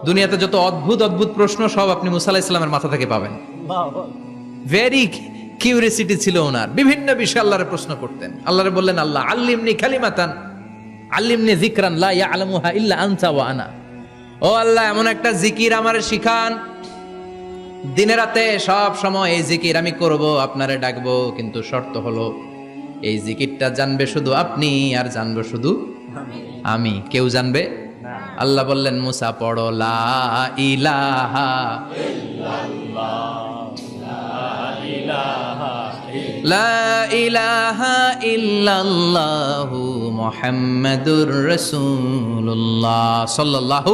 দুনিয়াতে যত অদ্ভুত অদ্ভুত প্রশ্ন সব আপনি মুসা আলাইহিস সালামের মাথা থেকে পাবেন। ভেরি কিউরিয়াসিটি ছিল ওনার, বিভিন্ন বিষয়ে আল্লাহরে প্রশ্ন করতেন। আল্লাহরে বললেন, আল্লাহ আল্লিমনি কালিমাতান আল্লিমনি যিকরান লা ইয়ালামুহা ইল্লা আনতা ওয়া আনা। ও আল্লাহ, এমন একটা জিকির আমারে শিখান, দিনে রাতে সব সময় এই জিকির আমি করব, আপনারে ডাকবো, কিন্তু শর্ত হলো এই জিকিরটা জানবে শুধু আপনি, আর জানবো শুধু আমি, কেউ জানবে। আল্লাহ বললেন, মুসা পড়ো লা ইলাহা লা ইলাহা ইল্লাল্লাহু মুহাম্মাদুর রাসূলুল্লাহ সাল্লাল্লাহু।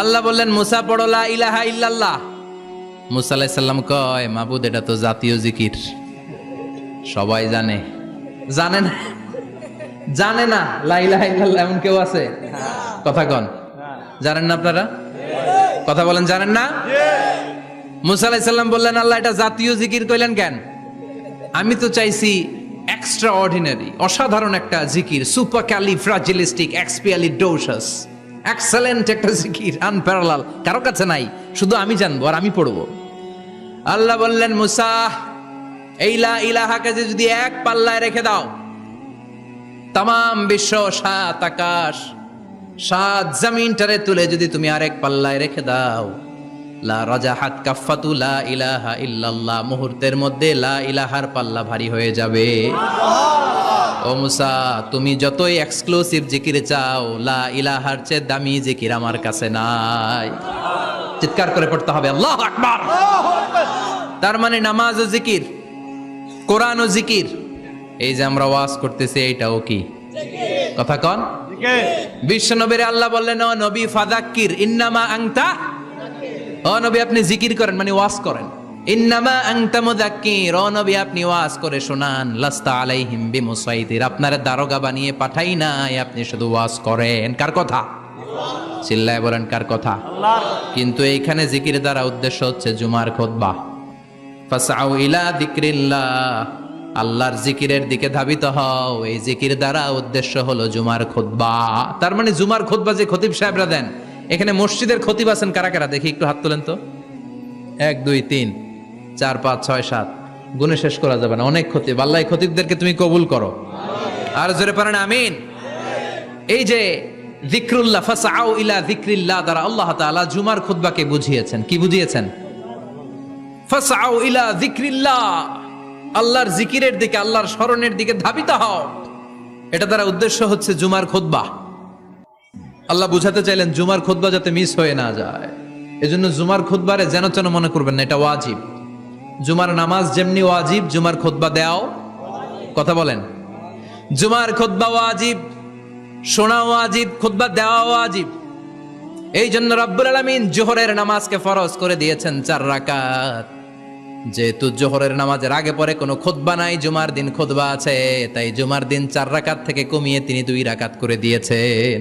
আল্লাহ বললেন, মুসা পড়ো লা ইলাহা ইল্লাল্লাহ। মুসা আলাইহিস সালাম কয়, মাবুদ এটা তো জাতীয় জিকির, সবাই জানে। জানে না? জানে না লা ইলাহা ইল্লাল্লাহ এমন কেউ আছে? কথা কন, জানেন না আপনারা? কথা বলেন, জানেন না? মুসা আলাইহিস সালাম বললেন, আল্লাহ এটা জাতীয় জিকির কইলেন কেন? আমি তো চাইছি এক্সট্রা অর্ডিনারি, অসাধারণ একটা জিকির, সুপার ক্যালিফ্রাজিলিস্টিক এক্সপিয়ালিডোসাস, এক্সেলেন্ট একটা জিকির, আনপ্যারালাল, কারো কাছে নাই, শুধু আমি জানবো আর আমি পড়বো। আল্লাহ বললেন, মুসা এই লা ইলাহাকে যদি এক পাল্লায় রেখে দাও, তামাম বিশ্ব, সাত আকাশ, সাত জমিনটারে তুলে যদি তুমি আরেক পাল্লায় রেখে দাও, লা রাজাহাত কাফাতু লা ইলাহা ইল্লাল্লাহ, মুহূর্তের মধ্যে লা ইলাহার পাল্লা ভারী হয়ে যাবে। ও মুসা, তুমি যতই এক্সক্লুসিভ জিকির চাও, লা ইলাহার চেয়ে দামি জিকির আমার কাছে নাই। চিৎকার করে পড়তে হবে আল্লাহু আকবার। তার মানে নামাজ ও জিকির, কোরআন ও জিকির, এই যে আমরা ওয়াজ করতেছি এইটাও কি কথা কন? বিশ্ব নবীর আল্লাহ বললেন, ও নবী ফাযাক্কির ইন্নামা আনতা, ও নবী আপনি জিকির করেন মানে ওয়াজ করেন। ইন্নামা আনতা মুযাক্কির, ও নবী আপনি ওয়াজ করে শোনান। লাস্তা আলাইহিম বিমুসাইতির, আপনারে দারোগা বানিয়ে পাঠাই নাই, আপনি শুধু ওয়াজ করেন। কার কথা? চিল্লায় বলেন, কার কথা? কিন্তু এইখানে জিকির দ্বারা উদ্দেশ্য হচ্ছে জুমার খুতবা। ফাসআউ ইলা যিকরিল্লাহ, আল্লাহর জিকিরের দিকে ধাবিত হও। এই জিকির দ্বারা উদ্দেশ্য হলো জুমার খুতবা। তার মানে জুমার খুতবা যে খতিব সাহেবরা দেন, এখানে মসজিদের খতিব আছেন কারা কারা? দেখি একটু হাত তোলেন তো। 1 2 3 4 5 6 7, গুণে শেষ করা যাবে না, অনেক খতিব। আল্লাহ এই খতিবদেরকে তুমি কবুল করো, আর জোরে পড়েন আমিন। এই যে যিকরুল্লাহ, ফাসআউ ইলা যিকরিল্লাহ দ্বারা আল্লাহ তাআলা জুমার খুতবাকে বুঝিয়েছেন। কি বুঝিয়েছেন? ফাসআউ ইলা যিকরিল্লাহ, আল্লাহর জিকিরের দিকে, আল্লাহর স্মরণের দিকে ধাবিত হও। এটা দ্বারা উদ্দেশ্য হচ্ছে জুমার খুতবা। আল্লাহ বুঝাতে চাইলেন জুমার খুতবা যাতে মিস হয়ে না যায়, এজন্য জুমার খুতবারে যেন তেন মনে করবেন না, এটা ওয়াজিব। জুমার নামাজ যেমনি ওয়াজিব, জুমার খুতবা দেওয়াও, কথা বলেন, জুমার খুতবা ওয়াজিব, শোনা ওয়াজিব, খুতবা দেওয়া ওয়াজিব। এই জন্য রব্বুল আলামিন জোহরের নামাজকে ফরজ করে দিয়েছেন 4 রাকাত। যেহেতু জোহরের নামাজের আগে পরে কোনো খুতবা নাই, জুমার দিন খুতবা আছে, তাই জুমার দিন 4 রাকাত থেকে কমিয়ে তিনি 2 রাকাত করে দিয়েছেন।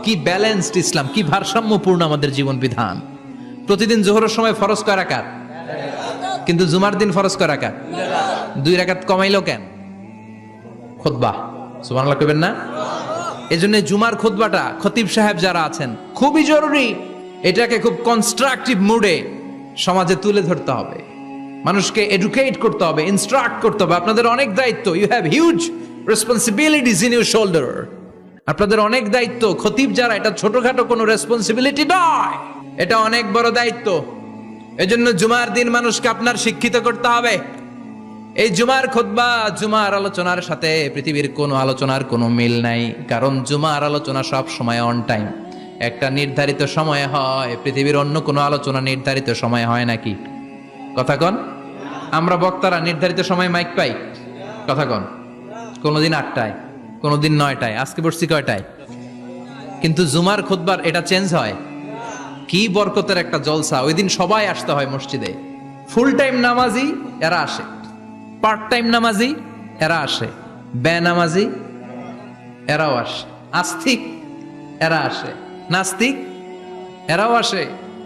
কি ব্যালেন্সড ইসলাম, কি ভারসাম্যপূর্ণ আমাদের জীবন বিধান। প্রতিদিন জোহরের সময় ফরজ কয় রাকাত, কিন্তু জুমার দিন ফরজ কয় রাকাত? 2 রাকাত কমাইলো কেন? খুতবা, সুবহানাল্লাহ কইবেন না? এজন্য জুমার খুতবাটা খতিব সাহেব যারা আছেন খুবই জরুরি। এটাকে খুব কনস্ট্রাকটিভ মুডে সমাজে তুলে ধরতে হবে, মানুষকে এডুকেট করতে হবে, ইনস্ট্রাক্ট করতে হবে। আপনাদের অনেক দায়িত্ব, you have huge responsibilities in your shoulder. আপনাদের অনেক দায়িত্ব। খতিব যারা, এটা ছোটখাটো কোনো রেসপন্সিবিলিটি নয়, এটা অনেক বড় দায়িত্ব। এজন্য জুমার দিন মানুষকে আপনার শিক্ষিত করতে হবে। এই জুমার খুতবা, জুমার আলোচনার সাথে পৃথিবীর কোনো আলোচনার কোনো মিল নাই, কারণ জুমার আলোচনা সব সময় অন টাইম, একটা নির্ধারিত সময় হয়। পৃথিবীর অন্য কোনো আলোচনা নির্ধারিত সময় হয় নাকি? কথা কন। আমরা বক্তারা নির্ধারিত সময় মাইক পাই? কথা কন। কোনোদিন 8টায়, কোনোদিন 9টায়, আজকে বসছি কয়টায়? কিন্তু জুমার খুতবার এটা চেঞ্জ হয়। কি বরকতের একটা জলসা! ওই দিন সবাই আসতে হয় মসজিদে। ফুল টাইম নামাজি এরা আসে, পার্ট টাইম নামাজি এরা আসে, বেনামাজি এরাও আসে, আস্তিক এরা আসে, নাস্তিক এরাও আসে,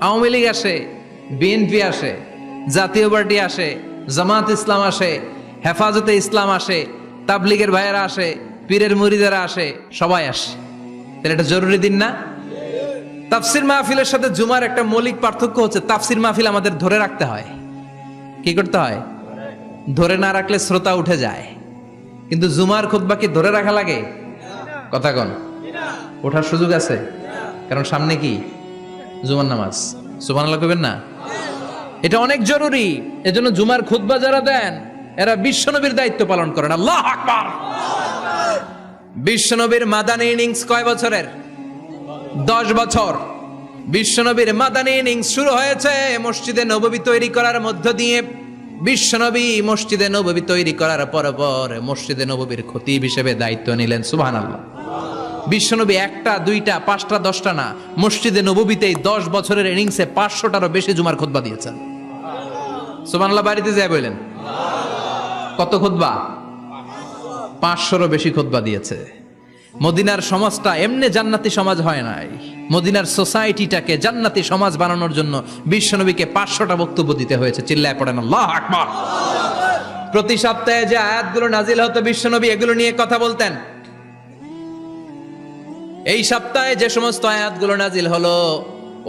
আওয়ামী লীগ আসে, বিএনপি আসে, জাতীয় পার্টি আসে, জামাত ইসলাম আসে, হেফাজতে ইসলাম আসে, তাবলিগের ভাইয়েরা আসে, পীরের মুরিদেরা আসে, সবাই আসে। তাহলে এটা জরুরি দিন না? তাফসির মাহফিলের সাথে জুমার একটা মৌলিক পার্থক্য হচ্ছে, তাফসির মাহফিল আমাদের ধরে রাখতে হয়। কি করতে হয়? ধরে না রাখলে শ্রোতা উঠে যায়। কিন্তু জুমার খুতবা কি ধরে রাখা লাগে? কথা কন, ওঠার সুযোগ আছে, কারণ সামনে কি জুমার নামাজ। সুবহানাল্লাহ কইবেন না? এটা অনেক জরুরি। এজন্য জুমার খুতবা যারা দেন এরা বিশ্বনবীর দায়িত্ব পালন করেন। আল্লাহু আকবার। বিশ্বনবীর মাদানী ইনিংস কয় বছরের? 10 বছর। বিশ্বনবীর মাদানী ইনিংস শুরু হয়েছে মসজিদে নববী তৈরি করার মধ্য দিয়ে। বিশ্বনবী মসজিদে নববী তৈরি করার পর মসজিদে নববীর খতিব হিসেবে দায়িত্ব নিলেন। সুবহানাল্লাহ। বিশ্বনবী 1টা 2টা 5টা 10টা না, মসজিদে নববীতেই 10 বছরের ইনিংসে 500টারও বেশি জুমার খুতবা দিয়েছেন। সুবহানাল্লাহ। বাড়িতে যায় বলেন কত খুতবা? 500রও বেশি খুতবা দিয়েছে। মদিনার সমাজটা এমনি জান্নাতি সমাজ হয় নাই। মদিনার সোসাইটিটাকে জান্নাতি সমাজ বানানোর জন্য বিশ্বনবীকে 500টা বক্তব্য দিতে হয়েছে। চিল্লায় পড়েন আল্লাহু আকবার। প্রতি সপ্তাহে যে আয়াতগুলো নাজিল হতো বিশ্বনবী এগুলো নিয়ে কথা বলতেন। এই সপ্তাহে যে সমস্ত আয়াতগুলো নাজিল হলো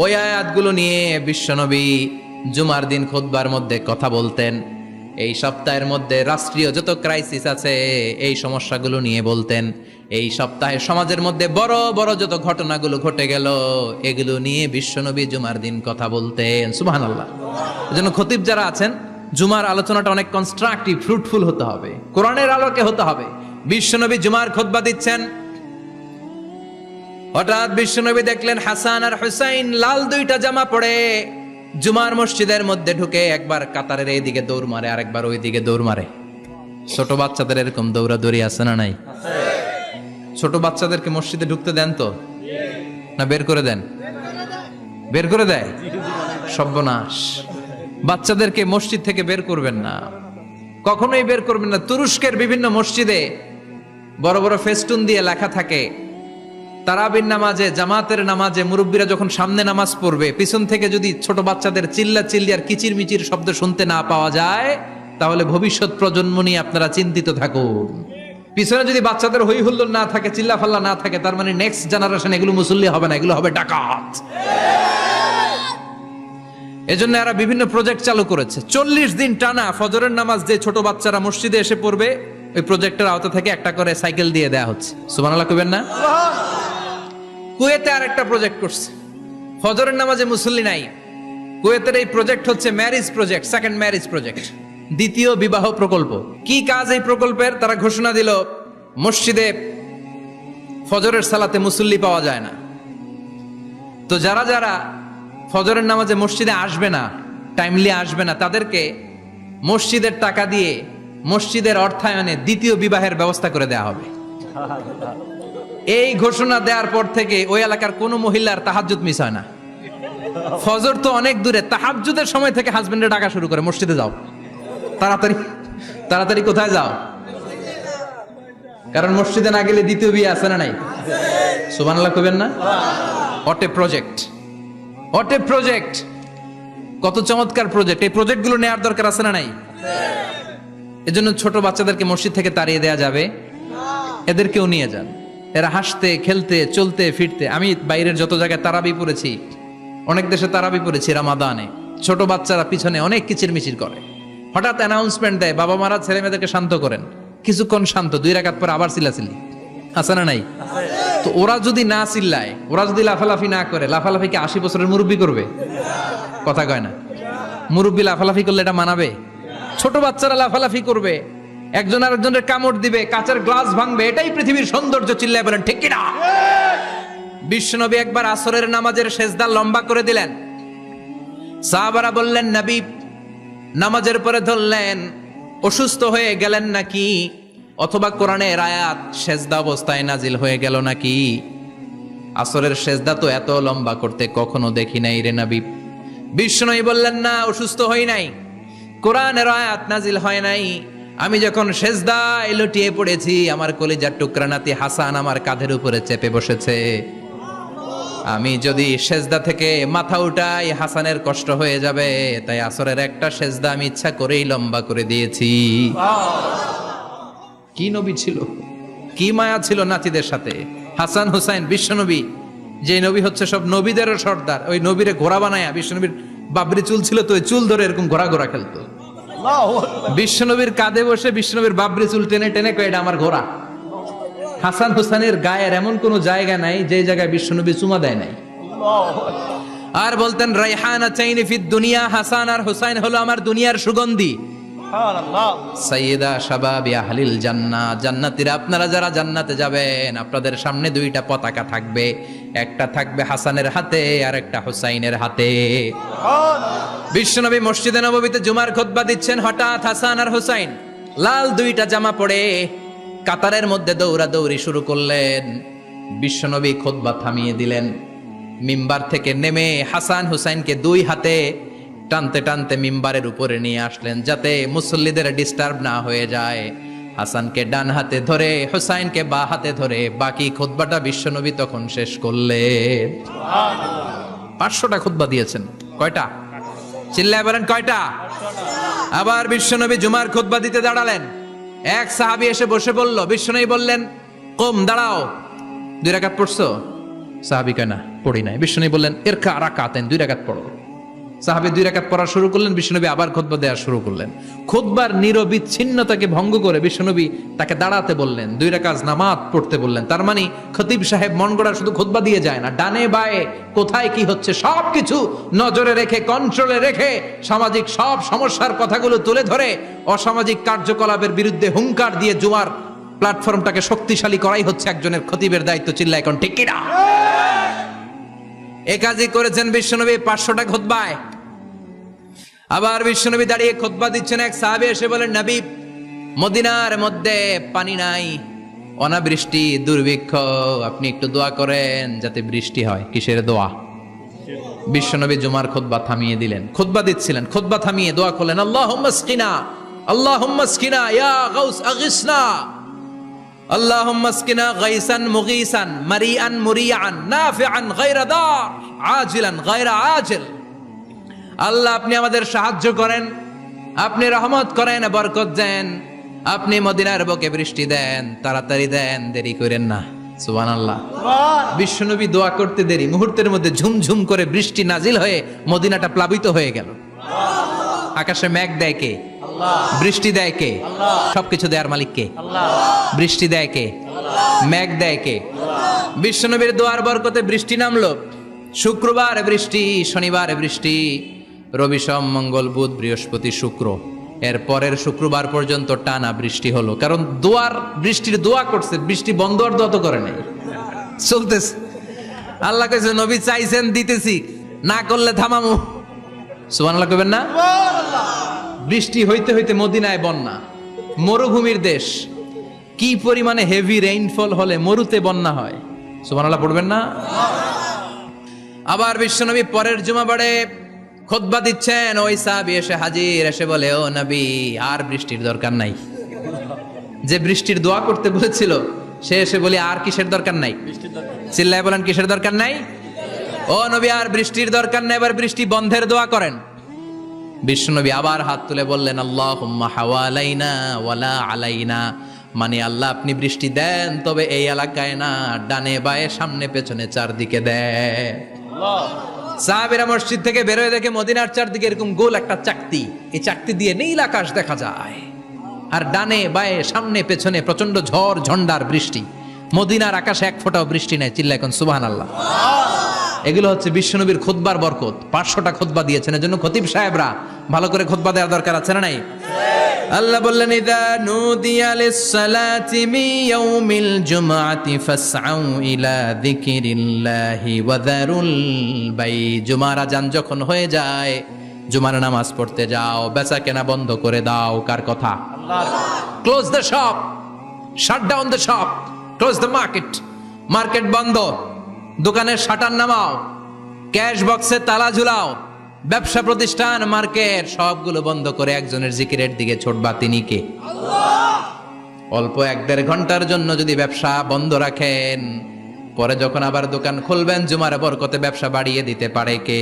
ওই আয়াতগুলো নিয়ে বিশ্বনবী জুমার দিন খুতবার মধ্যে কথা বলতেন। এই সপ্তাহের মধ্যে রাষ্ট্রীয় যত ক্রাইসিস আছে এই সমস্যাগুলো নিয়ে বলতেন। এই সপ্তাহে সমাজের মধ্যে বড় বড় যত ঘটনাগুলো ঘটে গেল এগুলো নিয়ে বিশ্বনবী জুমার দিন কথা বলতেন। সুবহানাল্লাহ। এজন্য খতিব যারা আছেন জুমার আলোচনাটা অনেক কনস্ট্রাকটিভ, ফ্রুটফুল হতে হবে, কোরআনের আলোকে হতে হবে। বিশ্বনবী জুমার খুতবা দিচ্ছেন, হঠাৎ বিশ্বনবী দেখলেন হাসান আর হুসাইন লাল 2টা জামা পরে জুমার মসজিদের মধ্যে ঢুকে একবার কাতারের এইদিকে দৌড় মারে, আরেকবার ওই দিকে দৌড় মারে। ছোট বাচ্চাদের এরকম দৌড়াদৌড়ি আছে না নাই? ছোট বাচ্চাদেরকে মসজিদে ঢুকতে দেন তো না বের করে দেন? বের করে দেয়। সর্বনাশ। বাচ্চাদেরকে মসজিদ থেকে বের করবেন না, কখনোই বের করবেন না। তুরস্কের বিভিন্ন মসজিদে বড় বড় ফেস্টুন দিয়ে লেখা থাকে তারাবির নামাজে, জামাতের নামাজে মুরব্বীরা যখন সামনে নামাজ পড়বে পিছন থেকে যদি ছোট বাচ্চাদের চিল্লা চিল্লি আর কিচির মিচির শব্দ শুনতে না পাওয়া যায় তাহলে ভবিষ্যৎ প্রজন্ম নিয়ে আপনারা চিন্তিত থাকুন। পিছনে যদি বাচ্চাদের হই হুল্লোড় না থাকে, চিল্লা ফাল্লা না থাকে, তার মানে নেক্সট জেনারেশন এগুলো মুসল্লি হবে না, এগুলো হবে ডাকাত। এজন্য এরা বিভিন্ন প্রজেক্ট চালু করেছে। 40 দিন টানা ফজরের নামাজ যে ছোট বাচ্চারা মসজিদে এসে পড়বে ওই প্রজেক্টের আওতা থেকে একটা করে সাইকেল দিয়ে দেয়া হচ্ছে। সুবহানাল্লাহ কইবেন না? কুয়েতে আরেকটা প্রজেক্ট করছে, ফজরের নামাজে মুসল্লি নাই। কুয়েতের এই প্রজেক্ট হচ্ছে marriage project, second marriage project, দ্বিতীয় বিবাহ প্রকল্প। কি কাজ এই প্রকল্পের? তারা ঘোষণা দিল মসজিদে ফজরের সালাতে মুসল্লি পাওয়া যায় না, তো যারা যারা ফজরের নামাজে মসজিদে আসবে না, টাইমলি আসবে না, তাদেরকে মসজিদের টাকা দিয়ে মসজিদের অর্থায়নে দ্বিতীয় বিবাহের ব্যবস্থা করে দেওয়া হবে। এই ঘোষণা দেওয়ার পর থেকে ওই এলাকার কোন মহিলার তাহাজ্জুদ মিস হয় না। ফজর তো অনেক দূরে, তাহাজ্জুদের সময় থেকে হাজবেন্ডে ডাকা শুরু করে মসজিদে যাও, তাড়াতাড়ি তাড়াতাড়ি কোথায় যাও, কারণ মসজিদে না গেলে দ্বিতীয় বিয়ে আছে না নাই? সুবহানাল্লাহ কইবেন না? What a project, what a project, কত চমৎকার প্রজেক্ট। এই প্রজেক্টগুলো নেওয়ার দরকার আছে না নাই? এজন্য ছোট বাচ্চাদেরকে মসজিদ থেকে তাড়িয়ে দেয়া যাবে? এদেরকেও নিয়ে যান, এরা হাসতে খেলতে চলতে ফিরতে। আমি বাইরের যত জায়গায় তারাবি পড়েছি, অনেক দেশে তারাবি পড়েছি রামাদানে, ছোট বাচ্চারা পিছনে অনেক কিচির মিচির করে, হঠাৎ অ্যানাউন্সমেন্ট দেয় বাবা মারা ছেলে মেয়েদেরকে শান্ত করেন, কিছুক্ষণ শান্ত, 2 রাকাত পরে আবার চিল্লাচিল্লি, আছে না নাই? তো ওরা যদি না চিল্লায়, ওরা যদি লাফালাফি না করে, লাফালাফি কি 80 বছরের মুরব্বী করবে? কথা কয় না। মুরব্বী লাফালাফি করলে এটা মানাবে? ছোট বাচ্চারা লাফালাফি করবে, একজন আরেকজনের কামড় দিবে, কাঁচের গ্লাস ভাঙবে, এটাই পৃথিবীর সৌন্দর্য। চিল্লায় বলেন ঠিক কিনা? বিশ্বনবী একবার আসরের নামাজের সেজদা লম্বা করে দিলেন, সাহাবারা বললেন নবী, নামাজের পরে ধরলেন অসুস্থ হয়ে গেলেন নাকি, অথবা কোরআনের আয়াত সেজদা অবস্থায় নাজিল হয়ে গেল নাকি? আসরের সেজদা তো এত লম্বা করতে কখনো দেখি নাই রে নবী। বিশ্বনবী বললেন না, অসুস্থ হই নাই, কোরআনের আয়াত নাজিল হয় নাই, আমি যখন সেজদায় লুটিয়ে পড়েছি আমার কলিজার টুকরা নাতি হাসান আমার কাঁধের উপরে চেপে বসেছে, আমি যদি সেজদা থেকে মাথা উঠাই হাসানের কষ্ট হয়ে যাবে, তাই আসরের একটা সেজদা আমি ইচ্ছা করেই লম্বা করে দিয়েছি। কি নবী ছিল, কি মায়া ছিল নাতিদের সাথে। হাসান হুসাইন বিশ্বনবী যে নবী হচ্ছে সব নবীদেরও সর্দার, ওই নবীরে ঘোড়া বানায়া, বিশ্বনবীর বাবরি চুল ছিল তো ওই চুল ধরে এরকম ঘোড়া ঘোড়া খেলতো। বিশ্বনবীর কাঁধে বসে বিশ্বনবীর বাবরি চুল টেনে টেনে কয় এটা আমার ঘোড়া। হাসান হুসাইনের গায়ের এমন কোন জায়গা নাই যে জায়গায় বিশ্বনবী চুমা দেয় নাই। আর বলতেন রাইহানা চাইনি ফিদ দুনিয়া, হাসান আর হুসাইন হলো আমার দুনিয়ার সুগন্ধি। সাইয়্যিদা শাবাবি আহলিল জান্নাহ, জান্নাতীরা আপনারা যারা জান্নাতে যাবেন আপনাদের সামনে দুইটা পতাকা থাকবে, একটা থাকবে হাসানের হাতে আর একটা হুসাইনের হাতে। বিশ্বনবী মসজিদে নববীতে জুমার খুতবা দিচ্ছেন, হঠাৎ হাসান আর হুসাইন লাল দুইটা জামা পরে কাতারের মধ্যে দৌড়াদৌড়ি শুরু করলেন। বিশ্বনবী খুতবা থামিয়ে দিলেন, মিম্বার থেকে নেমে হাসান হুসাইনকে দুই হাতে টানতে টানতে মিম্বারের উপরে নিয়ে আসলেন যাতে মুসল্লিদের ডিস্টার্ব না হয়ে যায়। হাসানকে ডান হাতে ধরে হুসাইনকে বা হাতে ধরে বাকি খুতবাটা বিশ্বনবী তখন শেষ করলেন। 500টা খুতবা দিয়েছেন। কয়টা? চিল্লায় বলেন কয়টা? আবার বিশ্বনবী জুমার খুতবা দিতে দাঁড়ালেন। এক সাহাবী এসে বসে বলল, বিশ্বনবী বললেন কম, দাঁড়াও, 2 রাকাত পড়ছো? সাহাবী কয় না, পড়ি নাই। বিশ্বনবী বললেন ইরকা রাকাতান, 2 রাকাত পড়ো। সাহাবী 2 রাকাত পড়া শুরু করলেন, বিশ্বনবী আবার খুতবা দেওয়া শুরু করলেন। খুতবার নিরবিচ্ছিন্নতাকে ভঙ্গ করে বিশ্বনবী তাকে দাঁড়াতে বললেন, 2 রাকাত নামাজ পড়তে বললেন। তার মানে খতিব সাহেব মন গড়া শুধু খুতবা দিয়ে যায় না, ডানে বায়ে কোথায় কি হচ্ছে সবকিছু নজরে রেখে, কন্ট্রোলে রেখে সামাজিক সব সমস্যার কথাগুলো তুলে ধরে অসামাজিক কার্যকলাপের বিরুদ্ধে হুঙ্কার দিয়ে জুমার প্ল্যাটফর্মটাকে শক্তিশালী করাই হচ্ছে একজনের খতিবের দায়িত্ব। চিল্লায় এখন ঠিক কিনা? এ কাজই করেছেন বিশ্বনবী 500টা খুতবায়। আবার বিশ্বনবী দাঁড়িয়ে খুতবা দিচ্ছেন, এক সাহাবী এসে বলেন, নবী মদিনার মধ্যে পানি নাই, অনাবৃষ্টি, দুর্ভিক্ষ, আপনি একটু দোয়া করেন যাতে বৃষ্টি হয়। কিসের দোয়া? বিশ্বনবী জুমার খুতবা থামিয়ে দিলেন, খুতবা দিচ্ছিলেন, খুতবা থামিয়ে দোয়া করলেন, আল্লাহুম্মা আসকিনা, আল্লাহুম্মা আসকিনা ইয়া গাউস আগিসনা, আল্লাহুম্মা আসকিনা গাইসান মুগীসান মারিআন মুরিআন নাফিআন গায়রা দার আজিলান গায়রা আজিল। আল্লাহ আপনি আমাদের সাহায্য করেন, আপনি রহমত করেন, বরকত দেন, আপনি মদিনার বুকে বৃষ্টি দেন, তাড়াতাড়ি দেন, দেরি করেন না। সুবহানাল্লাহ। বিশ্বনবী দোয়া করতে দেরি, মুহূর্তের মধ্যে ঝুমঝুম করে বৃষ্টি নাজিল হয়ে মদিনাটা প্লাবিত হয়ে গেল। আকাশে মেঘ দেয় কে? বৃষ্টি দেয় কে? সবকিছু দেয়ার মালিক কে? বৃষ্টি দেয় কে? মেঘ দেয় কে? বিশ্বনবীর দোয়ার বরকতে বৃষ্টি নামলো। শুক্রবার বৃষ্টি, শনিবার বৃষ্টি, রবি সোম মঙ্গল বুধ বৃহস্পতি শুক্র, এর পরের শুক্রবার পর্যন্ত টানা বৃষ্টি হলো। কারণ দোয়ার বৃষ্টির দোয়া করছে, বৃষ্টি বন্ধ আর দোয়া তো করে নাই, চলতেছে। আল্লাহ কইছে নবী চাইছেন দিতেছি, না করলে থামামু। সুবহানাল্লাহ কইবেন না? বৃষ্টি হইতে হইতে মদিনায় বন্যা, মরুভূমির দেশ, কি পরিমাণে হেভি রেইনফল হলে মরুতে বন্যা হয়। সুবহানাল্লাহ পড়বেন না? আবার বিশ্বনবী পরের জুমাবারে খুতবা দিচ্ছেন, ওই সাহাবী এসে হাজির, এসে বলে, ও নবী আর বৃষ্টির দরকার নাই। যে বৃষ্টির দোয়া করতে বলেছিল সে এসে বলি আর কিসের দরকার নাই? চিল্লায় বলেন কিসের দরকার নাই? ও নবী আর বৃষ্টির দরকার নাই, এবার বৃষ্টি বন্ধের দোয়া করেন। বিশ্বনবী আবার হাত তুলে বললেন, আল্লাহুম্মা হাওয়ালাইনা ওয়ালা আলাইনা, মানে আল্লাহ আপনি বৃষ্টি দেন তবে এই এলাকায় না, ডানে বায়ে সামনে পেছনে চারদিকে দেন। সাহাবীরা মসজিদ থেকে বের হয়ে দেখে মদিনার চারদিকে এরকম গোল একটা চাকতি, এই চাকতি দিয়ে নীল আকাশ দেখা যায়, আর ডানে বায়ে সামনে পেছনে প্রচন্ড ঝড় ঝন্ডার বৃষ্টি। মদিনার আকাশে এক ফোঁটাও বৃষ্টি নাই। চিল্লায় এখন সুবহানাল্লাহ। এগুলো হচ্ছে বিশ্বনবীর খুতবার বরকত। 500টা খুতবা দিয়েছেন, এজন্য খতিব সাহেবরা ভালো করে খুতবা দেওয়ার দরকার আছে না নাই? আল্লাহ বললেন, ইযা নুদিয়া লিস-সালাতি মিন ইয়াউমিল জুমআতি ফাসআউ ইলা যিকিরিল্লাহি ওয়া যারুল বাই। জুমার আযান যখন হয়ে যায়, জুমার নামাজ পড়তে যাও, বেচা কেনা বন্ধ করে দাও। কার কথা? আল্লাহর। Close the shop, shut down the shop, close the market. Market বন্ধ, দোকানের শাটার নামাও, ক্যাশ বক্সে তালা ঝুলাও, ব্যবসা প্রতিষ্ঠান, মার্কেট সবগুলো বন্ধ করে একজনের জিকিরের দিকে ছোটবা। তিনি কে? আল্লাহ। অল্প 1-1.5 ঘন্টার জন্য যদি ব্যবসা বন্ধ রাখেন, পরে যখন আবার দোকান খুলবেন জুমার বরকতে ব্যবসা বাড়িয়ে দিতে পারে কে?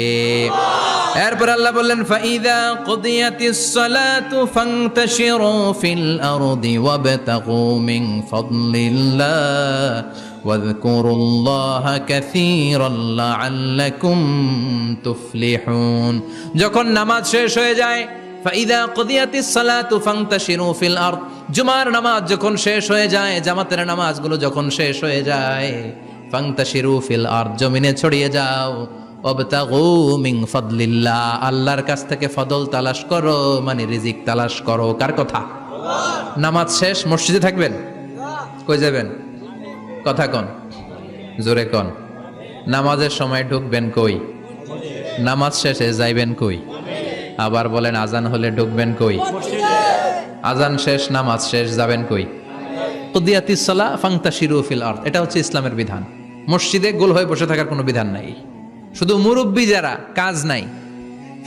এরপর আল্লাহ বললেন, ফাইদা কুদিয়াতিস সালাতু ফান্তাশিরু ফিল আরদি ওয়াবতাগু মিন ফাদলিল্লাহ ওয়াযকুরুল্লাহা কাসীরান লাআল্লাকুম তুফলিহুন। যখন নামাজ শেষ হয়ে যায়, ফাইদা কুদিয়াতিস সালাতু ফান্তাশিরু ফিল আরদ, জুমার নামাজ যখন শেষ হয়ে যায়, জামাতের নামাজগুলো যখন শেষ হয়ে যায়, ফান্তাশিরু ফিল আরদ, জমিনে ছড়িয়ে যাও। ওয়াবতাগু মিন ফাদলিল্লাহ, আল্লাহর কাছ থেকে ফদল তালাশ করো, মানে রিজিক তালাশ করো। কার কথা? নামাজ শেষ মসজিদে থাকবেন? কই যাবেন? কথা কন, জোরে কন। নামাজের সময় ঢুকবেন কই? নামাজ শেষে যাইবেন কই? আবার বলেন, আজান হলে ঢুকবেন কই? আজান শেষ, নামাজ শেষ, যাবেন কই? কুদিয়াতিস সালাহ ফান্তাশিরু ফিল আরদ, এটা হচ্ছে ইসলামের বিধান। মসজিদে গোল হয়ে বসে থাকার কোনো বিধান নাই। শুধু মুরব্বী যারা, কাজ নাই,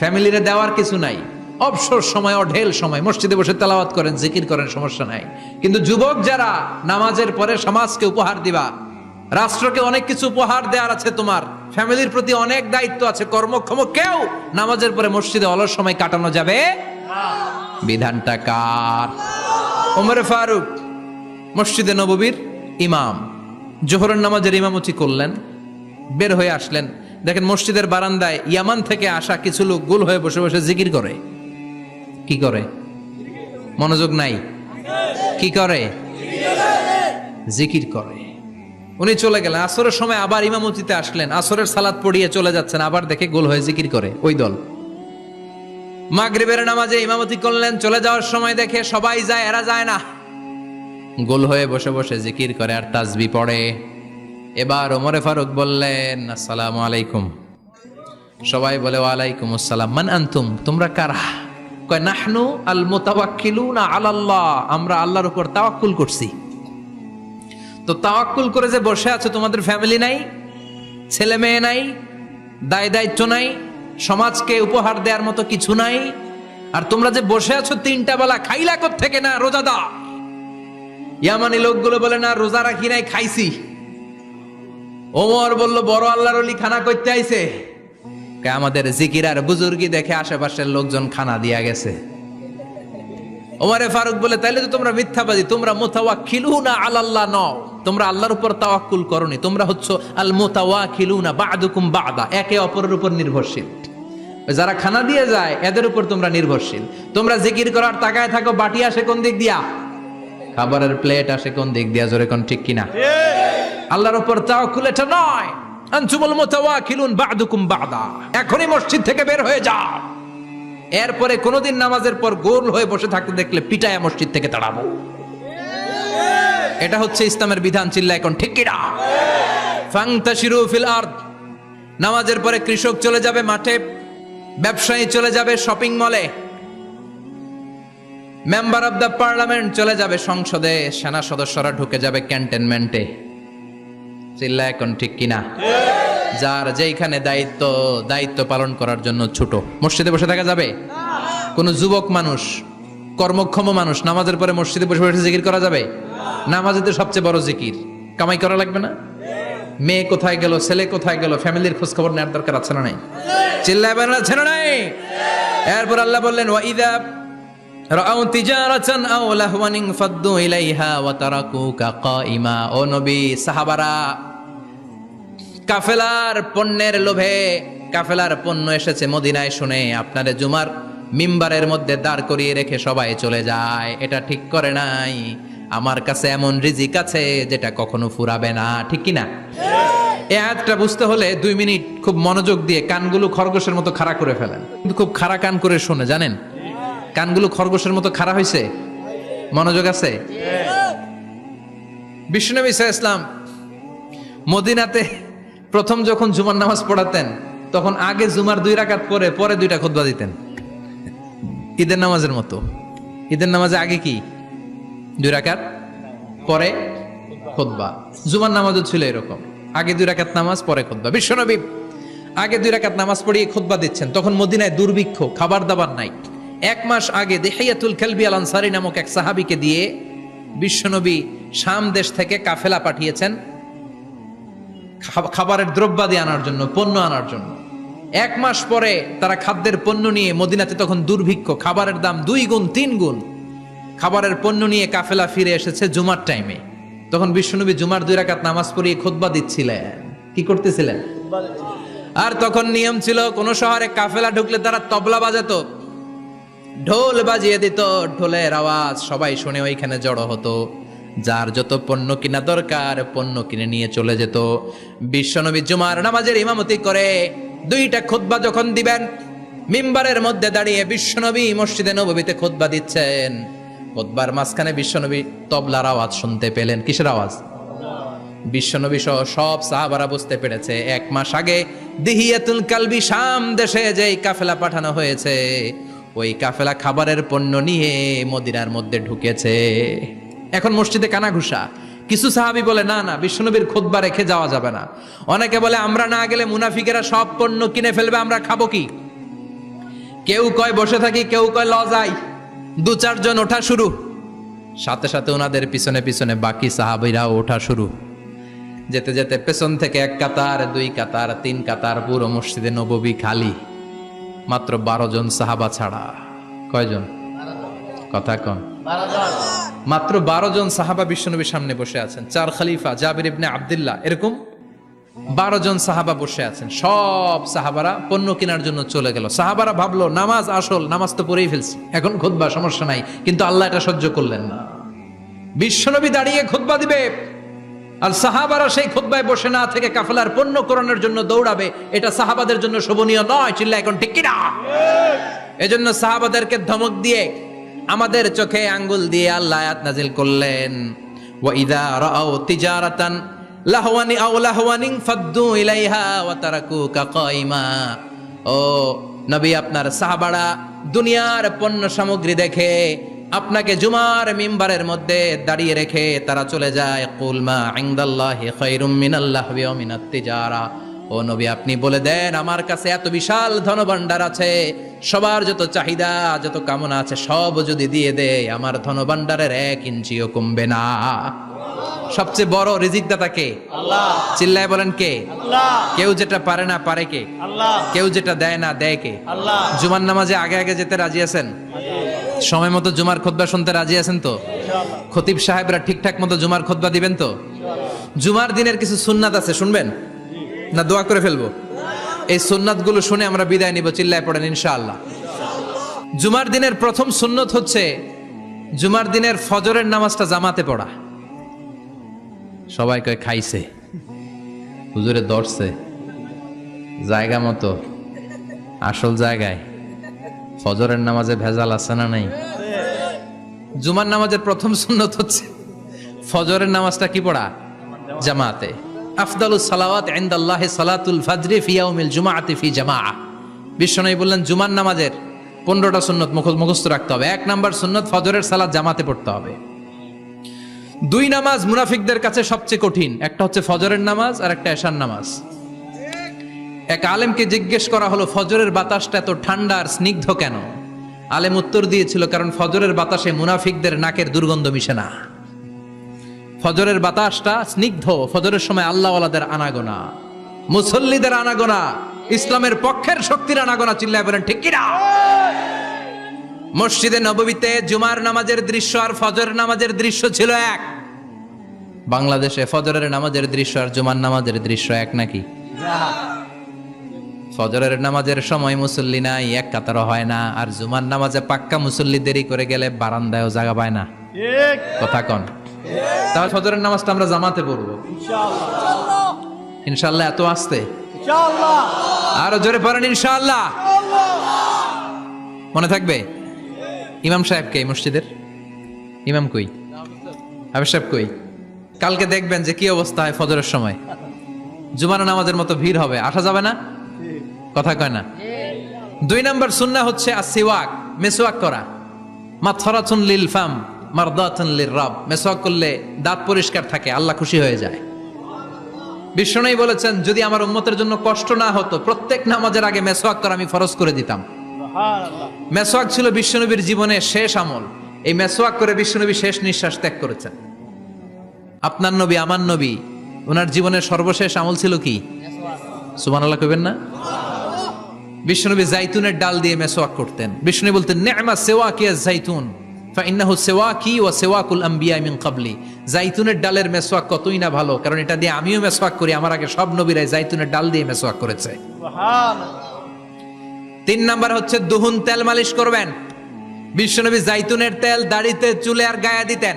ফ্যামিলিরে দেওয়ার কিছু নাই, অবসর সময়, অঢেল সময় মসজিদে বসে তেলাওয়াত করেন, জিকির করেন, সমস্যা নাই। কিন্তু যুবক যারা, নামাজের পরে সমাজকে উপহার দিবা, রাষ্ট্রকে অনেক কিছু উপহার দেওয়ার আছে, তোমার ফ্যামিলির প্রতি অনেক দায়িত্ব আছে, কর্মক্ষম কেউ নামাজের পরে মসজিদে অলস সময় কাটানো যাবে না। বিধানটা কার? ওমর ফারুক মসজিদে নববীর ইমাম, জোহরের নামাজের ইমামতি করলেন, বের হয়ে আসলেন, দেখেন মসজিদের বারান্দায় ইয়ামান থেকে আসা কিছু লোক গোল হয়ে বসে বসে জিকির করে। কি করে? মনোযোগ নাই। কি করে? জিকির করে। উনি চলে গেলেন, আসরের সময় আবার ইমামতিতে আসলেন, আসরের সালাত পড়িয়ে চলে যাচ্ছেন, আবার দেখে গোল হয়ে জিকির করে ওই দল। মাগরিবের নামাজে ইমামতি করলেন, চলে যাওয়ার সময় দেখে সবাই যায়, এরা যায় না, গোল হয়ে বসে বসে জিকির করে আর তাসবিহ পড়ে। এবার ওমরে ফারুক বললেন, আসসালামু আলাইকুম। সবাই বলে, ওয়ালাইকুম আসসালাম। মান আনতুম, তোমরা কারা? কয়, নাহনু আল মুতাওয়াক্কিলুনা আলাল্লাহ, আমরা আল্লাহর উপর তাওয়াক্কুল করছি। তো তাওয়াক্কুল করে যে বসে আছো, তোমাদের ফ্যামিলি নাই, ছেলে মেয়ে নাই, দায় দায়িত্ব নাই, সমাজকে উপহার দেওয়ার মতো কিছু নাই, আর তোমরা যে বসে আছো তিনটা বেলা খাইলা কোত্থেকে? না রোজাদার। ইয়ামানি লোকগুলো বলে, না রোজা রাখি নাই, খাইছি। ওমর বলল, বড় আল্লাহর ওলি খানা করতে আইছে। আমাদের জিকির আর বুজুর্গি দেখে আশেপাশের লোকজন খানা দিয়া গেছে। ওমরে ফারুক বলে, তাইলে তো তোমরা মিথ্যাবাদী, তোমরা মুতাওয়াক্কিলুনা আলাল্লাহ নও, তোমরা আল্লাহর উপর তাওয়াক্কুল করনি, তোমরা হচ্ছে আল মুতাওয়াক্কিলুনা বা'দুকুম বা'দা, একে অপরের উপর নির্ভরশীল। যারা খানা দিয়ে যায় এদের উপর তোমরা নির্ভরশীল। তোমরা জিকির করার তাকায় থাকো, বাটি আসে কোন দিক দিয়া? খাবারের প্লেট আসে কোন দিক দিয়া? জোরে কোন, ঠিক কিনা? আল্লাহর উপর তাওয়াক্কুল এটা নয়। আনতুমুল মুতাওয়াক্কিলুন বা'দুকুম বা'দা, এখনই মসজিদ থেকে বের হয়ে যাও। এরপরে কোনদিন নামাজের পর গোল হয়ে বসে থাকতে দেখলে পিটায়া মসজিদ থেকে তাড়াবো। এটা হচ্ছে ইসলামের বিধান। চিল্লা এখন, ঠিক কিনা? ফান্তাশিরু ফিল আরদ, নামাজের পরে কৃষক চলে যাবে মাঠে, ব্যবসায়ী চলে যাবে শপিং মলে, মেম্বার অব দ্য পার্লামেন্ট চলে যাবে সংসদে, সেনা সদস্যরা ঢুকে যাবে ক্যান্টনমেন্টে। চিল্লা এখন, ঠিক কিনা? যার যেখানে দায়িত্ব পালন করার জন্য ছোট, মসজিদে বসে থাকা যাবে? কোন যুবক মানুষ, কর্মক্ষম মানুষ নামাজের পরে মসজিদে বসে বসে জিকির করা যাবে? নামাজে তো সবচেয়ে বড় জিকির, কামাই করা লাগবে না? মেয়ে কোথায় গেল, ছেলে কোথায় গেল, ফ্যামিলির খোঁজ খবর নেওয়ার দরকার আছে না নাই? চিল্লায় বলেন, আছে না নাই? এরপর আল্লাহ বললেন, ওয়া ইযা রাআউ তিজারাতান আও লাহওয়ান ফাদ্দু ইলাইহা ওয়া তারাকুকা কাইমা। ও নবী, সাহাবারা কাফেলার পণ্যের লোভে, কাফেলার পণ্য এসেছে মদিনায় শুনে আপনারে জুমার মিম্বারের মধ্যে দাঁড় করিয়ে রেখে সবাই চলে যায়। এটা ঠিক করে নাই। আমার কাছে এমন রিজিক আছে যেটা কখনো ফুরাবে না, ঠিক কিনা? এই আয়াতটা বুঝতে হলে 2 মিনিট খুব মনোযোগ দিয়ে কানগুলো খরগোশের মতো খাড়া করে ফেলেন, কিন্তু খুব খাড়া কান করে শুনে, জানেন কানগুলো খরগোশের মতো খাড়া হয়েছে? মনোযোগ আছে? বিশ্বনবী সাল্লাল্লাহু আলাইহি ওয়াসাল্লাম মদিনাতে প্রথম যখন জুমার নামাজ পড়াতেন, তখন আগে জুমার 2 রাকাত পরে 2টা খুতবা দিতেন, ঈদের নামাজের মতো। ঈদের নামাজে আগে কি 2 রাকাত, পরে খুতবা। জুমার নামাজও ছিল এরকম, আগে 2 রাকাত নামাজ, পরে খুতবা। বিশ্বনবী আগে 2 রাকাত নামাজ পড়িয়ে খুতবা দিচ্ছেন, তখন মদিনায় দুর্ভিক্ষ, খাবার দাবার নাই। 1 মাস আগে দিহিয়াতুল কালবি আল আনসারী নামক এক সাহাবীকে দিয়ে বিশ্বনবী শাম দেশ থেকে কাফেলা পাঠিয়েছেন খাবারের দ্রব্যাদি আনার জন্য, পণ্য আনার জন্য। 1 মাস পরে তারা খাদ্যের পণ্য নিয়ে, মদিনাতে তখন দুর্ভিক্ষ, খাবারের দাম 2 গুণ 3 গুণ, খাবারের পণ্য নিয়ে কাফেলা ফিরে এসেছে জুমার টাইমে। তখন বিশ্বনবী জুমার 2 রাকাত নামাজ পড়িয়ে খুতবা দিচ্ছিলেন। কি করতেছিলেন? আর তখন নিয়ম ছিল, কোন শহরে কাফেলা ঢুকলে তারা তবলা বাজাতো, ঢোল বাজিয়ে দিত, ঢোলের আওয়াজ সবাই শুনে ওইখানে জড়ো হতো। যার যত পণ্য কিনা দরকার পণ্য কিনে নিয়ে চলে যেত। বিশ্বনবী জুমার নামাজের ইমামতি করে 2টা খুতবা যখন দিবেন, মিম্বারের মধ্যে দাঁড়িয়ে বিশ্বনবী মসজিদে নববীতে খুতবা দিচ্ছেন। খুতবার মাঝখানে বিশ্বনবী তবলার আওয়াজ শুনতে পেলেন। কিসের আওয়াজ? বিশ্বনবী সহ সব সাহাবারা বুঝতে পেরেছে 1 মাস আগে দিহিয়াতুল কালবি শাম দেশে যেই কাফেলা পাঠানো হয়েছে, ওই কাফেলা খাবারের পণ্য নিয়ে মদিনার মধ্যে ঢুকেছে। এখন মসজিদে কানাঘুষা। কিছু সাহাবী বলে না না, বিশ্বনবীর খুতবা রেখে যাওয়া যাবে না। অনেকে বলে আমরা না গেলে মুনাফিকেরা সব পণ্য কিনে ফেলবে, আমরা খাবো কি? কেউ কয় বসে থাকি, কেউ কয় ল যাই। 2-4 জন ওঠা শুরু, সাথে সাথে ওনাদের পিছনে পিছনে বাকি সাহাবীরাও ওঠা শুরু। যেতে যেতে পেছন থেকে 1 কাতার, 2 কাতার, 3 কাতার, পুরো মসজিদে নববী খালি, মাত্র 12 জন সাহাবা ছাড়া। কয়জন? কথা কন। মাত্র 12 জন সাহাবা বিশ্বনবীর সামনে বসে আছেন। 4 খলিফা, জাবির ইবনে আব্দুল্লাহ, এরকম 12 জন সাহাবা বসে আছেন। সব সাহাবারা পণ্য কেনার জন্য চলে গেল। সাহাবারা ভাবলো নামাজ আসল, নামাজ তো পড়েই ফেলছি, এখন খুতবা সমস্যা নাই। কিন্তু আল্লাহ এটা সহ্য করলেন না। বিশ্বনবী দাঁড়িয়ে খুতবা দিবে, আর সাহাবারা সেই খুতবায় বসে না থেকে কাফেলার পণ্য কোরআনের জন্য দৌড়াবে। এটা সাহাবাদের জন্য শোভনীয় নয়। চিল্লা এখন ঠিক কিনা? এজন্য সাহাবাদেরকে ধমক দিয়ে, আমাদের চোখে আঙ্গুল দিয়ে আল্লাহ আয়াত নাজিল করলেন, ওয়া ইযা রাআউ তিজারাতান লাহওয়ানি আও লাহওয়ানিন ফাদ্দু ইলাইহা ওয়া তারাকুকা কাইমা। ও নবী, আপনার সাহাবারা দুনিয়ার পণ্য সামগ্রী দেখে আপনাকে জুমার মিম্বারের মধ্যে দাঁড়িয়ে রেখে তারা চলে যায়। কুল মা ইনদাল্লাহি খায়রুম মিনাল লাহওয়ি ওয়া মিনাত তিজারা। ও নবী, আপনি বলে দেন আমার কাছে এত বিশাল ধনভাণ্ডার আছে, সবার যত চাহিদা যত কামনা আছে সব যদি দিয়ে দেয়, আমার ধনভাণ্ডারের 1 ইঞ্চিও কমবে না। সবচেয়ে বড় রিজিকদাতা কে? আল্লাহ। চিল্লায় বলেন কে? আল্লাহ। কেউ যেটা পারে না পারে কে? আল্লাহ। কেউ যেটা দেয় না দেয় কে? আল্লাহ। জুমার নামাজে আগে আগে যেতে রাজি আছেন? সময় মতো জুমার খুতবা শুনতে রাজি আছেন তো? ইনশাআল্লাহ। খতিব সাহেবরা ঠিকঠাক মতো জুমার খুতবা দিবেন তো? ইনশাআল্লাহ। জুমার দিনের কিছু সুন্নাত আছে, শুনবেন না দোয়া করে ফেলবো? এই সুন্নাতগুলো শুনে আমরা বিদায় নিব। চিল্লায় পড়েন ইনশাআল্লাহ। জুমার দিনের প্রথম সুন্নত হচ্ছে জুমার দিনের ফজরের নামাজটা জামাতে পড়া। সবাই কয় খাইছে, হুজুরে ধরছে জায়গা মতো, আসল জায়গায়। ফজরের নামাজে ভেজাল আছে না নাই? জুমার নামাজের প্রথম সুন্নত হচ্ছে ফজরের নামাজটা কি পড়া? জামাতে। আফদালুস সালাওয়াত ইনদাল্লাহি সালাতুল ফাজরি ফি ইয়াউমিল জুমআতি ফি জামাআহ। বিশ্বনবী বললেন জুমার নামাজের 15টা সুন্নত মুখস্থ রাখতে হবে। 1 নাম্বার সুন্নত ফজরের সালাত জামাতে পড়তে হবে। 2 নামাজ মুনাফিকদের কাছে সবচেয়ে কঠিন, একটা হচ্ছে ফজরের নামাজ আর একটা এশার নামাজ। এক আলেমকে জিজ্ঞেস করা হলো ফজরের বাতাসটা এত ঠান্ডা আর স্নিগ্ধ কেন? আলেম উত্তর দিয়েছিল, কারণ ফজরের বাতাসে মুনাফিকদের নাকের দুর্গন্ধ মিশে না। ফজরের বাতাসটা স্নিগ্ধ। ফজরের সময় আল্লাহওয়ালাদের আনাগোনা, মুসল্লিদের আনাগোনা, ইসলামের পক্ষের শক্তির আনাগোনা। চিল্লায় বলেন ঠিক কিনা? মসজিদে নববীতে জুমার নামাজের দৃশ্য আর ফজরের নামাজের দৃশ্য ছিল এক। বাংলাদেশে ফজরের নামাজের দৃশ্য আর জুমার নামাজের দৃশ্য এক নাকি? ফজরের নামাজের সময় মুসল্লি নাই, 1 কাতারও হয় না। আর জুমার নামাজে পাক্কা মুসল্লি দেরি করে গেলে বারান্দায়ও জায়গা পায় না। কথা কন। তাহলে ফজরের নামাজটা আমরা জামাতে পড়বো ইনশাআল্লাহ। ইনশাআল্লাহ। এত আসতে ইনশাআল্লাহ, আরো জোরে পড়েন ইনশাআল্লাহ। মনে থাকবে? ইমাম সাহেব কে মসজিদের? ইমাম কই? হাফেজ সাহেব কই? কালকে দেখবেন যে কি অবস্থা হয় ফজরের সময়। জুমার নামাজের মতো ভিড় হবে, আসা যাবে না। কথা কয় না। 2 নাম্বার সুন্নাহ হচ্ছে আসিওয়াক, মেসওয়াক করা। মাথরাতুন লিল ফাম মারদাতুন লির রাব। মেসওয়াক করলে দাঁত পরিষ্কার থাকে, আল্লাহ খুশি হয়ে যায়। বিশ্বনবী বলেছেন যদি আমার উম্মতের জন্য কষ্ট না হতো প্রত্যেক নামাজের আগে মেসওয়াক করা আমি ফরজ করে দিতাম। সুবহানাল্লাহ। মেসওয়াক ছিল বিশ্বনবীর জীবনের শেষ আমল। এই মেসওয়াক করে বিশ্বনবী শেষ নিঃশ্বাস ত্যাগ করেছেন। আপনার নবী, আমার নবী, ওনার জীবনের সর্বশেষ আমল ছিল কি? সুবহানাল্লাহ কইবেন না? বিশ্বনবী জাইতুনের ডাল দিয়ে মেসওয়াক করতেন। বিশ্বনবী বলতেন নি'মা সিওয়াকিয়া জাইতুন, ফাইন্নাহু সিওয়াকি ওয়া সিওয়াকুল আমবিয়া মিন ক্বাবলি। জাইতুনের ডালের মেসওয়াক কতই না ভালো, কারণ এটা দিয়ে আমিও মেসওয়াক করি, আমার আগে সব নবীরাই জাইতুনের ডাল দিয়ে মেসওয়াক করেছে। সুবহানাল্লাহ। 3 নাম্বার হচ্ছে দুহুন, তেল মালিশ করবেন। বিশ্বনবী জাইতুনের তেল দাড়িতে, চুলে আর গায়ে দিতেন।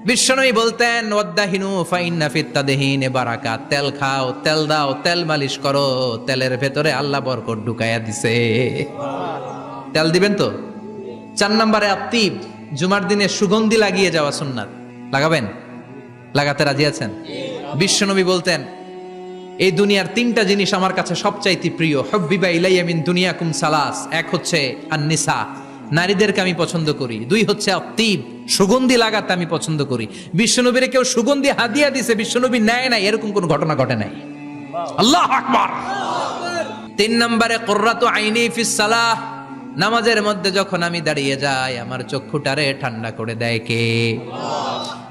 বিশ্বনবী বলতেন ওয়াদ্দাহিনু ফাইন্না ফিত তাদহিনে বারাকাত। তেল খাও, তেল দাও, তেল মালিশ করো, তেলের ভেতরে আল্লাহ বরকত ঢুকাইয়া দিছে। তেল দিবেন তো। 4 নম্বরে আত্তিব, জুমার দিনে সুগন্ধি লাগিয়ে যাওয়া সুন্নাত। লাগাবেন? লাগাতে রাজি আছেন? বিশ্বনবী বলতেন এই দুনিয়ার 3টা জিনিস আমার কাছে সবচাইতে প্রিয়। হুব্বিবা ইলাইয়া মিন দুনিয়াকুম সালাস। এক হচ্ছে আন-নিসা, নারীদেরকে আমি পছন্দ করি। 2 হচ্ছে আত্তিব, সুগন্ধি লাগাতে আমি পছন্দ করি। বিশ্বনবীরে কেউ সুগন্ধি হাদিয়া দিছে, বিশ্বনবী নেয় নাই, এরকম কোন ঘটনা ঘটে নাই। আল্লাহু আকবার। 3 নম্বরে কুররাতু আইনি ফিস সালাহ। নামাজের মধ্যে যখন আমি দাঁড়িয়ে যাই, আমার চক্ষুটারে ঠান্ডা করে দেয় কে?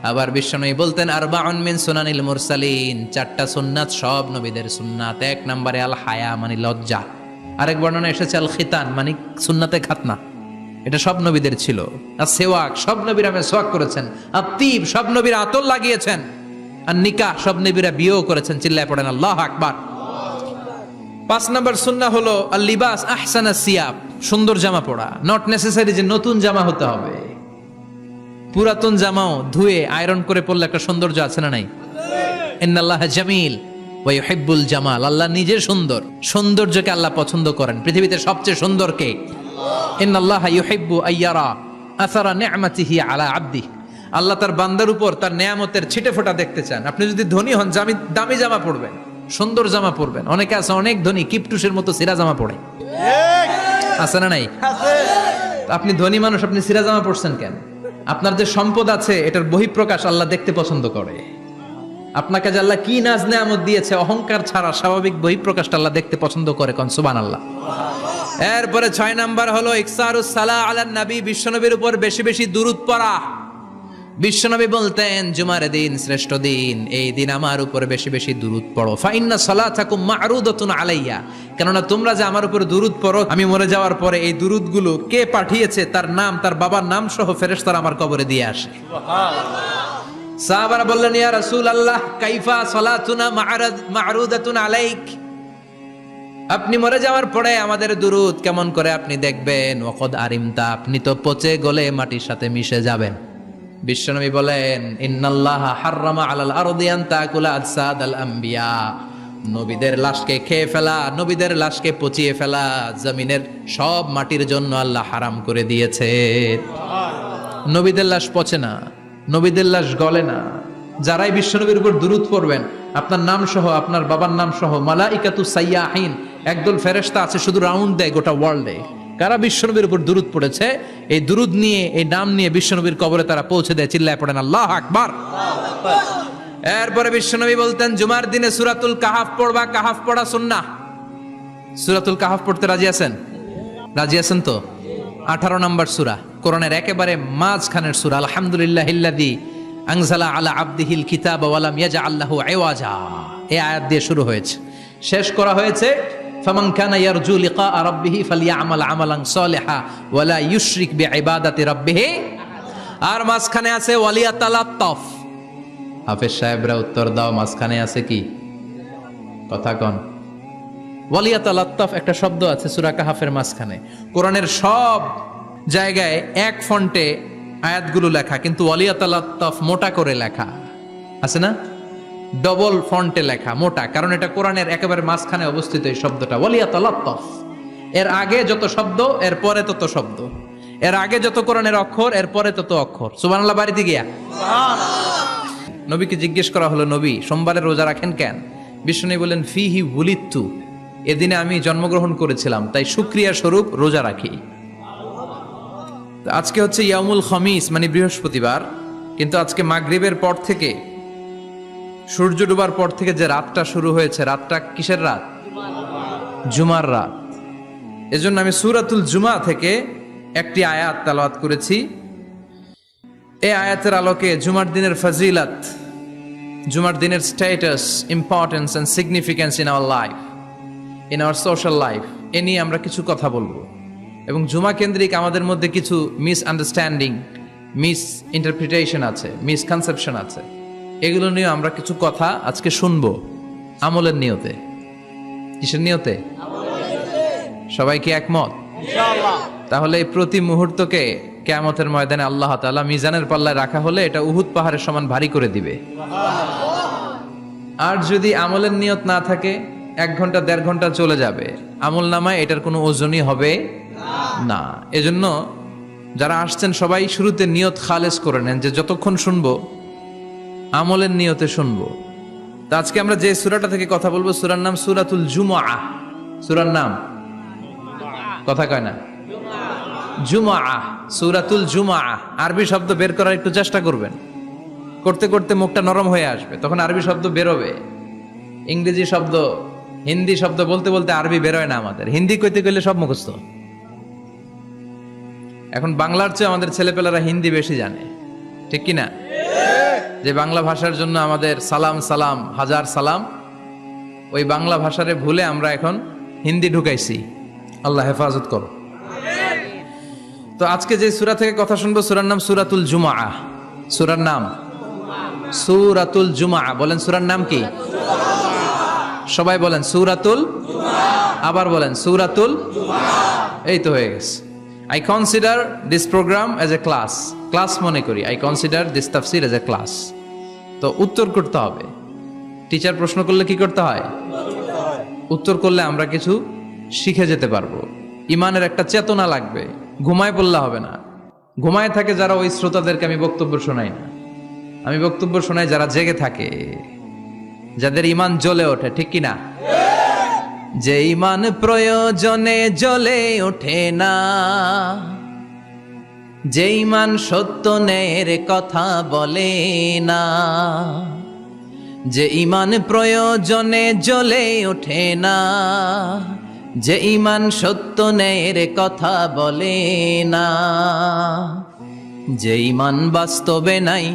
আবার বিশ্বনবী বলতেন আরবাউন মিন সুনানিল মুরসালিন। 4টা সুন্নাত সব নবীদের সুন্নাত। 1 নম্বরে আল হায়া, মানে লজ্জা। আরেক বর্ণনা এসেছে আল খিতান, মানে সুন্নাতে খাতনা, এটা সব নবীদের ছিল। আর সেওয়াক, সব নবীরা মেসওয়াক করেছেন। আর তিব, সব নবীরা আতর লাগিয়েছেন। আর নিকাহ, সব নবীরা বিয়েও করেছেন। চিল্লায় পড়েন আল্লাহু আকবার। 5 নম্বর সুন্নাহ হলো আল লিবাস আহসানা সিয়াব, সুন্দর জামা পরা। নট নেসেসারি যে নতুন জামা হতে হবে, পুরাতন জামাও ধুয়ে আয়রন করে পরলে একটা সৌন্দর্য আছে না নাই? ইন্নাল্লাহা জামিল ওয়া ইউহিব্বুল জামাল। আল্লাহ নিজে সুন্দর, সৌন্দর্যকে আল্লাহ পছন্দ করেন। পৃথিবীতে সবচেয়ে সুন্দর কে? ইন্নাল্লাহা ইউহিব্বু আইয়ারা আসারা নি'মাতিহি আলা আবদিহি। আল্লাহ তার বান্দার উপর তার নেয়ামতের ছিটেফোঁটা দেখতে চান। আপনি যদি ধনী হন, দামি জামা পরবেন, সুন্দর জামা পরবেন। অনেকে আছে অনেক ধনী, কিপটুসের মতো সিরা জামা পরে, আছে না নাই? আপনি ধনী মানুষ, আপনি সিরা জামা পরছেন কেন? আপনার যে সম্পদ আছে এটার বহিঃপ্রকাশ আল্লাহ দেখতে পছন্দ করে। আপনাকে যে আল্লাহ কি নাজ নেয়ামত দিয়েছে, অহংকার ছাড়া স্বাভাবিক বহিঃপ্রকাশটা আল্লাহ দেখতে পছন্দ করে। কোন সুবহানাল্লাহ। এরপরে 6 নাম্বার হলো ইকসারুস সালাহ আলান নবী, বিশ্বনবীর উপর বেশি বেশি দুরূদ পড়া। বিশ্বনবী বলতেন জুমার দিন শ্রেষ্ঠ দিন, এই দিন আমার উপর বেশি বেশি দুরূদ পড়ো। ফাইন্না সালাতাকুম মা'রুদাতুন আলাইয়া। কেননা তোমরা যে আমার উপর দুরূদ পড়ো, আমি মরে যাওয়ার পরে এই দুরূদগুলো কে পাঠিয়েছে তার নাম, তার বাবার নাম সহ ফেরেশতারা আমার কবরে দিয়ে আসে। সুবহানাল্লাহ। সাহাবারা বললেন ইয়া রাসূলুল্লাহ কাইফা সালাতুনা মা'রুদাতুন আলাইক। আপনি মরে যাওয়ার পরে আমাদের দুরূদ কেমন করে আপনি দেখবেন? ওয়াকাদ আরিমতা, আপনি তো পচে গলে মাটির সাথে মিশে যাবেন। বিশ্বনবী বলেন ইন্নাল্লাহা হাররামা আলাল আরদি আন তাকুলা আজসাদাল আম্বিয়া। নবীদের লাশকে খেয়ে ফেলা, নবীদের লাশকে পচিয়ে ফেলা জমিনের সব মাটির জন্য আল্লাহ হারাম করে দিয়েছে। নবীদের লাশ পচে না, নবীদের লাশ গলে না। যারাই বিশ্বনবীর উপর দুরূদ পড়বেন, আপনার নাম সহ, আপনার বাবার নাম সহ, মালাইকাতু সাইয়াহিন, একদল ফেরেশতা আছে শুধু রাউন্ড দেয় গোটা ওয়ার্ল্ডে। কারা বিশ্বনবীর উপর দুরূদ পড়েছে, এই দুরূদ নিয়ে, এই নাম নিয়ে বিশ্বনবীর কবরে তারা পৌঁছে দেয়। চিল্লায় পড়েন আল্লাহু আকবার। এরপরে বিশ্বনবী বলতেন জুমার দিনে সূরাতুল কাহাফ পড়বা। কাহাফ পড়া সুন্নাহ। সূরাতুল কাহাফ পড়তে রাজি আছেন? রাজি আছেন তো? 18 নম্বর সূরা, কোরআনের একেবারে মাঝখানের সূরা। আলহামদুলিল্লাহিল্লাযী আনজালা আলা আবদিহিল কিতাবা ওয়া লাম ইয়াজআল লাহু ইওয়াজা। এই আয়াত দিয়ে শুরু হয়েছে, শেষ করা হয়েছে ফামান কানা ইয়ারজু লিকা রাব্বিহি ফালইআমাল আমালান সালিহা ওয়া লা ইউশরিক বিইবাদাতি রাব্বিহি। আর মাঝখানে আছে ওয়ালিয়াতালাত্তাফ। হাফেজ সাহেবরা উত্তর দাও, মাঝখানে আছে কি? কথা কন। ওয়ালিয়াতালাত্তাফ একটা শব্দ আছে সূরা কাহাফের মাঝখানে। কোরআনের সব জায়গায় এক ফন্টে আয়াতগুলো লেখা, কিন্তু ওয়ালিয়াতালাত্তাফ মোটা করে লেখা আছে না? ডবল ফন্টে লেখা, মোটা, কারণ এটা কোরআনের একেবারে মাঝখানে অবস্থিত এই শব্দটা ওয়ালিয়াতালাত্তাফ। এর আগে যত শব্দ, এর পরে তত শব্দ। এর আগে যত কোরআনের অক্ষর, এর পরে তত অক্ষর। সুবহানাল্লাহ। বাড়িতে গিয়া নবীকে জিজ্ঞেস করা হলো, নবী সোমবারে রোজা রাখেন কেন? বিষ্ণু বললেন ফিহি উলিদতু, এদিনে আমি জন্মগ্রহণ করেছিলাম, তাই শুকরিয়া স্বরূপ রোজা রাখি। আজকে হচ্ছে ইয়াউমুল খামিস, মানে বৃহস্পতিবার, কিন্তু আজকে মাগরিবের পর থেকে, সূর্য ডুবার পর থেকে যে রাতটা শুরু হয়েছে, রাতটা কিসের রাত? জুমার রাত। এজন্য আমি সূরাতুল জুমা থেকে একটি আয়াত তেলাওয়াত করেছি। এই আয়াতের আলোকে জুমার দিনের ফজিলত, জুমার দিনের status, importance and significance in our life, in our social life, এ নিয়ে আমরা কিছু কথা বলবো। এবং জুমা কেন্দ্রিক আমাদের মধ্যে কিছু মিসআন্ডারস্ট্যান্ডিং, মিস ইন্টারপ্রিটেশন আছে, মিসকনসেপশন আছে, এগুলো নিয়ে আমরা কিছু কথা আজকে শুনবো আমলের নিয়তে। কিসের নিয়তে? সবাই কি একমত? তাহলে এই প্রতি মুহূর্তকে কিয়ামতের ময়দানে আল্লাহ তাআলা মিজানের পাল্লায় রাখা হলে এটা উহুদ পাহাড়ের সমান ভারী করে দিবে। আর যদি আমলের নিয়ত না থাকে 1 ঘন্টা 1.5 ঘন্টা চলে যাবে, আমল নামায় এটার কোনো ওজনই হবে না। এজন্য যারা আসছেন সবাই শুরুতে নিয়ত খালেস করে নেন যে যতক্ষণ শুনবো আমলের নিয়তে শুনবো। তো আজকে আমরা যে সূরাটা থেকে কথা বলবো সূরার নাম সূরাতুল জুমআহ। সূরার নাম কথা কয় না, জুমআহ, সূরাতুল জুমআহ। আরবি শব্দ বের করার একটু চেষ্টা করবেন, করতে করতে মুখটা নরম হয়ে আসবে, তখন আরবি শব্দ বেরোবে। ইংরেজি শব্দ, হিন্দি শব্দ বলতে বলতে আরবি বেরোয় না আমাদের। হিন্দি কইতে গেলে সব মুখস্থ। এখন বাংলার চেয়ে আমাদের ছেলেপেলারা হিন্দি বেশি জানে, ঠিক কি না? যে বাংলা ভাষার জন্য আমাদের সালাম সালাম হাজার সালাম, ওই বাংলা ভাষারে ভুলে আমরা এখন হিন্দি ঢুকাইছি। আল্লাহ হেফাজত করো। তো আজকে যে সূরা থেকে কথা শুনবো সূরার নাম সূরাতুল জুমআহ। সূরার নাম সূরাতুল জুমআহ। বলেন সূরার নাম কি? সবাই বলেন সূরাতুল, আবার বলেন সূরাতুল। এই তো হয়ে গেছে। I consider this program as a class মনে করি। I consider this tafsir as a class. তো উত্তর করতে হবে। টিচার প্রশ্ন করলে কি করতে হয়? উত্তর করলে আমরা কিছু শিখে যেতে পারবো। ইমানের একটা চেতনা লাগবে। ঘুমায় পড়লে হবে না। ঘুমায় থাকে যারা, ওই শ্রোতাদেরকে আমি বক্তব্য শোনাই না। আমি বক্তব্য শোনাই যারা জেগে থাকে, যাদের ইমান জ্বলে ওঠে, ঠিক কি না? যে ইমান প্রয়োজনে জ্বলে ওঠে না, যে ইমান সত্য ন্যায়ের কথা বলে না, যে ইমান প্রয়োজনে জ্বলে ওঠে না, যে ইমান সত্য ন্যায়ের কথা বলে না, যে ইমান বাস্তবে নাই,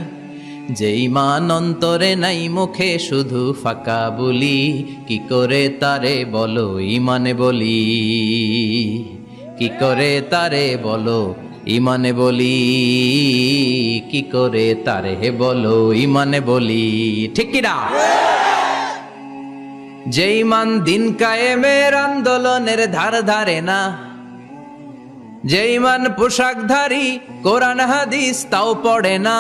যে ইমান অন্তরে নাই, মুখে শুধু ফাঁকা বলি, কি করে তারে বলো ইমানে বলি, কি করে তারে বলো ইমানে বলি, কি করে তারে বলো ইমানে বলি, ঠিক কি না? যে ইমান দিন কায়েমের আন্দোলনের ধার ধারে না, যে ইমান পোশাকধারী কোরআন হাদিস তাও পড়ে না,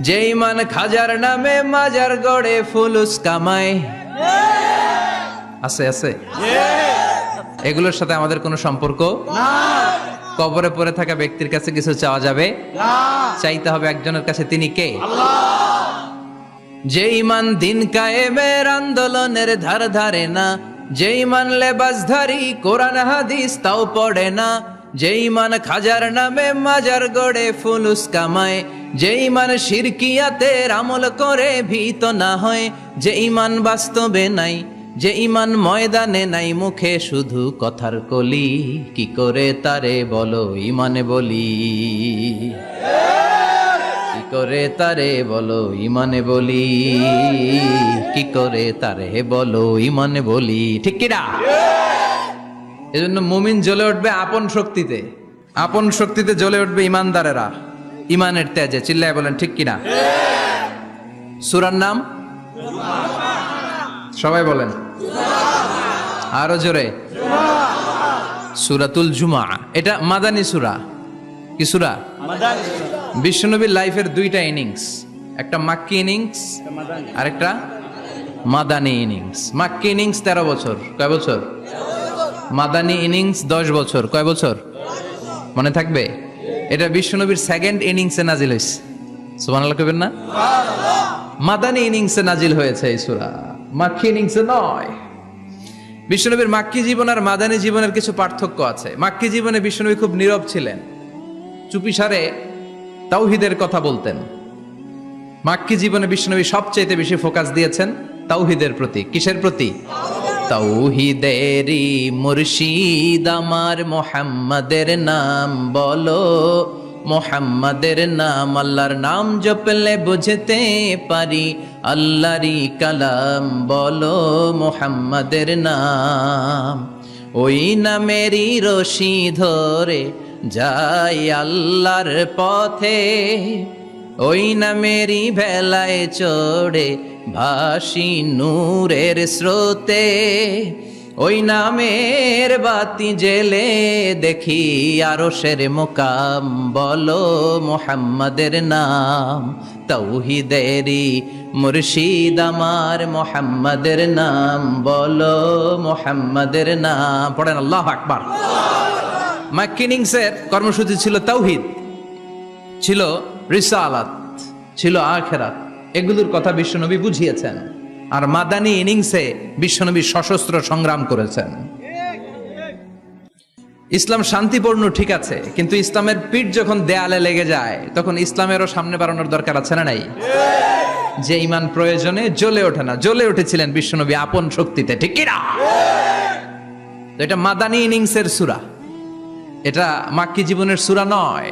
যে ইমান খাজার নামে মাজার গড়ে ফুলুস কামায়, আছে আছে, এগুলোর সাথে আমাদের কোনো সম্পর্ক না। কবরে পড়ে থাকা ব্যক্তির কাছে কিছু চাওয়া যাবে না, চাইতে হবে একজনের কাছে, তিনি কে? আল্লাহ। যে ইমান দিন কায়েমের আন্দোলনের ধার ধারে না, যে ইমান লেবাসধারী কোরআন হাদিস তাও পড়ে না, যে ইমান খাজার নামে মাজার গড়ে ফুলুস কামায়, যে ইমান শিরকিয়াতের আমল করে ভীত না হয়, যে ইমান বাস্তবে নাই, যে ইমান ময়দানে নাই, মুখে শুধু কথার কলি, কি করে তারে বলো ইমানে বলি, কি করে তারে বলো ইমানে বলি, কি করে তারে বলো ইমানে বলি, ঠিক কিনা? এজন্য মুমিন জ্বলে উঠবে আপন শক্তিতে, আপন শক্তিতে জ্বলে উঠবে ইমানদারেরা ইমানের তেজে। চিল্লায় বলেন ঠিক কিনা? সূরার নাম সবাই বলেন আরো জোরে, সূরাতুল জুমআহ। এটা মাদানী সূরা। কি সূরা? বিশ্বনবীর লাইফের 2টা ইনিংস, একটা মাক্কি ইনিংস আর একটা মাদানী ইনিংস। মাক্কি ইনিংস 13 বছর, কয় বছর? মাদানী ইনিংস 10 বছর, কয় বছর? মনে থাকবে? এটা বিশ্বনবীর 2nd ইনিংসে নাজিল হয়েছে। সুবহানাল্লাহ কইবেন না? মাদানী ইনিংসে নাজিল হয়েছে এই সূরা, মাক্কি ইনিংসে নয়। বিশ্বনবীর মাক্কি জীবন আর মাদানী জীবনের কিছু পার্থক্য আছে। মাক্কি জীবনে বিশ্বনবী খুব নীরব ছিলেন, চুপিসারে তাওহীদের কথা বলতেন। মাক্কি জীবনে বিশ্বনবী সবচেয়ে বেশি ফোকাস দিয়েছেন তাওহীদের প্রতি। কিসের প্রতি? তাওহীদেরই মুর্শিদ আমার মুহাম্মাদের নাম বলো, মুহাম্মাদের নাম, আল্লাহর নাম জপলে বুঝতে পারি, আল্লাহরই কালাম বলো মুহাম্মাদের নাম, ওই নামেরই রশি ধরে যাই আল্লাহর পথে, ওই নামেরই ভেলায় চড়ে ভাসি নূরের স্রোতে, ওই নামের বাতি জেলে দেখি আরশের মুকাম, বলো মুহাম্মাদের নাম। তাওহীদেরই মুর্শিদ আমার মুহাম্মাদের নাম, বলো মুহাম্মাদের নাম। পড়েন আল্লাহু আকবার। মাক্কিনিংসের কর্মসূচি ছিল তাওহীদ, ছিল রিসালাত, ছিল আখিরাত। এগুলোর কথা বিশ্বনবী বুঝিয়েছেন। আর মাদানী ইনিংসে বিশ্বনবী সশস্ত্র সংগ্রাম করেছেন। ইসলাম শান্তিপূর্ণ ঠিক আছে, কিন্তু ইসলামের পিঠ যখন দেয়ালে লেগে যায় তখন ইসলামেরও সামনে বাড়ানোর দরকার আছে না নাই? যে ইমান প্রয়োজনে জ্বলে ওঠে না, জ্বলে উঠেছিলেন বিশ্বনবী আপন শক্তিতে, ঠিক কি না? তো এটা মাদানী ইনিংসের সূরা, এটা মাক্কি জীবনের সূরা নয়।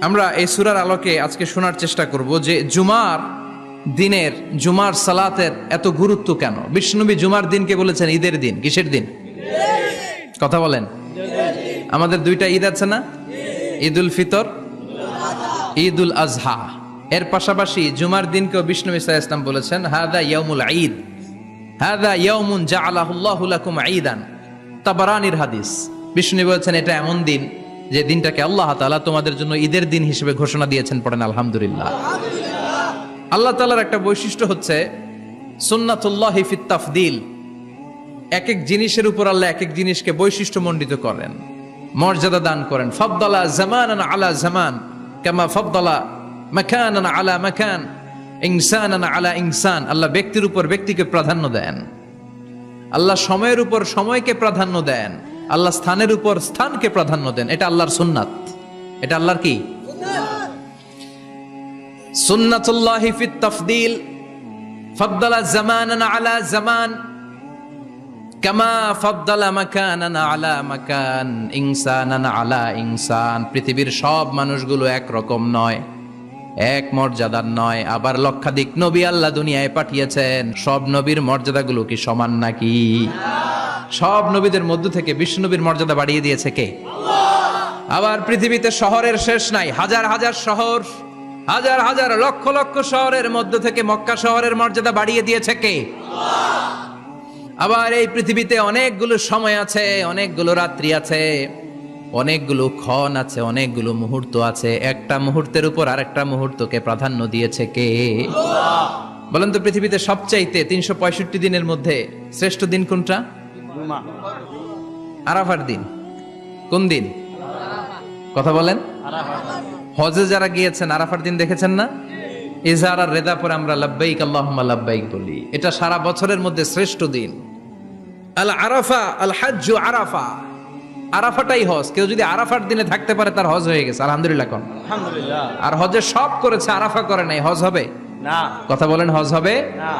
আমরা এই সূরার আলোকে আজকে শোনার চেষ্টা করব যে জুমার দিনের, জুমার সালাতের এত গুরুত্ব কেন। বিশ্বনবী জুমার দিনকে বলেছেন ঈদের দিন। কিসের দিন? কথা বলেন। আমাদের দুইটা ঈদ আছে না, ঈদুল ফিতর, ঈদুল আজহা। এর পাশাপাশি জুমার দিনকেও বিষ্ণু ইসা ইসলাম বলেছেন হাদা ইয়াউমুল ঈদ, হাদা ইয়াউমুন জাআলাহুল্লাহু লাকুম ঈদান। তাবারানির হাদিস। বিষ্ণু বলেছেন এটা এমন দিন যে দিনটাকে আল্লাহ তাআলা তোমাদের জন্য ঈদের দিন হিসেবে ঘোষণা দিয়েছেন। পড়েন আলহামদুলিল্লাহ। আল্লাহ তাআলার একটা বৈশিষ্ট্য হচ্ছে সুন্নাতুল্লাহি ফিত তাফদিল। এক এক জিনিসের উপর আল্লাহ এক এক জিনিসকে বৈশিষ্ট্যমণ্ডিত করেন, মর্যাদা দান করেন। ফাদ্দালা জামানান আলা জামান কামা ফাদ্দালা মাকানান আলা মাকান, ইনসানান আলা ইনসান। আল্লাহ ব্যক্তির উপর ব্যক্তিকে প্রাধান্য দেন, আল্লাহ সময়ের উপর সময়কে প্রাধান্য দেন, আল্লাহ স্থানের উপর স্থানকে প্রাধান্য দেন। এটা আল্লাহর সুন্নাত। এটা আল্লাহর কি? সুন্নাতুল্লাহি ফিত তাফদিল। ফাদ্দালা জামানান আলা জামান কামা ফাদ্দালা মাকানান আলা মাকান, ইনসানান আলা ইনসান। পৃথিবীর সব মানুষগুলো এক রকম নয়, এক মর্যাদার নয়। আবার লক্ষাধিক নবী আল্লাহ দুনিয়ায় পাঠিয়েছেন, সব নবীর মর্যাদাগুলো কি সমান নাকি? সব নবীদের মধ্য থেকে বিশ্বনবীর মর্যাদা বাড়িয়ে দিয়েছে কে? আবার পৃথিবীতে শহরের শেষ নাই, হাজার হাজার শহর, হাজার হাজার লক্ষ লক্ষ শহরের মধ্য থেকে মক্কা শহরের মর্যাদা বাড়িয়ে দিয়েছে কে? আবার এই পৃথিবীতে অনেকগুলো সময় আছে, অনেকগুলো রাত্রি আছে, অনেকগুলো ক্ষণ আছে, অনেকগুলো মুহূর্ত আছে। একটা মুহূর্তের উপর আরেকটা মুহূর্তকে প্রাধান্য দিয়েছে কে? বলেন তো, পৃথিবীতে সবচাইতে 365 দিনের মধ্যে শ্রেষ্ঠ দিন কোনটা? আরাফার দিন। কোন দিন? কথা বলেন। হজে যারা গিয়েছেন আরাফার দিন দেখেছেন না? ইজহার আর রেদা পরে আমরা লাব্বাইক আল্লাহুম্মা লাব্বাইক বলি। এটা সারা বছরের মধ্যে শ্রেষ্ঠ দিন। আল আরাফা আল হাজ্জু আরাফা। আরাফাটাই হজ। কেউ যদি আরাফার দিনে থাকতে পারে তার হজ হয়ে গেছে। আলহামদুলিল্লাহ কোন? আলহামদুলিল্লাহ। আর হজে সব করেছে, আরাফা করে নাই, হজ হবে না। কথা বলেন, হজ হবে না।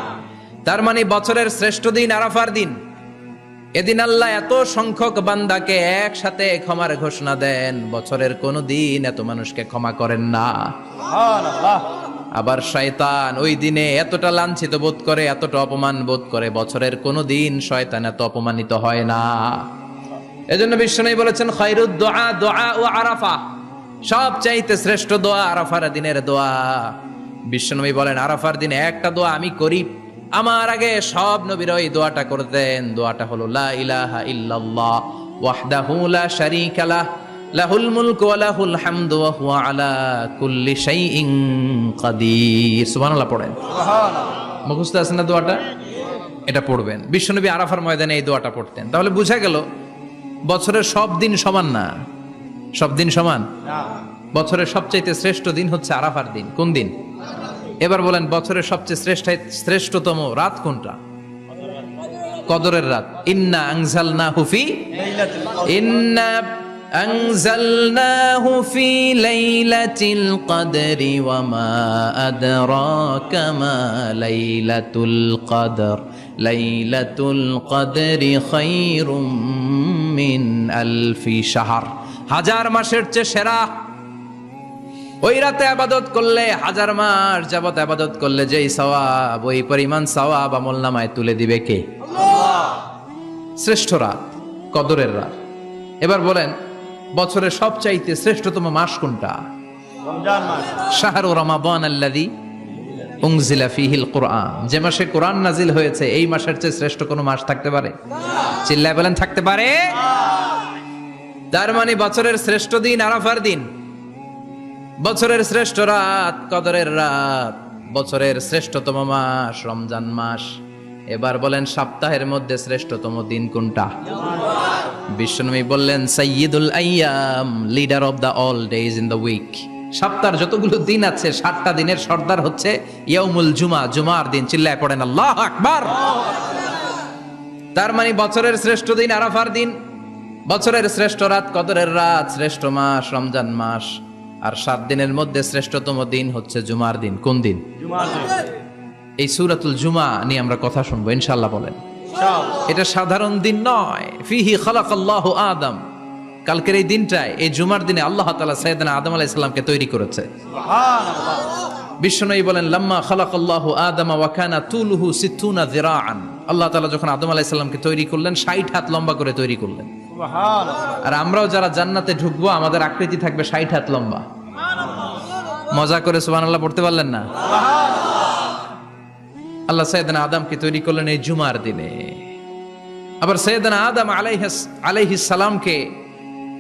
তার মানে বছরের শ্রেষ্ঠ দিন আরাফার দিন। এদিন আল্লাহ এত সংখ্যক বান্দাকে একসাথে ক্ষমার ঘোষণা দেন, বছরের কোন দিন এত মানুষকে ক্ষমা করেন না। সুবহানাল্লাহ। আবার শয়তান ওই দিনে এতটা লাঞ্ছিত বোধ করে, এতটা অপমান বোধ করে, বছরের কোন দিন শয়তান এত অপমানিত হয় না। এজন্য বিশ্বনবী বলেছেন খায়রুদ দুআ দুআ ও আরাফা। সব চাইতে শ্রেষ্ঠ দোয়া আরাফার দিনের দোয়া। বিশ্বনবী বলেন আরাফার দিনে একটা দোয়া আমি করি, আমার আগে সব নবীরা এই দোয়াটা করতেন। দোয়াটা হলো লা ইলাহা ইল্লাল্লাহ ওয়াহদাহু লা শারীকা লাহ লাহুল মুলকু ওয়া লাহুল হামদু ওয়া হুয়া আলা কুল্লি শাইইন কাদির। সুবহানাল্লাহ পড়েন। সুবহানাল্লাহ। মুখস্থ আছে না দোয়াটা? এটা পড়বেন। বিশ্বনবী আরাফার ময়দানে এই দোয়াটা পড়তেন। তাহলে বোঝা গেল বছরের সব দিন সমান না। সব দিন সমান না। বছরের সবচাইতে শ্রেষ্ঠ দিন হচ্ছে আরাফার দিন। কোন দিন? এবার বলেন বছরের সবচেয়ে শ্রেষ্ঠতম রাত কোনটা? কদরের রাত। ইন্না আনজালনাহু ফি ইন্না আনজালনাহু ফি লাইলাতিল কদরি ওয়া মা আদরাকা মা লাইলাতুল কদর লাইলাতুল কদরি খায়রুম মিন আলফি শাহর। হাজার মাসের চেয়ে সেরা। ওই রাতে আবাদত করলে, হাজার মাস যাবত আবাদত করলে যেই সওয়াব, ওই পরিমাণ সওয়াব আমলনামায় তুলে দিবে কে? আল্লাহ। শ্রেষ্ঠ রাত, কদরের রাত। এবার বলেন বছরের সবচাইতে শ্রেষ্ঠতম মাস কোনটা? রমজান মাস। শাহরু রমাদান আল্লাযী উনজিলা ফীহিল কুরআন, যে মাসে কোরআন নাজিল হয়েছে এই মাসের চেয়ে শ্রেষ্ঠ কোনো মাস থাকতে পারে? চিল্লায় বলেন থাকতে পারে? তার মানে বছরের শ্রেষ্ঠ দিন আরাফার দিন, বছরের শ্রেষ্ঠ রাত কদরের রাত, বছরের শ্রেষ্ঠতম মাস রমজান মাস। এবার বলেন সপ্তাহের মধ্যে শ্রেষ্ঠতম দিন কোনটা? বিশ্বনবী বললেন সাইয়্যিদুল আইয়াম, leader of the all days in the week. সপ্তাহের যতগুলো দিন আছে 7টা দিনের সর্দার হচ্ছে ইয়াউমুল জুমা, জুমার দিন। চিল্লায় পড়েন আল্লাহু আকবার। তার মানে বছরের শ্রেষ্ঠ দিন আরাফার দিন, বছরের শ্রেষ্ঠ রাত কদরের রাত, শ্রেষ্ঠ মাস রমজান মাস, আর 7 দিনের মধ্যে শ্রেষ্ঠতম দিন হচ্ছে জুমার দিন। কোন দিন? জুমার দিন। এই সূরাতুল জুমা নিয়ে আমরা কথা শুনবো ইনশাআল্লাহ। বলেন ইনশাআল্লাহ। এটা সাধারণ দিন নয়। ফিহি খালাকাল্লাহু আদম, কালকের এই দিনটায়, এই জুমার দিনে আল্লাহ তাআলা সাইয়েদনা আদম আলাইহিস সালামকে তৈরি করেছে। সুবহানাল্লাহ। বিশ্বনবী বলেন লাম্মা খালাকাল্লাহু আদম ওয়া কানা তুলুহু 60 যিরাআন, আল্লাহ তাআলা যখন আদম আলাইহিস সালামকে তৈরি করলেন 60 হাত লম্বা করে তৈরি করলেন। সুবহানাল্লাহ। আর আমরাও যারা জান্নাতে ঢুকবো আমাদের আকৃতি থাকবে 60 হাত লম্বা। মজা করে সুবহানাল্লাহ পড়তে পারলেন না? আল্লাহ সাইয়েদনা আদমকে তৈরি করলেন এই জুমার দিনে। আবার সাইয়েদনা আদম আলাইহিস সালামকে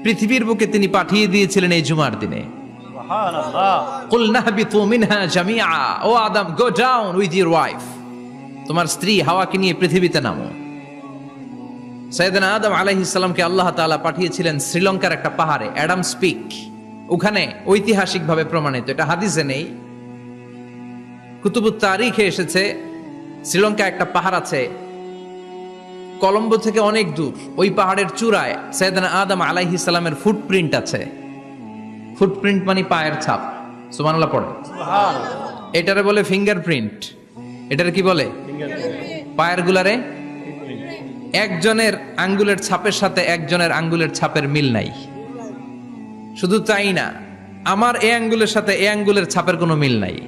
পৃথিবীর বুকে তিনি পাঠিয়ে দিয়েছিলেন এই জুমার দিনে। সুবহানাল্লাহ। কুল নাহবিতু মিনহা জামিআ, ও আদম go down with your wife, তোমার স্ত্রী হাওয়াকে নিয়ে পৃথিবীতে নামো। সাইয়েদনা আদম আলাইহিস সালামকে আল্লাহ তাআলা পাঠিয়েছিলেন শ্রীলঙ্কার একটা পাহাড়ে, অ্যাডামস পিক। ওখানে ঐতিহাসিকভাবে প্রমাণিত, এটা হাদিসে নেই, কুতুবুত তারিখে এসেছে। শ্রীলঙ্কা একটা পাহাড় আছে, কলম্বো থেকে অনেক দূর। ওই পাহাড়ের চূড়ায় সাইয়েদনা আদম আলাইহিস সালামের ফুটপ্রিন্ট আছে। ফুটপ্রিন্ট মানে পায়ের ছাপ। সুবহানাল্লাহ পড়ে। সুবহানাল্লাহ। এটারে বলে ফিঙ্গারপ্রিন্ট। এটারে কি বলে? পায়ের গুলারে একজনের আঙ্গুলের ছাপের সাথে একজনের আঙ্গুলের ছাপের মিল নাই। শুধু তাই না, আমার এই আঙ্গুলের সাথে এই আঙ্গুলের ছাপের কোনো মিল নাই।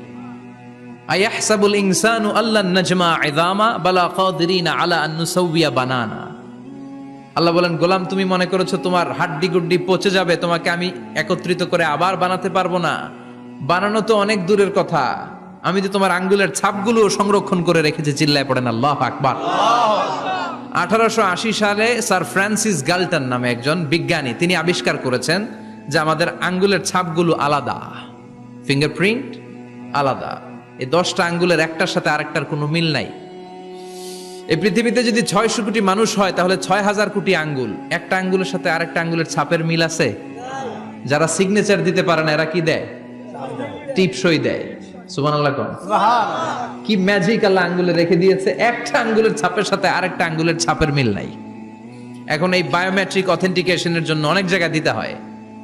আয়াহসাবুল ইনসানু আল্লান নাজমা ইযামা বালা কাদিরিনা আলা আন নুসাউবিয়া বানানা। আল্লাহ বলেন গোলাম, তুমি মনে করেছো তোমার হাড্ডি গুড্ডি পচে যাবে, তোমাকে আমি একত্রিত করে আবার বানাতে পারবো না? বানানো তো অনেক দূরের কথা, আমি তো তোমার আঙ্গুলের ছাপগুলো সংরক্ষণ করে রেখেছি। চিল্লায় পড়েন আল্লাহু আকবার। 1880 সালে স্যার ফ্রান্সিস গাল্টন নামে একজন বিজ্ঞানী, তিনি আবিষ্কার করেছেন যে আমাদের আঙ্গুলের ছাপগুলো আলাদা, ফিঙ্গারপ্রিন্ট আলাদা। এই 10টা আঙ্গুলের একটার সাথে আরেকটার কোনো মিল নাই। এই পৃথিবীতে যদি 600 কোটি মানুষ হয় তাহলে 6000 কোটি আঙ্গুল, একটা আঙ্গুলের সাথে আরেকটা আঙ্গুলের ছাপের মিল আছে? যারা সিগনেচার দিতে পারে না এরা কি দেয়? টিপসই দেয়। সুবহানাল্লাহ কোন। সুবহানাল্লাহ। কি ম্যাজিক আল্লাহ আঙ্গুলে রেখে দিয়েছে, একটা আঙ্গুলের ছাপের সাথে আরেকটা আঙ্গুলের ছাপের মিল নাই। এখন এই বায়োমেট্রিক অথেন্টিকেশনের জন্য অনেক জায়গায় দিতে হয়।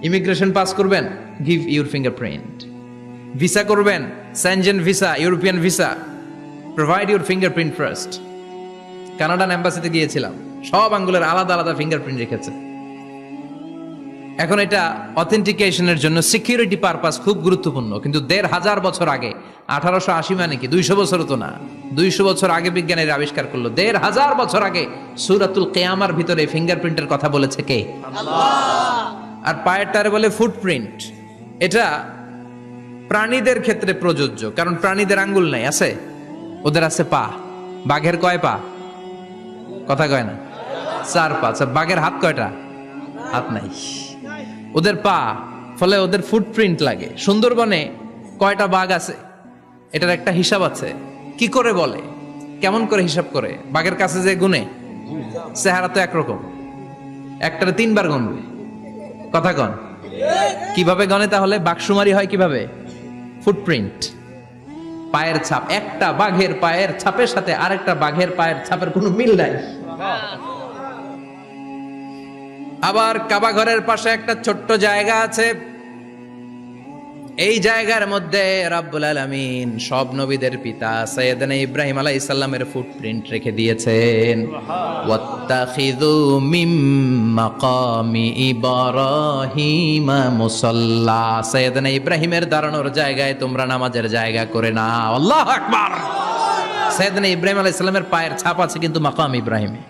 ইমিগ্রেশন পাস করবেন, গিভ ইউর ফিঙ্গারপ্রিন্ট। ভিসা করবেন, Schengen visa, European visa, provide your fingerprint first. Canadian এম্বাসিতে গিয়েছিলাম, সব আঙ্গুলের আলাদা আলাদা ফিঙ্গারপ্রিন্ট রেখেছে। এখন এটা অথেন্টিকেশনের জন্য সিকিউরিটি পারপাস খুব গুরুত্বপূর্ণ। কিন্তু 1500 বছর আগে, 1880 মানে কি 200 বছরও তো না, 200 বছর আগে বিজ্ঞানীরা আবিষ্কার করলো। 1500 বছর আগে সূরাতুল কিয়ামার ভিতরে ফিঙ্গারপ্রিন্টের কথা বলেছে কে? আল্লাহ। আর পায়েরটারে বলে ফুটপ্রিন্ট। এটা প্রাণীদের ক্ষেত্রে প্রযোজ্য, কারণ প্রাণীদের আঙ্গুল নাই, আছে? ওদের আছে পা। বাঘের কয় পা? কথা কয় না, 4 পা। বাঘের হাত কয়টা? হাত নাই, ওদের পা। ফলে ওদের ফুটপ্রিন্ট লাগে। সুন্দরবনে কয়টা বাঘ আছে এটার একটা হিসাব আছে। কি করে বলে, কেমন করে হিসাব করে? বাঘের কাছে যে গুনে, চেহারা তো একরকম, একটারে 3 বার গুনবে। কথা কন, কিভাবে গনে তাহলে? বাঘশুমারি হয় কিভাবে? ফুটপ্রিন্ট, পায়ের ছাপ। একটা বাঘের পায়ের ছাপের সাথে আরেকটা বাঘের পায়ের ছাপের কোনো মিল নাই। আবার কাবা ঘরের পাশে একটা ছোট্ট জায়গা আছে, এই জায়গার মধ্যে রাব্বুল আলামিন সব নবীদের পিতা সাইয়েদনা ইব্রাহিম আলাইহিস সালামের ফুটপ্রিন্ট রেখে দিয়েছেন। ওয়াত্তাখিযু মিম মাকামি ইব্রাহিম মুসাল্লা, সাইয়েদনা ইব্রাহিমের দাঁড়ানোর জায়গায় তোমরা নামাজের জায়গা করে নাও। আল্লাহু আকবার। সাইয়েদনা ইব্রাহিম আলাইহিস সালামের পায়ের ছাপ আছে কিন্তু মাকাম ইব্রাহিমে।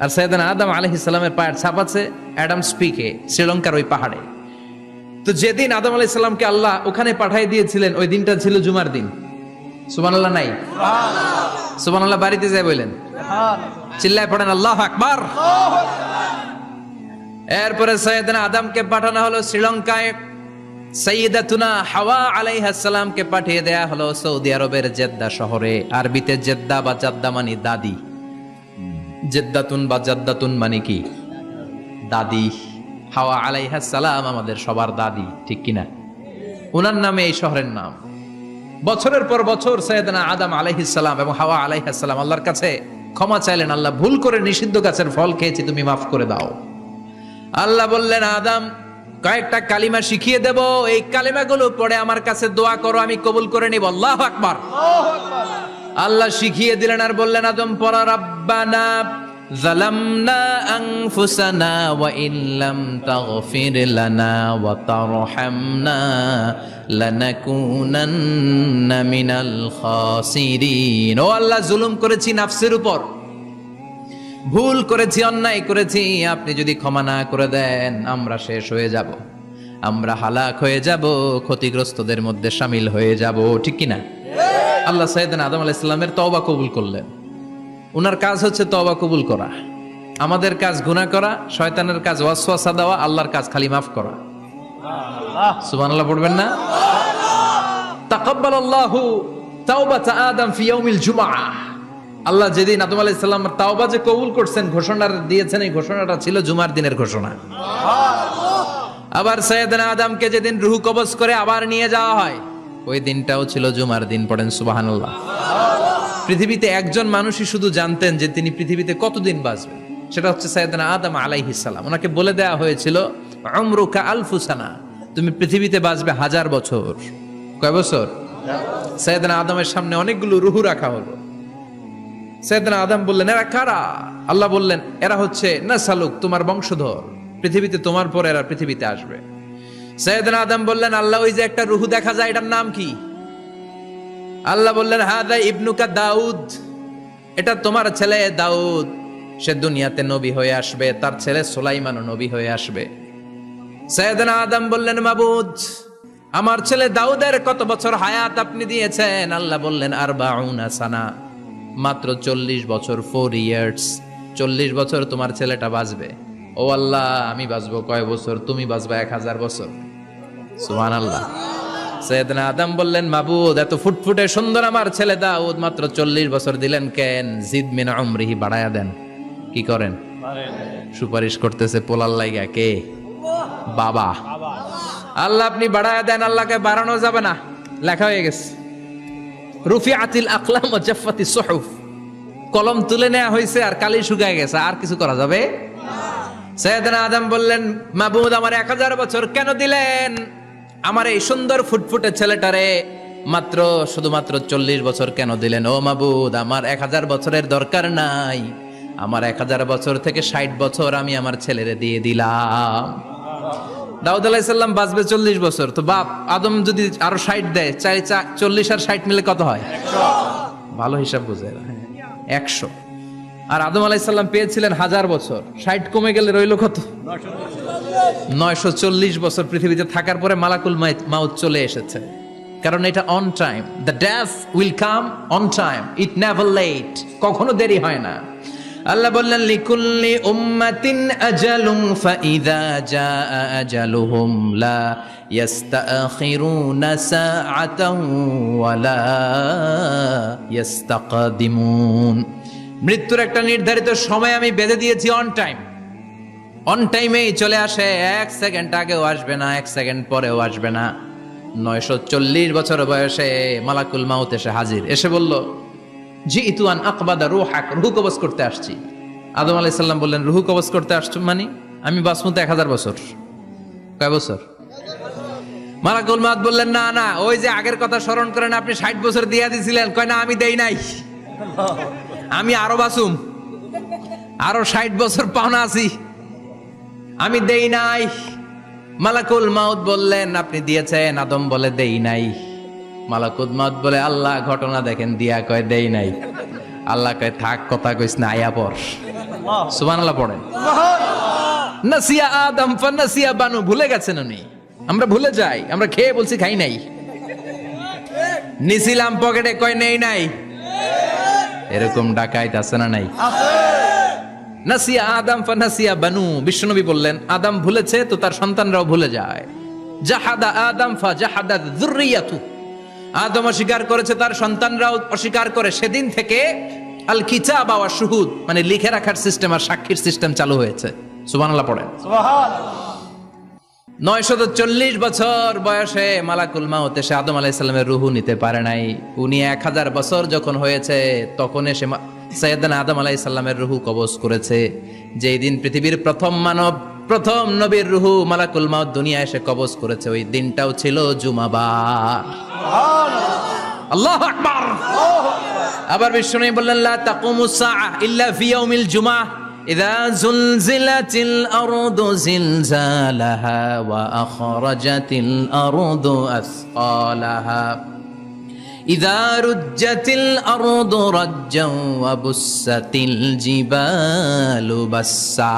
আর সাইয়েদনা আদম আলাইহিস সালামের পায়ের ছাপ আছে অ্যাডামস পিকে, শ্রীলঙ্কার ওই পাহাড়ে। তো যেদিন আদম আলাইহিস সালামকে আল্লাহ ওখানে পাঠিয়ে দিয়েছিলেন ওই দিনটা ছিল জুমার দিন। সুবহানাল্লাহ নাই? সুবহানাল্লাহ বাড়িতে যায় বলেন, চিল্লায় পড়েন আল্লাহু আকবার। এরপরে সাইয়েদনা আদমকে পাঠানো হলো শ্রীলঙ্কায়, সাইয়্যিদাতুনা হাওয়া আলাইহিস সালামকে পাঠিয়ে দেয়া হলো সৌদি আরবের জেদ্দা শহরে। আরবিতে জেদ্দা বা জাদ্দা মানে দাদি, জেদ্দাতুন বা জাদ্দাতুন মানে কি? দাদি। হাওয়া আলাইহিস সালাম আমাদের সবার দাদি, ঠিক কিনা? ওনার নামে এই শহরের নাম। বছরের পর বছর সাইয়েদনা আদম আলাইহিস সালাম এবং হাওয়া আলাইহিস সালাম আল্লাহর কাছে ক্ষমা চাইলেন, আল্লাহ ভুল করে নিষিদ্ধ গাছের ফল খেয়েছি, তুমি মাফ করে দাও। আল্লাহ বললেন, আদম কয়েকটা কালিমা শিখিয়ে দেব, এই কালিমাগুলো পড়ে আমার কাছে দোয়া করো, আমি কবুল করে নিব। আল্লাহু আকবার। আল্লাহ শিখিয়ে দিলেন আর বললেন, আদম পড়া, রাব্বানা যালামনা আনফুসানা ওয়া ইল্লাম তাগফির লানা ওয়া তারহামনা লানাকুনান্না মিনাল খাসিরিন। ও আল্লাহ, জুলুম করেছি নাফসের উপর, ভুল করেছি, অন্যায় করেছি, আপনি যদি ক্ষমা না করে দেন আমরা শেষ হয়ে যাব, আমরা হালাক হয়ে যাব, ক্ষতিগ্রস্তদের মধ্যে শামিল হয়ে যাব, ঠিক কিনা? আল্লাহ সাইয়েদনা আদম আলাইহিস সালামের তওবা কবুল করলেন। উনার কাজ হচ্ছে তওবা কবুল করা, আমাদের কাজ গুনাহ করা, শয়তানের কাজ ওয়াসওয়াসা দেওয়া, আল্লাহর কাজ খালি মাফ করা। সুবহানাল্লাহ পড়বেন না? তাকাব্বালাল্লাহু তাওবাতা আদম ফি ইয়াউমিল জুমআহ। আল্লাহ যেদিন আদম আলাইহিস সালামের তাওবা যে কবুল করছেন, ঘোষণা দিয়েছেন, এই ঘোষণাটা ছিল জুমার দিনের ঘোষণা। আবার সাইয়েদনা আদমকে যেদিন রূহ কবজ করে আবার নিয়ে যাওয়া হয়, ওই দিনটাও ছিল জুমার দিন। পড়েন সুবহানাল্লাহ। পৃথিবীতে একজন মানুষই শুধু জানতেন যে তিনি পৃথিবীতে কতদিন বাঁচবেন, সেটা হচ্ছে সাইয়েদনা আদম আলাইহিস সালাম। ওনাকে বলে দেওয়া হয়েছিল, উমরুকা আলফু সানা, তুমি পৃথিবীতে বাঁচবে 1000 বছর। কয় বছর? সাইয়েদনা আদমের সামনে অনেকগুলো রূহ রাখা হলো। সাইয়েদনা আদম বললেন, এরা কারা? আল্লাহ বললেন, এরা হচ্ছে নাসালুক, তোমার বংশধর, পৃথিবীতে তোমার পর এরা পৃথিবীতে আসবে। সাইয়েদনা আদম বললেন, আল্লাহ ওই যে একটা রূহ দেখা যায়, এটার নাম কি? আল্লাহ বললেন, হাদা ইবনুকা দাউদ, এটা তোমার ছেলে দাউদ, সে দুনিয়াতে নবী হয়ে আসবে, তার ছেলে সুলাইমানও নবী হয়ে আসবে। সাইয়েদনা আদম বললেন, মাবুদ আমার ছেলে দাউদের কত বছর হায়াত আপনি দিয়েছেন? আল্লাহ বললেন, 40 সানা, মাত্র 40 বছর, 4 ইয়ার্স, 40 বছর তোমার ছেলেটা বাঁচবে। ও আল্লাহ, আমি বাঁচবো কয় বছর? তুমি বাঁচবা 1000 বছর। সুবহানাল্লাহ। সাইয়েদনা আদম বললেন, মাবুদ এত ফুটফুটে সুন্দর আমার ছেলে দাউদ, মাত্র 40 বছর দিলেন কেন? জিদ মিন উমরিহি, বাড়ায়া দেন। কি করেন? সুপারিশ করতেছে পোলার লাইগা। কে? বাবা। আল্লাহ আপনি বাড়ায়া দেন। আল্লাহকে বাড়ানো যাবে না, লেখা হয়ে গেছে। রুফিআতিল আকলাম ওয়া জাফফাতিস সুহুফ, কলম তুলে নেওয়া হয়েছে আর কালি শুকায় গেছে, আর কিছু করা যাবে? সাইয়েদনা আদম বললেন, মাবুদ আমার 1000 বছর কেন দিলেন? আমার এই সুন্দর ফুটফুটে ছেলেটারে মাত্র শুধুমাত্র 40 বছর কেন দিলেন? ও মাবুদ, আমার 1000 বছরের দরকার নাই, আমার 1000 বছর থেকে 60 বছর আমি আমার ছেলেরে দিয়ে দিলাম। দাউদ আলাইহিস সালাম বাঁচবে 40 বছর, তো বাপ আদম যদি আরো 60 দেয়, 40 আর 60 মিলে কত হয়? 100। ভালো হিসাব বুঝে, 100। আর আদম আলাইহিস সালাম পেয়েছিলেন 1000 বছর, 60 কমে গেলে রইল কত? 940 বছর পৃথিবীতে থাকার পরে মালাকুল মাউত চলে এসেছে। কারণ এটা on time, the death will come on time, it never late, কখনো দেরি হয় না। আল্লাহ বললেন, লিকুল্লি উম্মাতিন আজালুন ফাইযা জাআ আজালুহুম লা ইস্তাখিরুনা সাআতান ওয়া লা ইস্তাকদিমুন। মৃত্যুর একটা নির্ধারিত সময় আমি বেঁধে দিয়েছি, অন টাইম, অন টাইমেই চলে আসে, 1 সেকেন্ড আগেও আসবে না, 1 সেকেন্ড পরেও আসবে না। 940 বছর বয়সে মালাকুল মাউত এসে হাজির, এসে বলল, জিইতু আন আকবাদা রূহাক, রূহ কবজ করতে আসছি। আদম আলাইহিস সালাম বললেন, রূহ কবজ করতে আসছো মানে? আমি বাঁচবো তো 1000 বছর। কয় বছর? মালাকুল মাউত বললেন, না না, ওই যে আগের কথা স্মরণ করেন, আপনি 60 বছর দিয়া দিছিলেন। কয় না, আমি দেই নাই, আমি আরো বাঁচুম, আরো 60 বছর পাওনা আছি, আমি দেই নাই। মালাকুল মাউত বললেন, আপনি দিয়েছেন? আদম বলে, দেই নাই। মালাকুল মাউত বলে, আল্লাহ ঘটনা দেখেন, দিয়া কয় দেই নাই। আল্লাহ কয়, থাক কথা কইস না, আয়া পর। সুবহানাল্লাহ পড়েন। নাসিয়া আদম ফানাসিয়া বানু, ভুলে গেছেন উনি। আমরা ভুলে যাই, আমরা খেয়ে বলছি খাই নাই, নিছিলাম পকেটে কয় নেই নাই, এরকম ডাকাইত আছে না নাই? নাসিয়া আদম ফানাসিয়া বানু, বিশ্বনবী বললেন আদম ভুলেছে তো তার সন্তানরাও ভুলে যায়। জাহাদা আদম ফাজাহাদাত যুররিয়াতু, আদম অস্বীকার করেছে তার সন্তানরাও অস্বীকার করে। সেদিন থেকে আল কিতাব ওয়া শুহুদ, মানে লিখে রাখার সিস্টেম আর সাক্ষীর সিস্টেম চালু হয়েছে। সুবহানাল্লাহ পড়েন। 940 বছর বয়সে মালাকুল মাউত এসে আদম আলাইহিস সালামের রূহ নিতে পারে নাই। উনি 1000 বছর যখন হয়েছে তখন এসে সাইয়েদনা আদম আলাইহিস সালামের রূহ কবজ করেছে। যেই দিন পৃথিবীর প্রথম মানব, প্রথম নবীর রূহ মালাকুল মাউত দুনিয়ায় এসে কবজ করেছে, ওই দিনটাও ছিল জুমাবার। আল্লাহু আকবার। আবার বিশ্বনবী বললেন লা তাকুমুস সাআ ইল্লা ফি ইয়াউমিল জুমআহ ইযা যুলজিলাতিল আরদু জিলজালাহা ওয়া আখরাজাতিল আরদু আসকালাহা ইযা রুজ্জাতিল আরদু রাজ্জান ওয়া বুসাতিল জিবালু বাসসা।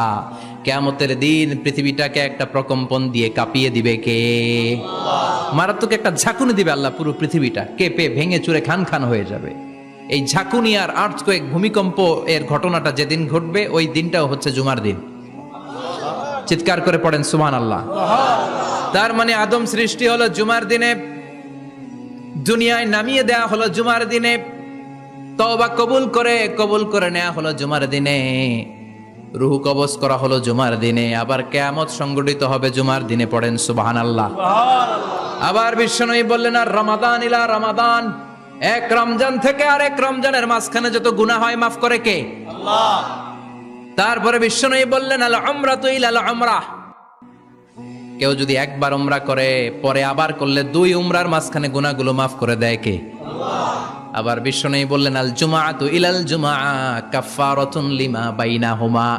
কিয়ামতের দিন পৃথিবীটাকে একটা প্রকম্পন দিয়ে কাঁপিয়ে দিবে কে? মারাত্মক একটা ঝাঁকুনি দিবে আল্লাহ, পুরো পৃথিবীটা কেঁপে ভেঙে চুরে খান খান হয়ে যাবে। এই ঝাঁকুনি আর আর্থকোয়েক, ভূমিকম্প এর ঘটনাটা যেদিন ঘটবে ওই দিনটাও হচ্ছে জুমার দিন। চিৎকার করে পড়েন সুবহানাল্লাহ। তার মানে আদম সৃষ্টি হলো জুমার দিনে, দুনিয়ায় নামিয়ে দেয়া হলো জুমার দিনে, তওবা কবুল করে নেওয়া হলো জুমার দিনে, রূহ কবজ করা হলো জুমার দিনে, আবার কিয়ামত সংগঠিত হবে জুমার দিনে। পড়েন সুবহানাল্লাহ। আবার বিশ্বনবী বললেন আর রমাদান ইলা রমাদান, এক রমজান থেকে আরেক রমজানের মাঝখানে যত গুনাহ হয় মাফ করে কে? আল্লাহ। তারপরে বিশ্বনবী বললেন আল উমরাতু ইলাল উমরাহ, কেউ যদি একবার উমরা করে পরে আবার করলে 2 উমরার মাঝখানে গুনাহগুলো মাফ করে দেয় কে? আল্লাহ। আবার বিশ্বনবী বললেন আল জুমআতু ইলাল জুমআ কাফফারাতুন লিমা বাইনাহুমা,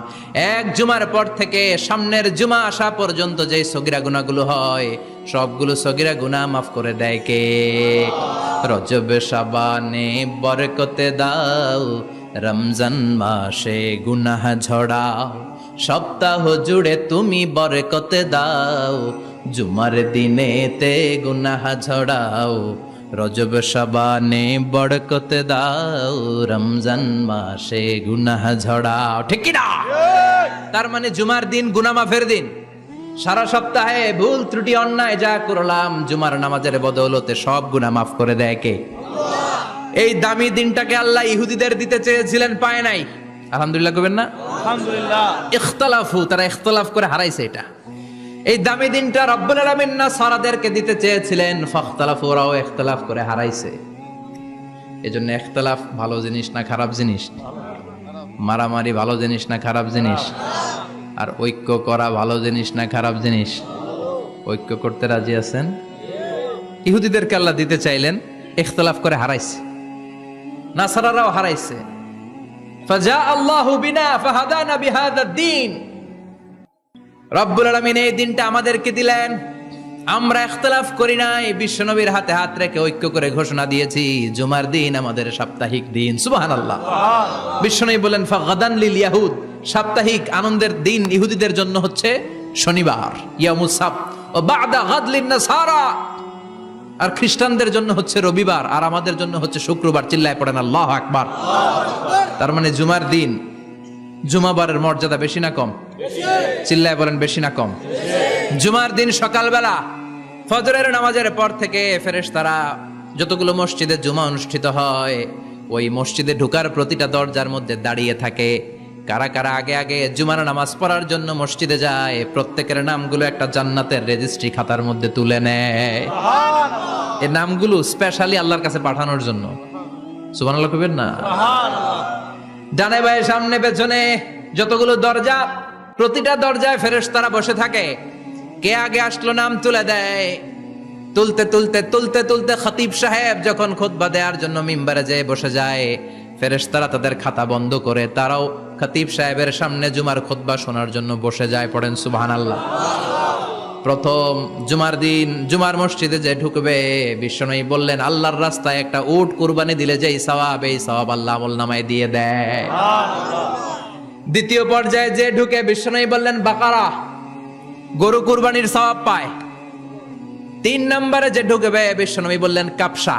এক জুমার পর থেকে সামনের জুমা আসা পর্যন্ত যে সগীরা গুনাহগুলো হয় সবগুলো সগীরা গুনাহ মাফ করে দেয় কে? রজব শাবানে বরকতে দাও, রমজান মাসে গুনাহ ঝড়াও, সপ্তাহ জুড়ে তুমি বরকতে দাও, জুমার দিনেতে গুনাহ ঝড়াও, রজব শাবানে বরকতে দাও, রমজান মাসে গুনাহ ঝড়াও। ঠিক কি না? তার মানে জুমার দিন গুনাহ মাফের দিন। সারা সপ্তাহে ভুল ত্রুটি অন্যায় যা করলাম জুমার নামাজের বদৌলতে সব গুনাহ মাফ করে দেয় কে? আল্লাহ। এই দামি দিনটাকে আল্লাহ ইহুদিদের দিতে চেয়েছিলেন, পায় নাই। আলহামদুলিল্লাহ কইবেন না? আলহামদুলিল্লাহ। ইখতিলাফু, তারা ইখতিলাফ করে হারাইছে এটা। এই দামি দিনটা রব্বুল আলামিন নাসারাদেরকে দিতে চেয়েছিলেন, ফাখতালাফু, ওরাও ইখতিলাফ করে হারাইছে। এজন্য ইখতিলাফ ভালো জিনিস না খারাপ জিনিস? মারামারি ভালো জিনিস না খারাপ জিনিস? আর ঐক্য করা ভালো জিনিস না খারাপ জিনিস? ঐক্য করতে রাজি আছেন? ইহুদিদেরকে আল্লাহ দিতে চাইলেন, ইখতিলাফ করে হারাইছে। নাসারারাও হারাইছে। ফাজা আল্লাহু বিনা ফাহাদানা বিহাদাদ দ্বীন, রব্বুল আলামিন এই দিনটা আমাদেরকে দিলেন, আমরা ইখতিলাফ করি নাই, বিশ্বনবীর হাতে হাত রেখে ঐক্য করে ঘোষণা দিয়েছি জুমার দিন আমাদের সাপ্তাহিক দিন। সুবহানাল্লাহ। বিশ্বনবী বলেন ফাগাদান লিল ইয়াহুদ, সাপ্তাহিক আনন্দের দিন ইহুদিদের জন্য হচ্ছে শনিবার, ইয়ামুস সাbt, ও বাদা গাদ লিন নাসারা, আর খ্রিস্টানদের জন্য হচ্ছে রবিবার, আর আমাদের জন্য হচ্ছে শুক্রবার। চিল্লায় পড়েন আল্লাহু আকবার। তার মানে জুমার দিন, জুমাবারের মর্যাদা বেশি না কম? চিল্লায় বলেন বেশি না কম? জুমার দিন সকালবেলা ফজরের নামাজের পর থেকে ফেরেশতারা যতগুলো মসজিদে জুমা অনুষ্ঠিত হয় ওই মসজিদে ঢোকার প্রতিটা দরজার মধ্যে দাঁড়িয়ে থাকে। কারা কারা আগে আগে জুমার নামাজ পড়ার জন্য মসজিদে যায়, প্রত্যেকের নামগুলো একটা জান্নাতের রেজিস্ট্রি খাতার মধ্যে তুলে নেয়। এই নামগুলো স্পেশালি আল্লাহর কাছে পাঠানোর জন্য। সুবহানাল্লাহ কইবেন না? ডানে বায়ে সামনে পেছনে যতগুলো দরজা, প্রতিটা দরজায় ফেরেশতারা বসে থাকে। কে আগে আসলো নাম তুলে দেয়। তুলতে তুলতে তুলতে তুলতে খতিব সাহেব যখন খুতবা দেওয়ার জন্য মিম্বারে যেয়ে বসে যায়, ফেরেশতারা তাদের খাতা বন্ধ করে তারাও খতিব সাহেবের সামনে জুমার খুতবা শোনার জন্য বসে যায়। পড়েন সুবহানাল্লাহ। প্রথম জুমার দিন জুমার মসজিদে যে ঢুকবে, বিশ্বনবী বললেন আল্লাহর রাস্তায় একটা উট কুরবানি দিলে যেই সওয়াব, এই সওয়াব আল্লাহ আমল নামায় দিয়ে দেয়। দ্বিতীয় পর্যায়ে যে ঢুকে বিশ্বনবী বললেন বাকারা, গরু কুরবানির সওয়াব পায়। 3 নম্বরে যে ঢুকবে বিশ্বনবী বললেন কাবসা,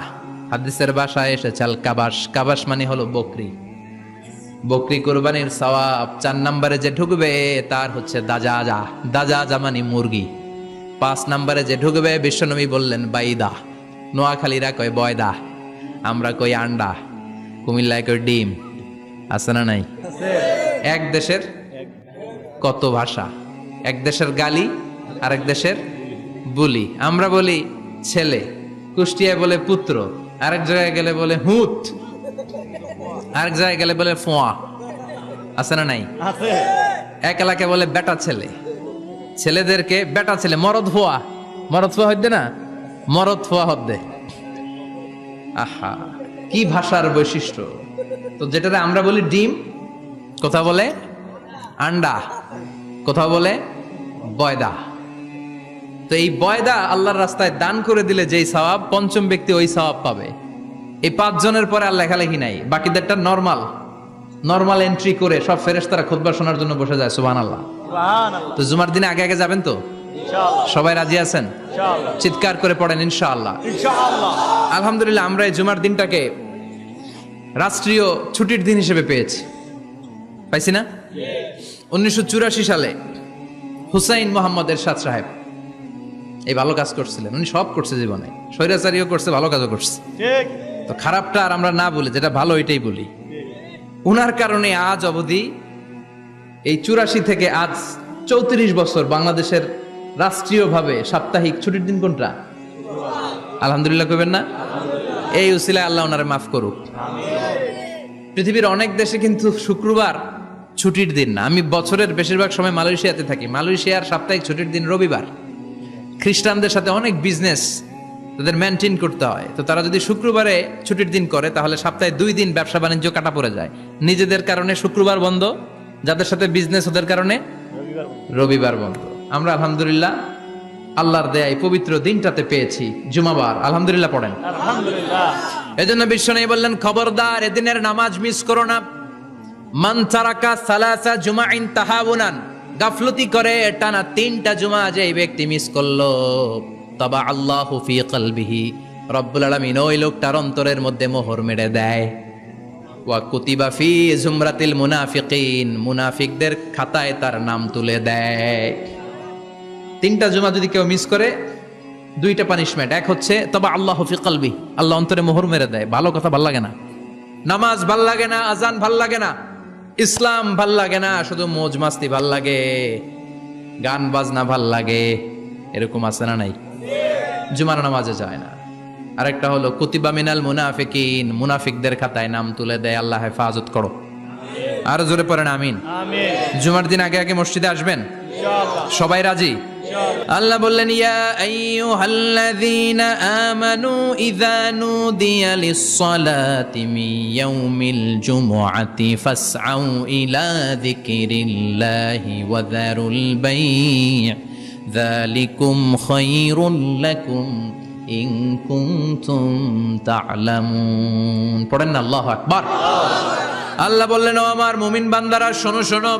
হাদিসের ভাষায় এসেছে আল কাবাস, কাবাস মানে হলো বকরি, বকরি কুরবানির সওয়াব। 4 নম্বরে যে ঢুকবে তার হচ্ছে দাজাজা, দাজাজা মানে মুরগি। 5 নম্বরে যে ঢুকবে বিশ্বনবী বললেন বাইদা, নোয়াখালীরা কয় বয়দা, আমরা কই আন্ডা, কুমিল্লায় কই ডিম। আছে না নাই? এক দেশের কত ভাষা, এক দেশের গালি আর এক দেশের বুলি। আমরা বলি ছেলে, কুষ্টিয়ায় বলে পুত্র, আরেক জায়গায় গেলে বলে হুত, আরেক জায়গায় গেলে বলে ফোয়া। আছে না নাই? আছে। এক এলাকায় বলে বেটা ছেলে, ছেলেদেরকে বেটা ছেলে, মরদ ফোয়া, মরদ ফোয়া হইতে না, মরদ ফোয়া হদ্দে। আহা, কি ভাষার বৈশিষ্ট্য! তো যেটাতে আমরা বলি ডিম, কোথাও বলে আন্ডা, কোথাও বলে বয়দা। তো এই বয়দা আল্লাহর রাস্তায় দান করে দিলে যেই সওয়াব, পঞ্চম ব্যক্তি ওই সওয়াব পাবে। এই 5 জনের পরে আর লেখালেখি নাই, বাকিদেরটা নরমাল এন্ট্রি করে সব ফেরেশতারা খুতবা শোনার জন্য বসে যায়। সুবহানাল্লাহ। সুবহানাল্লাহ। তো জুমার দিনে আগে আগে যাবেন তো? ইনশাআল্লাহ। সবাই রাজি আছেন? ইনশাআল্লাহ। চিৎকার করে পড়েন ইনশাআল্লাহ। ইনশাআল্লাহ। আলহামদুলিল্লাহ, আমরা এই জুমার দিনটাকে রাষ্ট্রীয় ছুটির দিন হিসেবে পেয়েছি, পাইছি না? 1984 সালে হুসাইন মোহাম্মদ এরশাদ সাহেব এই ভালো কাজ করছিলেন। উনি সব করছে জীবনে, স্বৈরাচারীও করছে, ভালো কাজও করছে। ঠিক। তো খারাপটা আর আমরা না বলি, যেটা ভালো ওইটাই বলি। উনার কারণে আজ অবধি এই 84 থেকে আজ 34 বছর বাংলাদেশের রাষ্ট্রীয়ভাবে সাপ্তাহিক ছুটির দিন কোনটা? আলহামদুলিল্লাহ কইবেন না? এই উসিলায় আল্লাহ ওনারে মাফ করুক। পৃথিবীর অনেক দেশে কিন্তু শুক্রবার ছুটির দিন না। আমি বছরের বেশিরভাগ সময় মালয়েশিয়াতে থাকি। মালয়েশিয়ার সাপ্তাহিক ছুটির দিন রবিবার। খ্রিস্টানদের সাথে অনেক বিজনেস তাদের মেনটেন করতে হয়, তো তারা যদি শুক্রবারে ছুটির দিন করে তাহলে সপ্তাহে 2 দিন ব্যবসা বাণিজ্য কাটা পড়ে যায়। নিজেদের কারণে শুক্রবার বন্ধ, যাদের সাথে বিজনেস ওদের কারণে রবিবার বন্ধ। আমরা আলহামদুলিল্লাহ আল্লাহর দেয় পবিত্র দিনটাতে পেয়েছি জুমাবার। আলহামদুলিল্লাহ পড়েন আলহামদুলিল্লাহ। এজন্য বিশ্বনবী বললেন খবরদার এদিনের নামাজ মিস করো না। মান তারাকা সালাসা জুমাইন তাহাবুনান, গাফলতি করে টানা 3টা জুমা যে ব্যক্তি মিস করলো, তাবা আল্লাহু ফি কলবিহি, রব্বুল আলামিন ওই লোকটার অন্তরের মধ্যে মোহর মেরে দেয়। ওয়া কুতিবা ফি জুমরাতিল মুনাফিকিন, মুনাফিকদের খাতায় তার নাম তুলে দেয়। 3টা জুমা যদি কেউ মিস করে 2টা পানিশমেন্ট। এক হচ্ছে তবা আল্লাহু ফি কলবি, আল্লাহ অন্তরে মোহর মেরে দেয়। ভালো কথা ভাল লাগে না, নামাজ ভাল লাগে না, আজান ভাল লাগে না, ইসলাম ভাল লাগে না, শুধু মौज মাস্তি ভাল লাগে, গান বাজনা ভাল লাগে, এরকম আছে না নাই? জুমার নামাজে যায় না। আরেকটা হলো কুতিবা মিনাল মুনাফিকিন, মুনাফিকদের খাতায় নাম তুলে দেয়। আল্লাহ হেফাজত করো। আর জোরে পড়েন আমিন। আমিন। জুমার দিন আগে আগে মসজিদে আসবেন, ইনশাআল্লাহ। সবাই রাজি? আল্লাহ বললেন ইয়া আইয়ুহাল্লাযীনা আমানু ইযা নুদিয়া লিস-সালাতি মিন ইয়াউমিল জুমুআতি ফাসআউ ইলা যিকরিল্লাহি ওয়া যারুল বাই', যালিকুম খায়রুল লাকুম ইন কুনতুম তা'লামুন। পড়েন না আল্লাহু আকবার। আল্লাহ বললেন ও আমার মুমিন বান্দারা শোনো শোনো।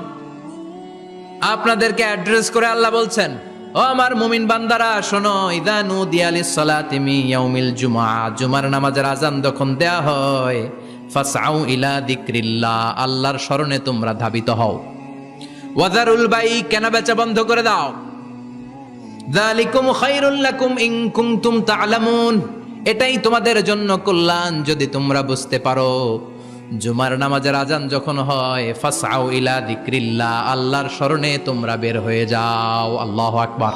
আপনাদেরকে অ্যাড্রেস করে আল্লাহ বলছেন ও আমার মুমিন বান্দারা শোনো, ইযা নুদিয়া লিস-সালাতি মিন ইয়াউমিল জুমআ, জুমার নামাজের আযান যখন দেয়া হয়, ফাসআউ ইলা যিকরিল্লাহ, আল্লাহর স্মরণে তোমরা ধাবিত হও। ওয়া যারুল বাই', কেনা বেচা বন্ধ করে দাও। যালিকুম খায়রুল লাকুম ইন কুনতুম তা'লামুন, এটাই তোমাদের জন্য কল্যাণ যদি তোমরা বুঝতে পারো। জুমার নামাজের আজান যখন হয়, ফাসআউ ইলা যিকরিল্লাহ, আল্লাহর স্মরণে তোমরা বের হয়ে যাও। আল্লাহু আকবার।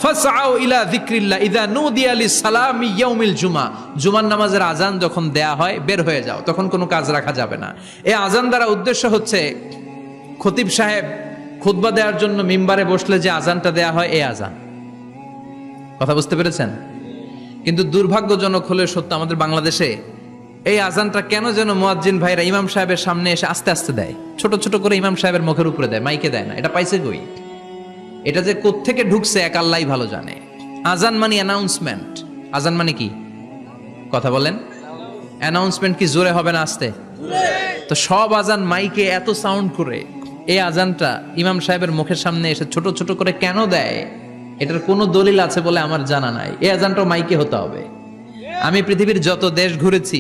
ফাসআউ ইলা যিকরিল্লাহ ইযা নুদিয়া লিস-সালামি ইয়াউমিল জুমআ, জুমার নামাজের আজান যখন দেয়া হয় বের হয়ে যাও, তখন কোনো কাজ রাখা যাবে না। এই আজান দ্বারা উদ্দেশ্য হচ্ছে খতিব সাহেব খুতবা দেওয়ার জন্য মিম্বারে বসলে যে আজানটা দেয়া হয়, এই আজান। কথা বুঝতে পেরেছেন? কিন্তু দুর্ভাগ্যজনক হলে সত্য, আমাদের বাংলাদেশে এই আজানটা কেন যেন মুয়াজ্জিন ভাইরা ইমাম সাহেবের সামনে এসে আস্তে আস্তে দেয়, ছোট ছোট করে ইমাম সাহেবের মুখের উপরে দেয়, মাইকে দেয় না। এটা পাইছে কই? এটা যে কোত্থেকে ঢুকছে এক আল্লাহই ভালো জানে। আজান মানে অ্যানাউন্সমেন্ট। আজান মানে কি? কথা বলেন। অ্যানাউন্সমেন্ট কি জোরে হবে না আস্তে? তো সব আজান মাইকে এত সাউন্ড করে, এই আজানটা ইমাম সাহেবের মুখের সামনে এসে ছোট ছোট করে কেন দেয়, এটার কোনো দলিল আছে বলে আমার জানা নাই। এই আজানটাও মাইকে হতে হবে। আমি পৃথিবীর যত দেশ ঘুরেছি,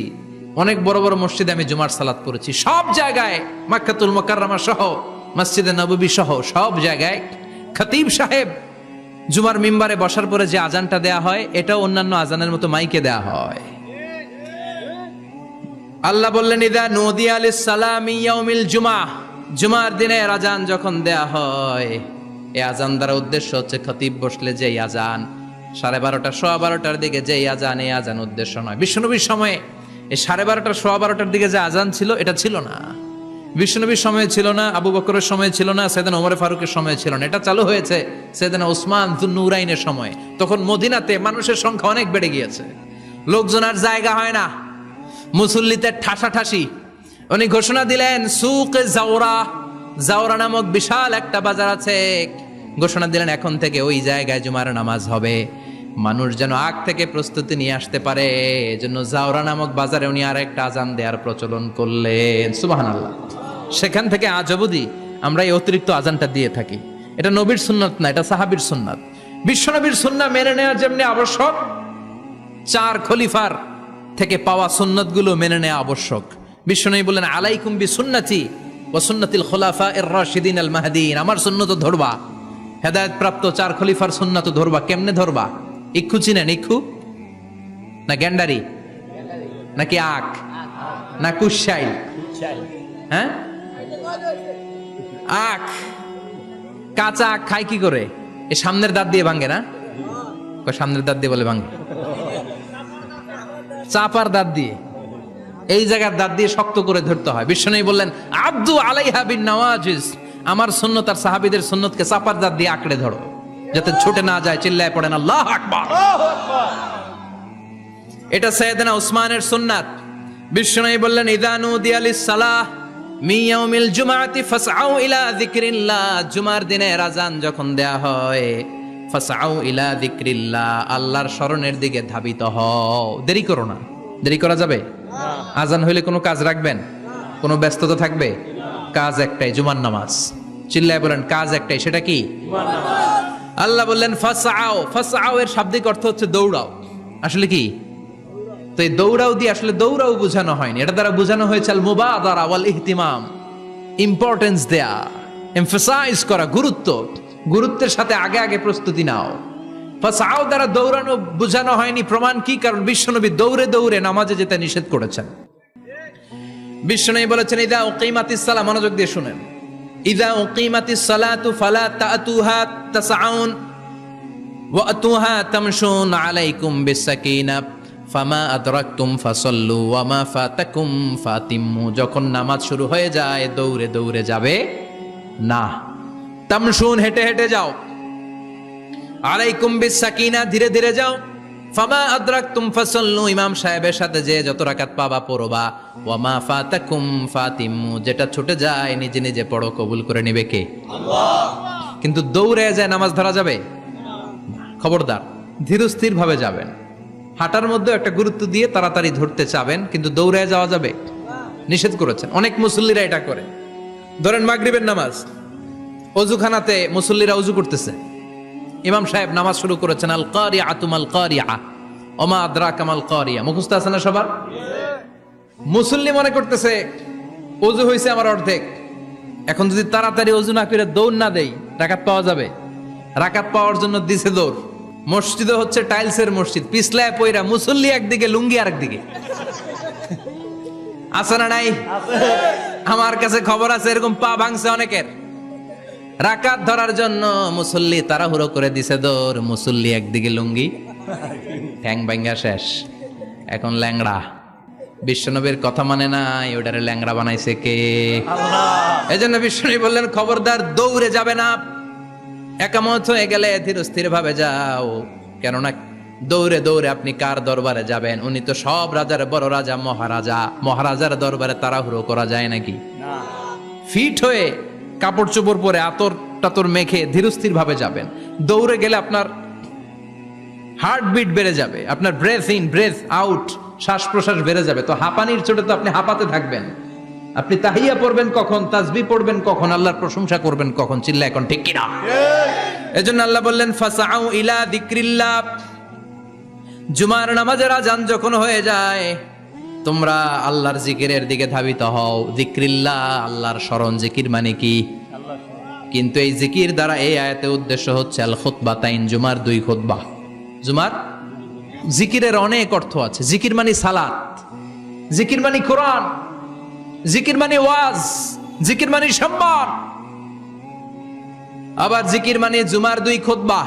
অনেক বড় বড় মসজিদে আমি জুমার সালাত পড়েছি, সব জায়গায় মাক্কাতুল মুকাররমা সহ মসজিদে নববী সহ সব জায়গায় খতিব সাহেব জুমার মিম্বারে বসার পরে যে আজানটা দেয়া হয়, এটাও অন্যান্য আজানের মতো মাইকে দেয়া হয়। আল্লাহ বললেন ইদা নুদিয়া লিস-সালামি ইয়াউমিল জুমআহ, জুমার দিনে আজান যখন দেয়া হয়, এই আজান দ্বারা উদ্দেশ্য হচ্ছে খতিব বসলে যেই আজান 12:30 12:15 দিকে যেই আজান, এই আজান উদ্দেশ্য নয়। বিশ্বনবীর সময়ে এই 12:30 12:15 দিকে যে আজান ছিল, এটা ছিল না। বিশ্বনবীর সময় ছিল না, আবু বকরের সময় ছিল না, সাইয়েদনা ওমর ফারুকের সময় ছিল না। এটা চালু হয়েছে সাইয়েদনা উসমান যুন্নুরাইনের সময়। তখন মদিনাতে মানুষের সংখ্যা অনেক বেড়ে গিয়েছে, লোকজন আর জায়গা হয় না, মুসল্লিতে ঠাসাঠাসি। উনি ঘোষণা দিলেন সুক জাওরা, জাওরা নামক বিশাল একটা বাজার আছে, ঘোষণা দিলেন এখন থেকে ওই জায়গায় জুমার নামাজ হবে। মানুষ যেন আগ থেকে প্রস্তুতি নিয়ে আসতে পারে, এজন্য জাওরা নামক বাজারে উনি আর একটা আজান দেওয়ার প্রচলন করলেন। সুবহানাল্লাহ। সেখান থেকে আজ অবধি আমরা এই অতিরিক্ত আজানটা দিয়ে থাকি। এটা নবীর সুন্নাত না, এটা সাহাবীর সুন্নাত। বিশ্বনবীর সুন্নাহ মেনে নেওয়া যেমনি আবশ্যক, 4 খলিফার থেকে পাওয়া সুন্নাতগুলো মেনে নেওয়া আবশ্যক। বিশ্বনবী বললেন আলাইকুম বিসুন্নতি ওয়া সুন্নাতিল খুলাফায়ে রাশিদিন আল মাহদিয়িন, আমার সুন্নাত ধরবা, হেদায়েত প্রাপ্ত 4 খলিফার সুন্নাত ধরবা। কেমনে ধরবা? ইক্ষু চিনেন? ইক্ষু না গ্যান্ডারি নাকি আখ না কুশাইল? হ্যাঁ, আখ। কাঁচা আখ খায় কি করে? এই সামনের দাঁত দিয়ে ভাঙে না? সামনের দাঁত দিয়ে বলে ভাঙে, চাপার দাঁত দিয়ে, এই জায়গার দাঁত দিয়ে শক্ত করে ধরতে হয়। বিশ্বনবী বললেন আব্দু আলাইহা বিন নওয়াজিজ, আমার সুন্নত আর সাহাবীদের সুন্নতকে চাপার দাঁত দিয়ে আঁকড়ে ধরো, যাতে ছুটে না যায়। চিল্লায় পড়েন আল্লাহু আকবার। এটা সাইয়েদনা উসমানের সুন্নাত। বিশ্বনবী বললেন ইযা নুদিয়া লিস-সালাহ মিন ইয়াউমিল জুমআতি ফাসআউ ইলা যিকরিল্লাহ, জুমার দিনে আজান যখন দেয়া হয়, ফাসআউ ইলা যিকরিল্লাহ, আল্লাহর স্মরণের দিকে ধাবিত হও। দেরি করো না। দেরি করা যাবে? আজান হইলে কোনো কাজ রাখবেন? কোনো ব্যস্ততা থাকবে? কাজ একটাই, জুমার নামাজ। চিল্লায় বলেন কাজ একটাই, সেটা কি? আল্লাহ বললেন ফাসআউ, ফাসআউ এর শাব্দিক অর্থ হচ্ছে দৌড়াও। আসলে কি? তো এই দৌড়াও দিয়ে আসলে দৌড়াও বোঝানো হয়নি, এটা দ্বারা বোঝানো হয়েছে আল মুবাদারা ওয়াল ইহতিমাম, ইম্পর্টেন্স দেয়া, এমফাসাইজ করা, গুরুত্ব, গুরুত্বের সাথে আগে আগে প্রস্তুতি নাও। ফাসআউ দ্বারা দৌড়ানো বোঝানো হয়নি। প্রমাণ কি? কারণ বিশ্বনবী দৌড়ে দৌড়ে নামাজে যেতে নিষেধ করেছেন। বিশ্বনবী বলেছেন ইদা উকিমাতিস সালাহ, মনোযোগ দিয়ে শুনেন, ইদা উকিমাতিস সালাতু ফালা তাতুহা তাসআউন ওয়া আতুহা তামশুন আলাইকুম বিসাকিনাহ ফামা আদরাকতুম ফাসাল্লু ওয়া মা ফাতাকুম ফাতিম্মু, যখন নামাজ শুরু হয়ে যায় দৌড়ে দৌড়ে যাবে না, তামশুন হেঁটে হেঁটে যাও, আলাইকুম বিসাকিনাহ ধীরে ধীরে যাও, ফামা আদরাকতুম ফাসাল্লু ইমাম সাহেবের সাথে যে যত রাকাত পাবা পড়বা, ওয়া মা ফাতাকুম ফাতিম্মু যেটা ছুটে যায় নিজে নিজে পড়ো, কবুল করে নেবে কে? আল্লাহ। কিন্তু দৌড়ে যায় নামাজ ধরা যাবে? খবরদার, ধীরস্থির ভাবে যাবেন। হাঁটার মধ্যে একটা গুরুত্ব দিয়ে তাড়াতাড়ি ধরতে চাবেন, কিন্তু দৌড়ে যাওয়া যাবে? নিষেধ করেছেন। অনেক মুসল্লিরা এটা করে। ধরেন মাগরিবের নামাজ, অজুখানাতে মুসল্লিরা অজু করতেছে, ইমাম সাহেব নামাজ শুরু করেছেন আল কারিআতু মাল কারিআ ওমা আদরাকা মাল কারিআ, মুখস্থ আছে না সবার? মুসল্লি মনে করতেছে অজু হয়েছে আমার অর্ধেক, এখন যদি তাড়াতাড়ি অজু না করে দৌড় না দেই রাকাত পাওয়া যাবে? রাকাত পাওয়ার জন্য দিছে দৌড়। মসজিদও হচ্ছে টাইলসের মসজিদ, পিছলায় পয়রা মুসল্লি একদিকে, লুঙ্গি আরেকদিকে। আছে না নাই? আমার কাছে খবর আছে এরকম পা ভাঙছে অনেকের। রাকাত ধরার জন্য মুসল্লি তাড়াহুড়ো করে দিছে দৌড়, মুসল্লি একদিকে লুঙ্গি, ঠ্যাং ভাঙ্গা শেষ, এখন ল্যাংড়া। বিশ্বনবীর কথা মানে নাই, ওটারে ল্যাংড়া বানাইছে কে? আল্লাহ। এজন্য বিশ্বনবী বললেন খবরদার দৌড়ে যাবে না, একামত হয়ে গেলে ধীরস্থির ভাবে যাও, কেননা দৌড়ে দৌড়ে আপনি কার দরবারে যাবেন? উনি তো সব রাজার বড় রাজা, মহারাজা। মহারাজার দরবারে তাড়াহুড়ো করা যায় নাকি? ফিট হয়ে কাপড় চোপড় পরে আতর টাতর মেখে ধীরস্থির ভাবে যাবেন। দৌড়ে গেলে আপনার হার্টবিট বেড়ে যাবে, আপনার ব্রেথ ইন ব্রেথ আউট, শ্বাস প্রশ্বাস বেড়ে যাবে, তো হাঁপানির চোটে তো আপনি হাঁপাতে থাকবেন। আপনি তাহিয়া পড়বেন কখন, তাসবিহ পড়বেন কখন, আল্লাহর প্রশংসা করবেন কখন, চিল্লা এখন ঠিক কিনা? এজন্য আল্লাহ বললেন ফাসআউ ইলা যিকরিল্লাহ, জুমার নামাজের আজান যখন হয়ে যায় তোমরা আল্লাহর জিকিরের দিকে ধাবিত হও। যিকরিল্লাহ, আল্লাহর স্মরণ। জিকির মানে কি? কিন্তু এই জিকির দ্বারা এই আয়াতে উদ্দেশ্য হচ্ছে আল খুতবাতাইন, জুমার 2 খুতবা। জুমার জিকিরের অনেক অর্থ আছে। জিকির মানে সালাত, জিকির মানে কোরআন, জিকির মানে ওয়াজ, জিকির মানে সম্মান। আবার জিকির মানে জুমার 2 খুতবা।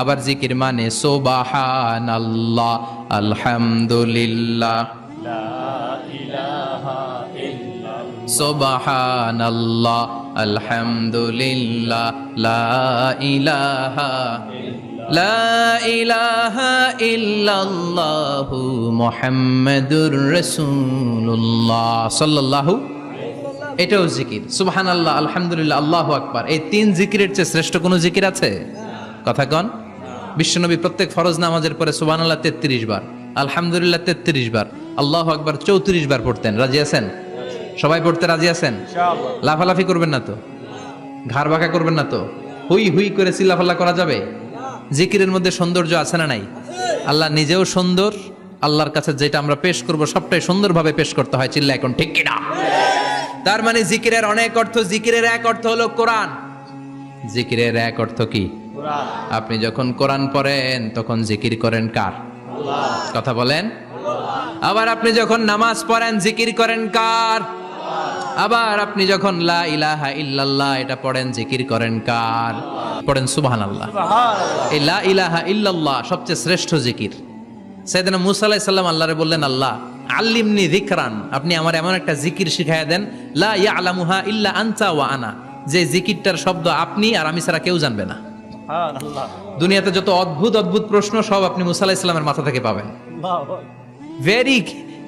আবার জিকির মানে সুবহানাল্লাহ, আলহামদুলিল্লাহ, সুবহানাল্লাহ, আলহামদুলিল্লাহ, লা ইলাহা ইল্লাল্লাহু মুহাম্মাদুর রাসূলুল্লাহ সাল্লাল্লাহু। এটাও জিকির। সুবহানাল্লাহ, আলহামদুলিল্লাহ, আল্লাহু আকবার। এই 3 জিকিরের চেয়ে শ্রেষ্ঠ কোনো জিকির আছে? কথা কন। বিশ্বনবী প্রত্যেক ফরজ নামাজের পরে সুবহানাল্লাহ 33 বার, আলহামদুলিল্লাহ 33 বার, আল্লাহু আকবার 34 বার পড়তেন। রাজি আছেন? সবাই পড়তে রাজি আছেন? ইনশাআল্লাহ। লাফালাফি করবেন না তো? ঘাড় বাঁকা করবেন না তো? হুই হুই করে চিল্লাফাল্লা করা যাবে? জিকিরের মধ্যে সৌন্দর্য আছে না নাই? আল্লাহ নিজেও সুন্দর। আল্লাহর কাছে যেটা আমরা পেশ করব সবটাই সুন্দরভাবে পেশ করতে হয়। চিল্লা এখন ঠিক কিনা? তার মানে জিকিরের অনেক অর্থ। জিকিরের এক অর্থ হলো কোরআন। জিকিরের এক অর্থ কি? কোরআন। আপনি যখন কোরআন পড়েন তখন জিকির করেন কার? আল্লাহ। কথা বলেন। আবার আপনি যখন নামাজ পড়েন জিকির করেন কার? আবার আপনি যখন লা ইলাহা ইল্লাল্লাহ এটা পড়েন জিকির করেন কার? পড়েন সুবহানাল্লাহ। সুবহানাল্লাহ। এই লা ইলাহা ইল্লাল্লাহ সবচেয়ে শ্রেষ্ঠ জিকির। সাইয়েদনা মুসা আলাইহিস সালাম আল্লাহরে বললেন, আল্লাহ আল্লিমনি যিকরান, আপনি আমার এমন একটা জিকির শিখায়া দেন লা ইয়ালামুহা ইল্লা আনতা ওয়া আনা, যে জিকিরটার শব্দ আপনি আর আমি ছাড়া কেউ জানবে না। সুবহানাল্লাহ। দুনিয়াতে যত অদ্ভুত অদ্ভুত প্রশ্ন সব আপনি মুসা আলাইহিস সালামের মাথা থেকে পাবেন। আল্লাহু আকবার। ভেরি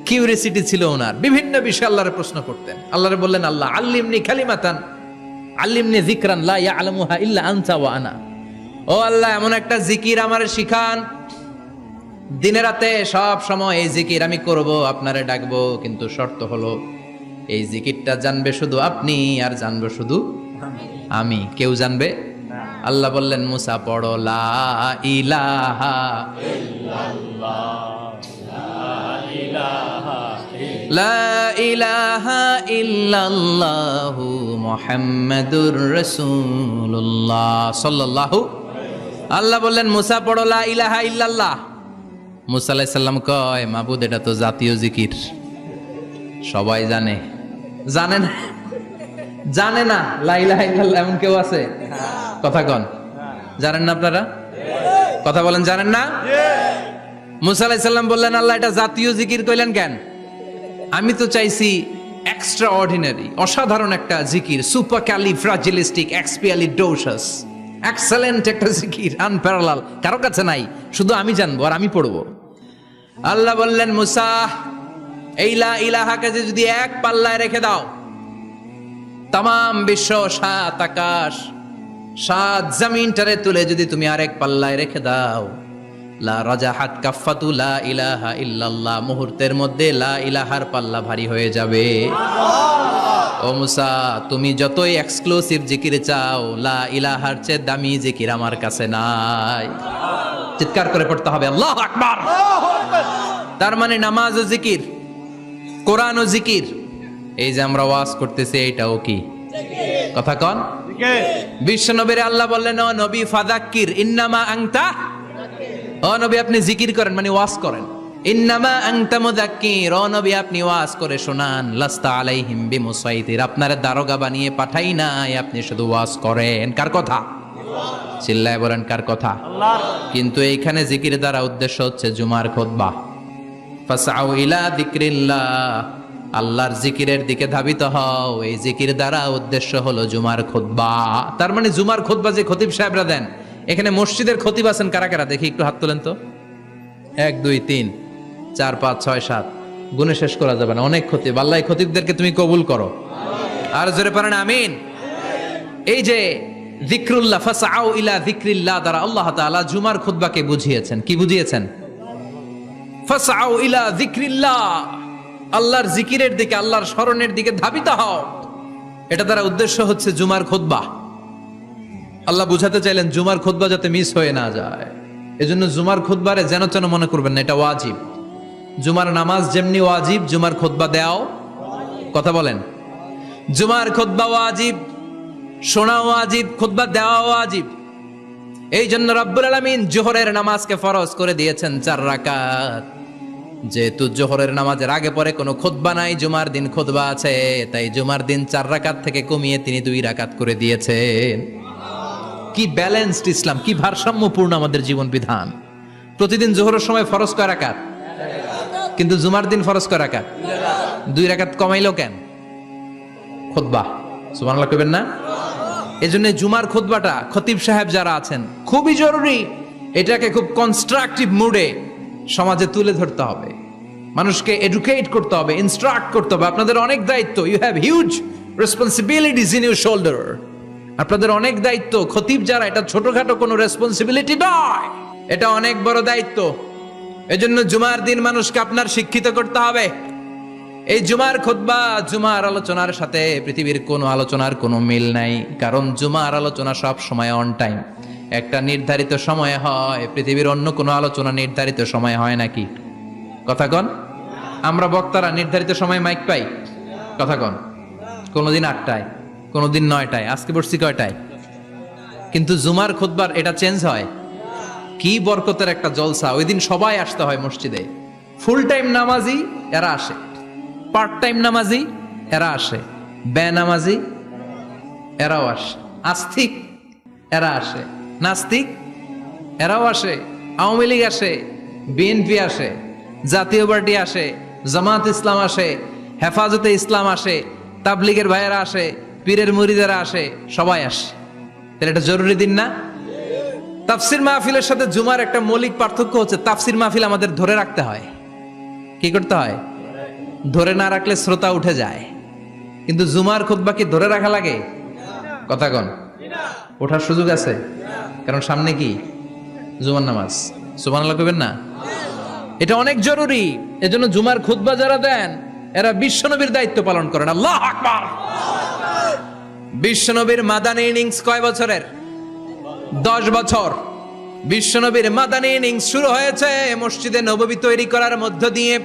কিউরিয়াসিটি ছিল ওনার, বিভিন্ন বিষয়ে আল্লাহরে প্রশ্ন করতেন। আল্লাহরে বললেন, আল্লাহ আল্লিমনি কালিমাতান আল্লিমনি যিকরান লা ইয়ালামুহা ইল্লা আনতা ওয়া আনা, ও আল্লাহ এমন একটা জিকির আমারে শিখান, দিনে রাতে সব সময় এই জিকির আমি করব, আপনারে ডাকবো, কিন্তু শর্ত হলো এই জিকিরটা জানবে শুধু আপনি আর জানবে শুধু আমি, কেউ জানবে। আল্লাহ বললেন, মুসা পড়ো লা ইলাহা লা ইলাহা ইল্লাল্লাহু মুহাম্মাদুর রাসূলুল্লাহ সাল্লাল্লাহু। আল্লাহ বললেন, মুসা পড়ো লা ইলাহা ইল্লাল্লাহ। মুসা আলাইহিস সালাম কয়, মাবুদ এটা তো জাতীয় জিকির, সবাই জানে। জানে না? জানে না লা ইলাহা ইল্লাল্লাহ এমন কেউ আছে? কথা কন। জানেন না আপনারা? কথা বলেন, জানেন না? মুসা আলাইহিস সালাম বললেন, আল্লাহ এটা জাতীয় জিকির কইলেন কেন? আমি তো চাইছি এক্সট্রা অর্ডিনারি, অসাধারণ একটা জিকির, সুপার ক্যালিফ্রাজিলিস্টিক এক্সপিয়ালিডোসাস, এক্সেলেন্ট একটা জিকির, আনপ্যারালাল, কারো কাছে নাই, শুধু আমি জানবো আর আমি পড়বো। আল্লাহ বললেন, মুসা এই লা ইলাহাকে যদি এক পাল্লায় রেখে দাও, তামাম বিশ্ব, 7 আকাশ, 7 জমিনটারে তুলে যদি তুমি আরেক পাল্লায় রেখে দাও, লা রাজাহাত কাফাতু লা ইলাহা ইল্লাল্লাহ, মুহূর্তের মধ্যে লা ইলাহার পাল্লা ভারী হয়ে যাবে। ও মুসা, তুমি যতই এক্সক্লুসিভ জিকির চাও, লা ইলাহার চেয়ে দামি জিকির আমার কাছে নাই। চিৎকার করে পড়তে হবে আল্লাহু আকবার। তার মানে নামাজ ও জিকির, কোরআন ও জিকির, এই যে আমরা ওয়াজ করতেছি এটাও কি? কথা কন। বিশ্ব নবীর আল্লাহ বললেন, ও নবী ফাযাক্কির ইন্নামা আনতা, ও নবী আপনি জিকির করেন মানে ওয়াজ করেন। ইন্নামা আনতা মুযাক্কির, ও নবী আপনি ওয়াজ করে শোনান। লাস্তা আলাইহিম বিমুসাইতির, আপনারে দারোগা বানিয়ে পাঠাই নাই, আপনি শুধু ওয়াজ করেন। কার কথা? চিল্লায় বলেন কার কথা? আল্লাহর। কিন্তু এইখানে জিকির দ্বারা উদ্দেশ্য হচ্ছে জুমার খুতবা। ফাসআউ ইলা যিকরিল্লাহ, আল্লাহর জিকিরের দিকে ধাবিত হও। এই জিকির দ্বারা উদ্দেশ্য হলো জুমার খুতবা। তার মানে জুমার খুতবা যে খতিব সাহেবরা দেন, এখানে মসজিদের খতিব আছেন কারা কারা? দেখি একটু হাত তোলেন তো। 1 2 3 4 5 6 7, গুণে শেষ করা যাবে না, অনেক খতিব। আল্লাহ এই খতিবদেরকে তুমি কবুল করো। আর জোরে পড়েন আমিন। এই যে যিকরুল্লাহ, ফাসআউ ইলা যিকরিল্লাহ দ্বারা আল্লাহ তাআলা জুমার খুতবাকে বুঝিয়েছেন। কি বুঝিয়েছেন? ফাসআউ ইলা যিকরিল্লাহ, আল্লাহর জিকিরের দিকে, আল্লাহর স্মরণের দিকে ধাবিত হও। এটা দ্বারা উদ্দেশ্য হচ্ছে জুমার খুতবা। আল্লাহ বুঝাতে চাইলেন জুমার খুতবা যাতে মিস হয়ে না যায়, এজন্য জুমার খুতবারে যেন তেন মনে করবেন না, এটা ওয়াজিব। জুমার নামাজ যেমনি ওয়াজিব, জুমার খুতবা দেওয়াও, কথা বলেন, জুমার খুতবা ওয়াজিব, শোনা ওয়াজিব, খুতবা দেওয়া ওয়াজিব। এই জন্য রব্বুল আলামিন জোহরের নামাজকে ফরজ করে দিয়েছেন 4 রাকাত। যেহেতু জোহরের নামাজের আগে পরে কোনো খুতবা নাই, জুমার দিন খুতবা আছে, তাই জুমার দিন 4 রাকাত থেকে কমিয়ে তিনি 2 রাকাত করে দিয়েছেন। কি ব্যালেন্সড ইসলাম, কি ভারসাম্যপূর্ণ আমাদের জীবন বিধান। প্রতিদিন জোহরের সময় ফরজ কয় রাকাত, কিন্তু জুমার দিন ফরজ কয় রাকাত, 2 রাকাত কমাইলো কেন? খুতবা, সুবহানাল্লাহ কইবেন না? এজন্য জুমার খুতবাটা খতিব সাহেব যারা আছেন খুবই জরুরি। এটাকে খুব কনস্ট্রাকটিভ মুডে সমাজে তুলে ধরতে হবে, মানুষকে এডুকেট করতে হবে, ইনস্ট্রাক্ট করতে হবে। আপনাদের অনেক দায়িত্ব, you have huge responsibilities in your shoulder. আপনাদের অনেক দায়িত্ব। খতিব যারা, এটা ছোটখাটো কোনো রেসপন্সিবিলিটি নয়, এটা অনেক বড় দায়িত্ব। এজন্য জুমার দিন মানুষকে আপনার শিক্ষিত করতে হবে। এই জুমার খুতবা, জুমার আলোচনার সাথে পৃথিবীর কোনো আলোচনার কোনো মিল নাই, কারণ জুমার আলোচনা সব সময় অন টাইম, একটা নির্ধারিত সময়ে হয়। পৃথিবীর অন্য কোনো আলোচনা নির্ধারিত সময় হয় নাকি? কথা কন। আমরা বক্তারা নির্ধারিত সময় মাইক পাই? কথা কন। কোনোদিন 8টায়, কোনোদিন 9টায়, আজকে বসছি কয়টায়? কিন্তু জুমার খুতবার এটা চেঞ্জ হয়। কি বরকতের একটা জলসা! ওই দিন সবাই আসতে হয় মসজিদে। ফুল টাইম নামাজি এরা আসে, পার্ট টাইম নামাজি এরা আসে, বেনামাজি এরাও আসে, আস্তিক এরা আসে, নাস্তিক এরাও আসে, আওয়ামী লীগ আসে, বিএনপি আসে, জাতীয় পার্টি আসে, জামাত ইসলাম আসে, হেফাজতে ইসলাম আসে, তাবলিগের ভাইয়েরা আসে, পীরের মুরিদেরা আসে, সবাই আসে। তাহলে এটা জরুরি দিন না? তাফসির মাহফিলের সাথে জুমার একটা মৌলিক পার্থক্য হচ্ছে, তাফসির মাহফিল আমাদের ধরে রাখতে হয়। কি করতে হয়? ধরে না রাখলে শ্রোতা উঠে যায়। কিন্তু জুমার খুতবা কি ধরে রাখা লাগে? কথা কন। ওঠার সুযোগ আছে, কারণ সামনে কি? জুমার নামাজ। সুবহানাল্লাহ কইবেন না? এটা অনেক জরুরি। এজন্য জুমার খুতবা যারা দেন এরা বিশ্বনবীর দায়িত্ব পালন করেন। আল্লাহু আকবার। বিশ্বনবীর মাদানী ইনিংস কয় বছরের? 10 বছর। বিশ্বনবীর মাদানী ইনিংস শুরু হয়েছে মসজিদে নববী তৈরি করার মধ্য দিয়ে।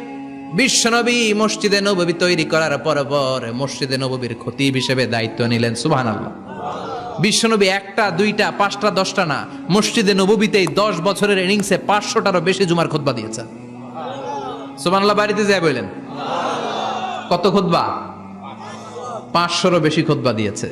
বিশ্বনবী মসজিদে নববী তৈরি করার পর মসজিদে নববীর খতিব হিসেবে দায়িত্ব নিলেন। সুবহানাল্লাহ। বিশ্বনবী 1টা 2টা 5টা 10টা না, মসজিদে নববীতে 10 বছরের ইনিংসে 500টারও বেশি জুমার খুতবা দিয়েছেন। সুবহানাল্লাহ। বাড়িতে যায় বললেন কত খুতবা? 500রও বেশি খুতবা দিয়েছে।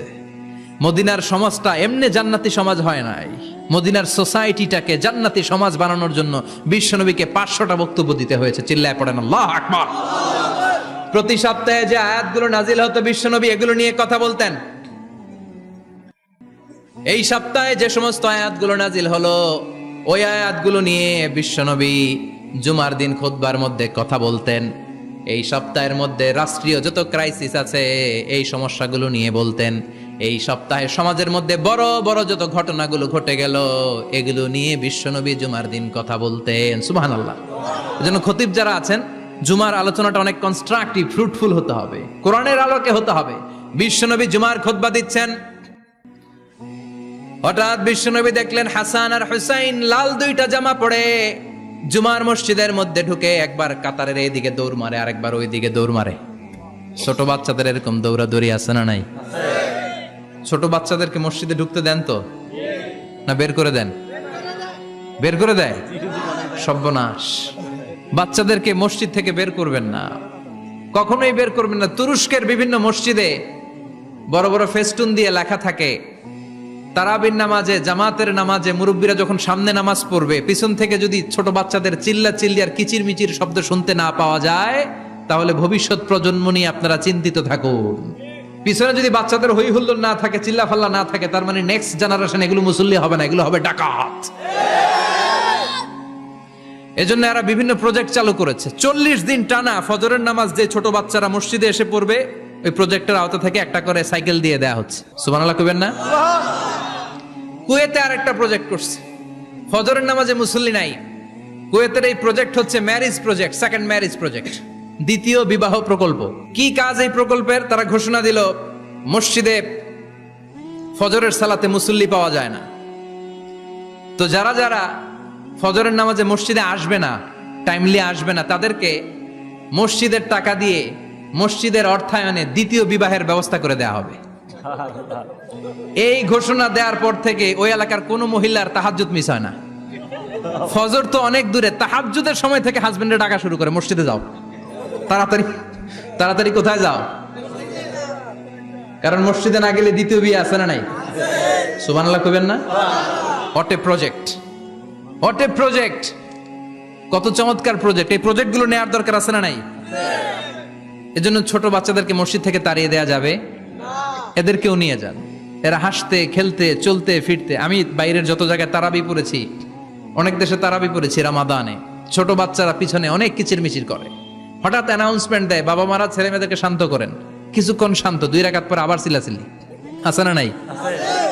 মদিনার সমাজটা এমনি জান্নাতি সমাজ হয় নাই। মদিনার সোসাইটিটাকে জান্নাতি সমাজ বানানোর জন্য বিশ্বনবীকে 500টা বক্তব্য দিতে হয়েছে। চিল্লায় পড়েন আল্লাহু আকবার। প্রতি সপ্তাহে যে আয়াতগুলো নাজিল হতো বিশ্বনবী এগুলো নিয়ে কথা বলতেন। এই সপ্তাহে যে সমস্ত আয়াতগুলো নাজিল হলো ওই আয়াতগুলো নিয়ে বিশ্বনবী জুমার দিন খুতবার মধ্যে কথা বলতেন। এই সপ্তাহের মধ্যে রাষ্ট্রীয় যত ক্রাইসিস আছে এই সমস্যাগুলো নিয়ে বলতেন। এই সপ্তাহে সমাজের মধ্যে বড় বড় যত ঘটনাগুলো ঘটে গেল এগুলো নিয়ে বিশ্বনবী জুমার দিন কথা বলতেন। সুবহানাল্লাহ। এজন্য খতিব যারা আছেন জুমার আলোচনাটা অনেক কনস্ট্রাকটিভ, ফ্রুটফুল হতে হবে, কোরআনের আলোকে হতে হবে। বিশ্বনবী জুমার খুতবা দিচ্ছেন, হঠাৎ বিশ্বনবী দেখলেন হাসান আর হুসাইন লাল 2টা জামা পরে জুমার মসজিদের মধ্যে ঢুকে একবার কাতারের এইদিকে দৌড় মারে, আরেকবার ওই দিকে দৌড় মারে। ছোট বাচ্চাদের এরকম দৌড়াদৌড়ি আছে না নাই? ছোট বাচ্চাদেরকে মসজিদে ঢুকতে দেন তো না বের করে দেন? বের করে দেয়। সর্বনাশ। বাচ্চাদেরকে মসজিদ থেকে বের করবেন না, কখনোই বের করবেন না। তুরস্কের বিভিন্ন মসজিদে বড় বড় ফেস্টুন দিয়ে লেখা থাকে তারাবির নামাজে, জামাতের নামাজে মুরব্বীরা যখন সামনে নামাজ পড়বে পিছন থেকে যদি ছোট বাচ্চাদের চিল্লা চিল্লি আর কিচির মিচির শব্দ শুনতে না পাওয়া যায় তাহলে ভবিষ্যৎ প্রজন্ম নিয়ে আপনারা চিন্তিত থাকুন। পিছনে যদি বাচ্চাদের হই হুল্লোড় না থাকে, চিল্লা ফাল্লা না থাকে, তার মানে নেক্সট জেনারেশন এগুলো মুসল্লি হবে না, এগুলো হবে ডাকাত। এজন্য এরা বিভিন্ন প্রজেক্ট চালু করেছে। 40 দিন টানা ফজরের নামাজ যে ছোট বাচ্চারা মসজিদে এসে পড়বে ওই প্রজেক্টের আওতা থেকে একটা করে সাইকেল দিয়ে দেয়া হচ্ছে। সুবহানাল্লাহ কইবেন না? কুয়েতে আরেকটা প্রজেক্ট করছে, ফজরের নামাজে মুসল্লি নাই। কুয়েতের এই প্রজেক্ট হচ্ছে marriage project, second marriage project. দ্বিতীয় বিবাহ প্রকল্প। কি কাজ এই প্রকল্পের? তারা ঘোষণা দিল, মসজিদে ফজরের সালাতে মুসল্লি পাওয়া যায় না, তো যারা যারা ফজরের নামাজে মসজিদে আসবে না, টাইমলি আসবে না, তাদেরকে মসজিদের টাকা দিয়ে মসজিদের অর্থায়নে দ্বিতীয় বিবাহের ব্যবস্থা করে দেওয়া হবে। এই ঘোষণা দেওয়ার পর থেকে ওই এলাকার কোনো মহিলার তাহাজ্জুদ মিস হয় না। ফজর তো অনেক দূরে, তাহাজ্জুদের সময় থেকে হাজবেন্ডের ডাকা শুরু করে, মসজিদে যাও, তাড়াতাড়ি তাড়াতাড়ি কোথায় যাও, কারণ মসজিদে না গেলে দ্বিতীয় বিয়ে আছে না নাই? সুবহানাল্লাহ কইবেন না? What a project, what a project, কত চমৎকার প্রজেক্ট। এই প্রজেক্টগুলো নেওয়ার দরকার আছে না নাই? এজন্য ছোট বাচ্চাদেরকে মসজিদ থেকে তাড়িয়ে দেয়া যাবে, এদেরকেও নিয়ে যান, এরা হাসতে খেলতে চলতে ফিরতে। আমি বাইরের যত জায়গায় তারাবি পড়েছি, অনেক দেশে তারাবি পড়েছি রামাদানে, ছোট বাচ্চারা পিছনে অনেক কিচিরমিচির করে, হঠাৎ অ্যানাউন্সমেন্ট দেয়, বাবা মারা ছেলে মেয়েদেরকে শান্ত করেন, কিছুক্ষণ শান্ত, 2 রাকাত পর আবার চিল্লাচিল্লি, আছে না নাই?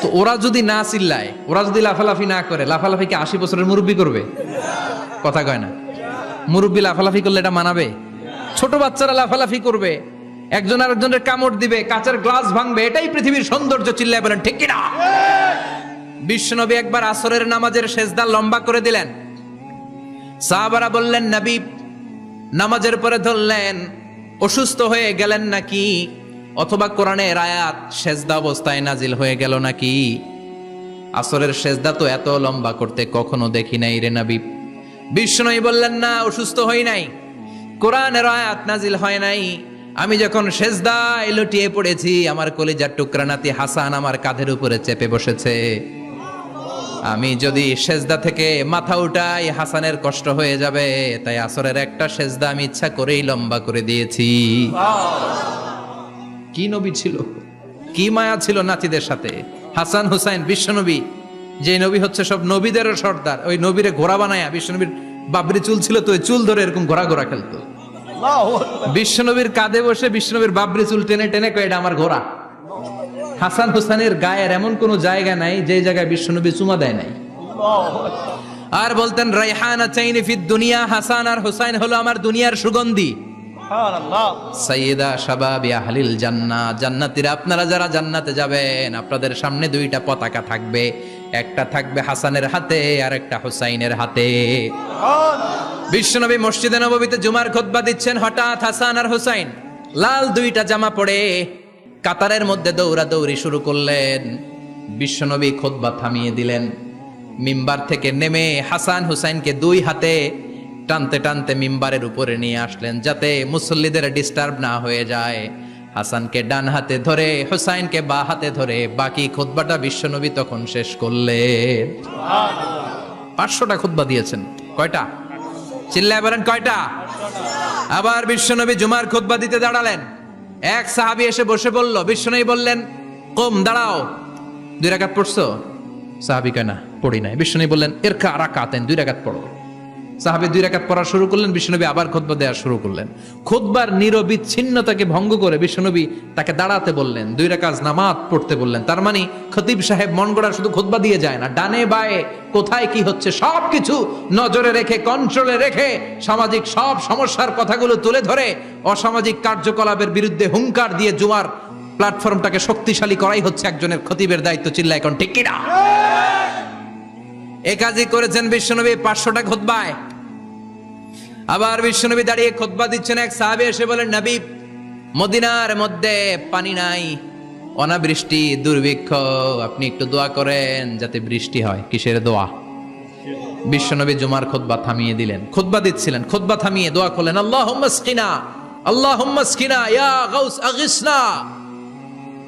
তো ওরা যদি না চিল্লায়, ওরা যদি লাফালাফি না করে, লাফালাফি কি 80 বছরের মুরব্বী করবে? কথা কয় না। মুরব্বী লাফালাফি করলে এটা মানাবে? ছোট বাচ্চারা লাফালাফি করবে, একজন আরেকজনের কামড় দিবে, কাঁচের গ্লাস ভাঙবে, এটাই পৃথিবীর সৌন্দর্য। চিল্লায় বলেন ঠিক কিনা? বিশ্বনবী একবার আসরের নামাজের সেজদা লম্বা করে দিলেন, সাহাবারা বললেন, নবী নামাজের পরে ধরলেন, অসুস্থ হয়ে গেলেন নাকি, অথবা কোরআনের আয়াত সেজদা অবস্থায় নাজিল হয়ে গেল নাকি? আসরের সেজদা তো এত লম্বা করতে কখনো দেখি নাই রে নবী। বিশ্বনবী বললেন, না, অসুস্থ হই নাই, কোরআনের আয়াত নাজিল হয় নাই, আমি যখন সেজদায় লুটিয়ে পড়েছি, আমার কলিজার টুকরা নাতি হাসান আমার কাঁধের উপরে চেপে বসেছে, আমি যদি সেজদা থেকে মাথা উঠাই হাসানের কষ্ট হয়ে যাবে, তাই আসরের একটা সেজদা আমি ইচ্ছা করেই লম্বা করে দিয়েছি। কি নবী ছিল, কি মায়া ছিল নাতিদের সাথে। হাসান হুসাইন, বিশ্বনবী যে নবী হচ্ছে সব নবীদেরও সর্দার, ওই নবীরে ঘোড়া বানায়া, বিশ্বনবীর বাবরি চুল ছিল তো, ওই চুল ধরে এরকম ঘোড়া ঘোড়া খেলতো। বিশ্বনবীর কাঁধে বসে বিশ্বনবীর বাবরি চুল টেনে টেনে কয়, এটা আমার ঘোড়া। হাসান হুসাইনের গায়ের এমন কোন জায়গা নাই যে জায়গায় বিশ্বনবী চুমা দেয় নাই। আর বলতেন, রাইহানা চাইনি ফিদ দুনিয়া, হাসান আর হুসাইন হলো আমার দুনিয়ার সুগন্ধি। সাইয়্যিদা শাবাবি আহলিল জান্নাহ, জান্নাতীরা আপনারা যারা জান্নাতে যাবেন, আপনাদের সামনে 2টা পতাকা থাকবে, একটা থাকবে হাসানের হাতে আর একটা হুসাইনের হাতে। বিশ্বনবী মসজিদে নববীতে জুমার খুতবা দিচ্ছেন, হঠাৎ হাসান আর হুসাইন লাল 2টা জামা পরে কাতারের মধ্যে দৌড়াদৌড়ি শুরু করলেন। বিশ্বনবী খুতবা থামিয়ে দিলেন, মিম্বার থেকে নেমে হাসান হুসাইনকে 2 হাতে টানতে টানতে মিম্বারের উপরে নিয়ে আসলেন, যাতে মুসল্লিদের ডিস্টার্ব না হয়ে যায়। হাসানকে ডান হাতে ধরে, হুসাইনকে বা হাতে ধরে বাকি খুতবাটা বিশ্বনবী তখন শেষ করলেন। 500টা খুতবা দিয়েছেন। কয়টা? চিল্লায় বলেন কয়টা? আবার বিশ্বনবী জুমার খুতবা দিতে দাঁড়ালেন, এক সাহাবী এসে বসে বলল, বিশ্বনবী বললেন, কম, দাঁড়াও, 2 রাকাত পড়ছো? সাহাবী কয়, না, পড়ি নাই। বিশ্বনবী বললেন, ইরকা রাকাতাইন, 2 রাকাত পড়ো। সাহাবী 2 রাকাত পড়া শুরু করলেন, বিশ্বনবী আবার খুতবা দেওয়া শুরু করলেন। খুতবার নিরবিচ্ছিন্নতাকে ভঙ্গ করে বিশ্বনবী তাকে দাঁড়াতে বললেন, 2 রাকাত নামাজ পড়তে বললেন। তার মানে খতিব সাহেব মন গড়া শুধু খুতবা দিয়ে যায় না, ডানে বায়ে কোথায় কি হচ্ছে সবকিছু নজরে রেখে, কন্ট্রোলে রেখে, সামাজিক সব সমস্যার কথাগুলো তুলে ধরে অসামাজিক কার্যকলাপের বিরুদ্ধে হুঙ্কার দিয়ে জুমার প্ল্যাটফর্মটাকে শক্তিশালী করাই হচ্ছে একজনের খতিবের দায়িত্ব। চিল্লায় এখন ঠিক কিনা? এ কাজই করেছেন বিশ্বনবী 500টা খুতবায়। আবার বিশ্বনবী দাঁড়িয়ে খুতবা দিচ্ছেন, এক সাহাবী এসে বলেন, নবী, মদিনার মধ্যে পানি নাই, অনাবৃষ্টি, দুর্ভিক্ষ, আপনি একটু দোয়া করেন যাতে বৃষ্টি হয়। কিসের দোয়া? বিশ্বনবী জুমার খুতবা থামিয়ে দিলেন, খুতবা দিচ্ছিলেন, খুতবা থামিয়ে দোয়া করলেন, আল্লাহুম্মা আসকিনা, আল্লাহুম্মা আসকিনা ইয়া গাউস আগিসনা,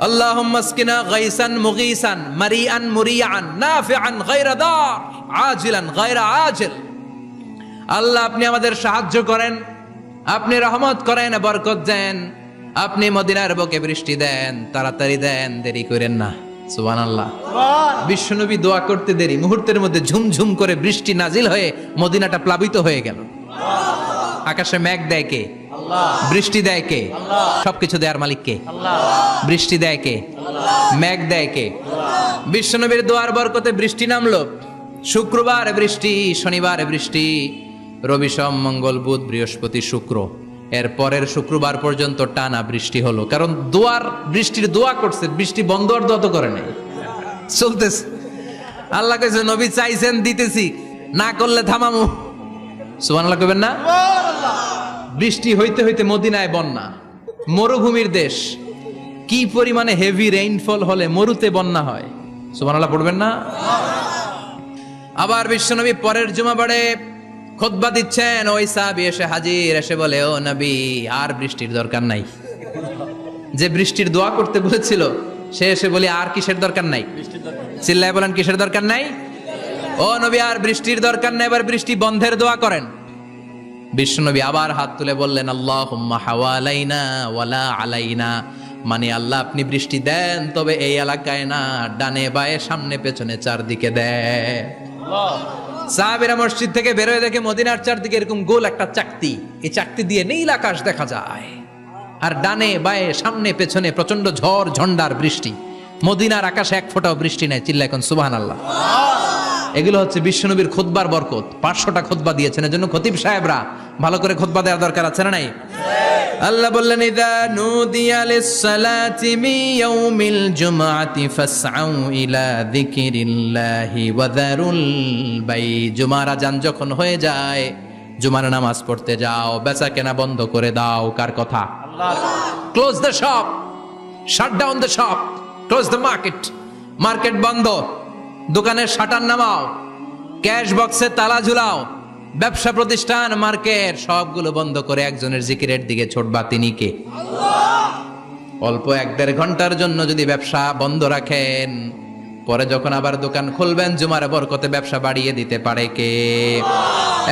আল্লাহুম্মা আসকিনা গাইসান মুগীসান মারিআন মুরিআন নাফিআন গায়রা দার আজিলান গায়রা আজিল। আল্লাহ, আপনি আমাদের সাহায্য করেন, আপনি রহমত করেন, বরকত দেন, আপনি মদিনার বুকে বৃষ্টি দেন, তাড়াতাড়ি দেন, দেরি করেন না। সুবহানাল্লাহ। বিশ্বনবী দোয়া করতে দেরি, মুহূর্তের মধ্যে ঝুমঝুম করে বৃষ্টি নাজিল হয়ে মদিনাটা প্লাবিত হয়ে গেল। আকাশে মেঘ দেয় কে? বৃষ্টি দেয় কে? সবকিছু দেয়ার মালিক কে? বৃষ্টি দেয় কে? মেঘ দেয় কে? বিশ্বনবীর দোয়ার বরকতে বৃষ্টি নামলো। শুক্রবার বৃষ্টি, শনিবার বৃষ্টি, রবি সোম মঙ্গল বুধ বৃহস্পতি শুক্র এর পরের শুক্রবার পর্যন্ত টানা বৃষ্টি হলো, কারণ বৃষ্টির দোয়া করছে, বৃষ্টি বন্ধ আর দোয়া তো করে নাই, চলতেছে। আল্লাহ কইছে নবী চাইছেন দিতেছি, না করলে থামামু। সুবহানাল্লাহ কইবেন না? বৃষ্টি হইতে হইতে মদিনায় বন্যা, মরুভূমির দেশ, কি পরিমাণে হেভি রেইনফল হলে মরুতে বন্যা হয়। সুবহানাল্লাহ পড়বেন না? আবার বিশ্বনবী পরের জুমাবারে খুতবা দিচ্ছেন, ওই সাহাবী এসে হাজির, এসে বলে, ও নবী আর বৃষ্টির দরকার নাই। যে বৃষ্টির দোয়া করতে বলেছিল সে এসে বলি আর কিসের দরকার নাই? চিল্লায় বলেন কিসের দরকার নাই? ও নবী আর বৃষ্টির দরকার নাই, এবার বৃষ্টি বন্ধের দোয়া করেন। বিশ্বনবী আবার হাত তুলে বললেন, আল্লাহুম্মা হাওয়ালাইনা ওয়ালা আলাইনা, মানে আল্লাহ আপনি বৃষ্টি দেন, তবে এই এলাকায় না, ডানে বায়ে সামনে পেছনে চারদিকে দেন। সাহাবীরা মসজিদ থেকে বের হয়ে দেখে মদিনার চারদিকে এরকম গোল একটা চাকতি, এই চাকতি দিয়ে নীল আকাশ দেখা যায়, আর ডানে বায়ে সামনে পেছনে প্রচন্ড ঝড় ঝন্ডার বৃষ্টি। মদিনার আকাশে এক ফোঁটাও বৃষ্টি নাই। চিল্লায় এখন সুবহানাল্লাহ। এগুলো হচ্ছে বিশ্বনবীর খুতবার বরকত। 500টা খুতবা দিয়েছেন, এজন্য খতিব সাহেবরা ভালো করে খুতবা দেওয়ার দরকার আছে না নাই? আল্লাহ বললেন, ইযা নুদিয়া লিস-সালাতি মিন ইয়াউমিল জুমআতি ফাসআউ ইলা যিকিরিল্লাহি ওয়া যারুল বাই। জুমার আযান যখন হয়ে যায়, জুমার নামাজ পড়তে যাও, বেচা কেনা বন্ধ করে দাও। কার কথা? আল্লাহর। Close the shop, shut down the shop, close the market. Market বন্ধ, দোকানের শাটার নামাও, ক্যাশ বক্সে তালা ঝুলাও, ব্যবসা প্রতিষ্ঠান, মার্কেট সবগুলো বন্ধ করে একজনের জিকিরের দিকে ছোটবা। তিনি কে? আল্লাহ। অল্প 1-1.5 ঘন্টার জন্য যদি ব্যবসা বন্ধ রাখেন, পরে যখন আবার দোকান খুলবেন, জুমার বরকতে ব্যবসা বাড়িয়ে দিতে পারে কে?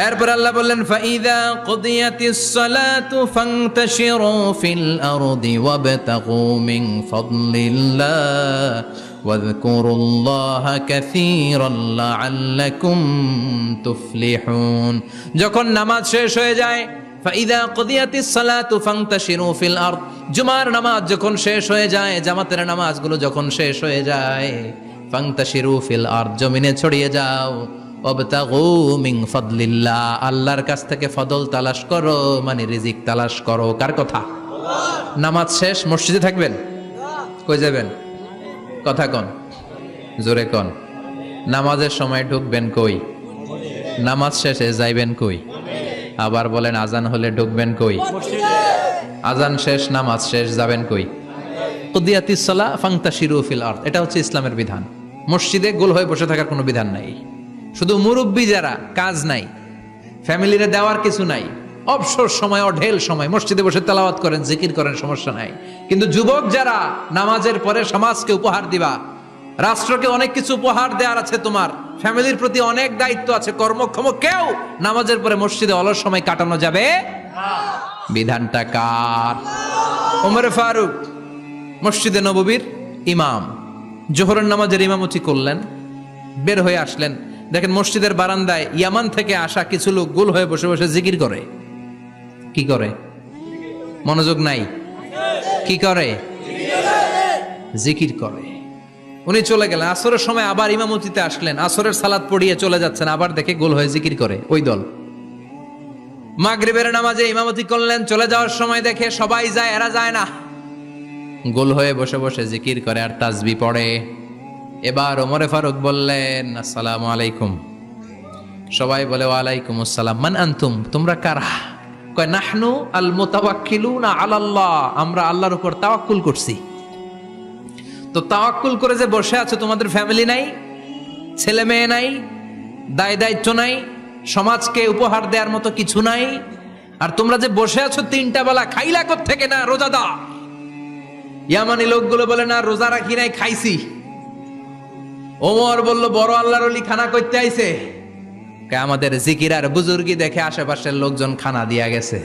এরপর আল্লাহ বললেন, ফাইদা কুদিয়াতিস সালাতু ফান্তাশিরু ফিল আরদি ওয়াবতাগু মিন ফাদলিল্লাহ ওয়াযকুরুল্লাহা কাসীরান লাআল্লাকুম তুফলিহুন। যখন নামাজ শেষ হয়ে যায়, ফাইদা কুদিয়াতিস সালাতু ফান্তাশিরু ফিল আরদ, জুমার নামাজ যখন শেষ হয়ে যায়, জামাতের নামাজগুলো যখন শেষ হয়ে যায়, ফান্তাশিরু ফিল আরদ, জমিনে ছড়িয়ে যাও, ওয়াবতাগু মিন ফাদলিল্লাহ, আল্লাহর কাছ থেকে ফদল তালাশ করো, মানে রিজিক তালাশ করো। কার কথা? আল্লাহ। নামাজ শেষ মসজিদে থাকবেন? কই যাবেন? কথা কন, জোরে কন। নামাজের সময় ঢুকবেন কই? নামাজ শেষে যাইবেন কই? আবার বলেন, আজান হলে ঢুকবেন কই? আজান শেষ, নামাজ শেষ, যাবেন কই? কুদিয়াতিস সালাহ ফান্তাশিরু ফিল আরদ, এটা হচ্ছে ইসলামের বিধান। মসজিদে গোল হয়ে বসে থাকার কোনো বিধান নাই। শুধু মুরব্বী যারা, কাজ নাই, ফ্যামিলিরে দেওয়ার কিছু নাই, অবসর সময়, অঢেল সময় মসজিদে বসে তেলাওয়াত করেন, জিকির করেন, সমস্যা নাই। কিন্তু যুবক যারা, নামাজের পরে সমাজকে উপহার দিবা, রাষ্ট্রকে অনেক কিছু উপহার দেওয়ার আছে, তোমার ফ্যামিলির প্রতি অনেক দায়িত্ব আছে, কর্মক্ষম কেউ নামাজের পরে মসজিদে অলস সময় কাটানো যাবে না। বিধানটা কার? ওমর ফারুক মসজিদে নববীর ইমাম, জোহরের নামাজের ইমামতি করলেন, বের হয়ে আসলেন, দেখেন মসজিদের বারান্দায় ইয়ামান থেকে আসা কিছু লোক গোল হয়ে বসে বসে জিকির করে। কি করে? মনোযোগ নাই। কি করে? জিকির করে। উনি চলে গেলেন, আসরের সময় আবার ইমামতিতে আসলেন, আসরের সালাত পড়িয়ে চলে যাচ্ছেন, আবার দেখে গোল হয়ে জিকির করে ওই দল। মাগরিবের নামাজে ইমামতি করলেন, চলে যাওয়ার সময় দেখে সবাই যায়, এরা যায় না, গোল হয়ে বসে বসে জিকির করে আর তাসবিহ পড়ে। এবার ওমরে ফারুক বললেন, আসসালামু আলাইকুম। সবাই বলে, ওয়ালাইকুম আসসালাম। মান আনতুম, তোমরা কারা? কয়, নাহনু আল মুতাওয়াক্কিলুনা আলাল্লাহ, আমরা আল্লাহর উপর তাওয়াক্কুল করছি। তো তাওয়াক্কুল করে যে বসে আছো, তোমাদের ফ্যামিলি নাই, ছেলে মেয়ে নাই, দায় দায়িত্ব নাই, সমাজকে উপহার দেওয়ার মতো কিছু নাই, আর তোমরা যে বসে আছো 3টা বেলা, খাইলা কোত্থেকে? না রোজাদার। ইয়ামানি লোকগুলো বলে, না রোজা রাখি নাই, খাইছি। ওমর বলল, বড় আল্লাহর ওলি খানা করতে আইছে। আমাদের জিকির আর বুজুর্গি দেখে আশেপাশের লোকজন খানা দিয়া গেছে।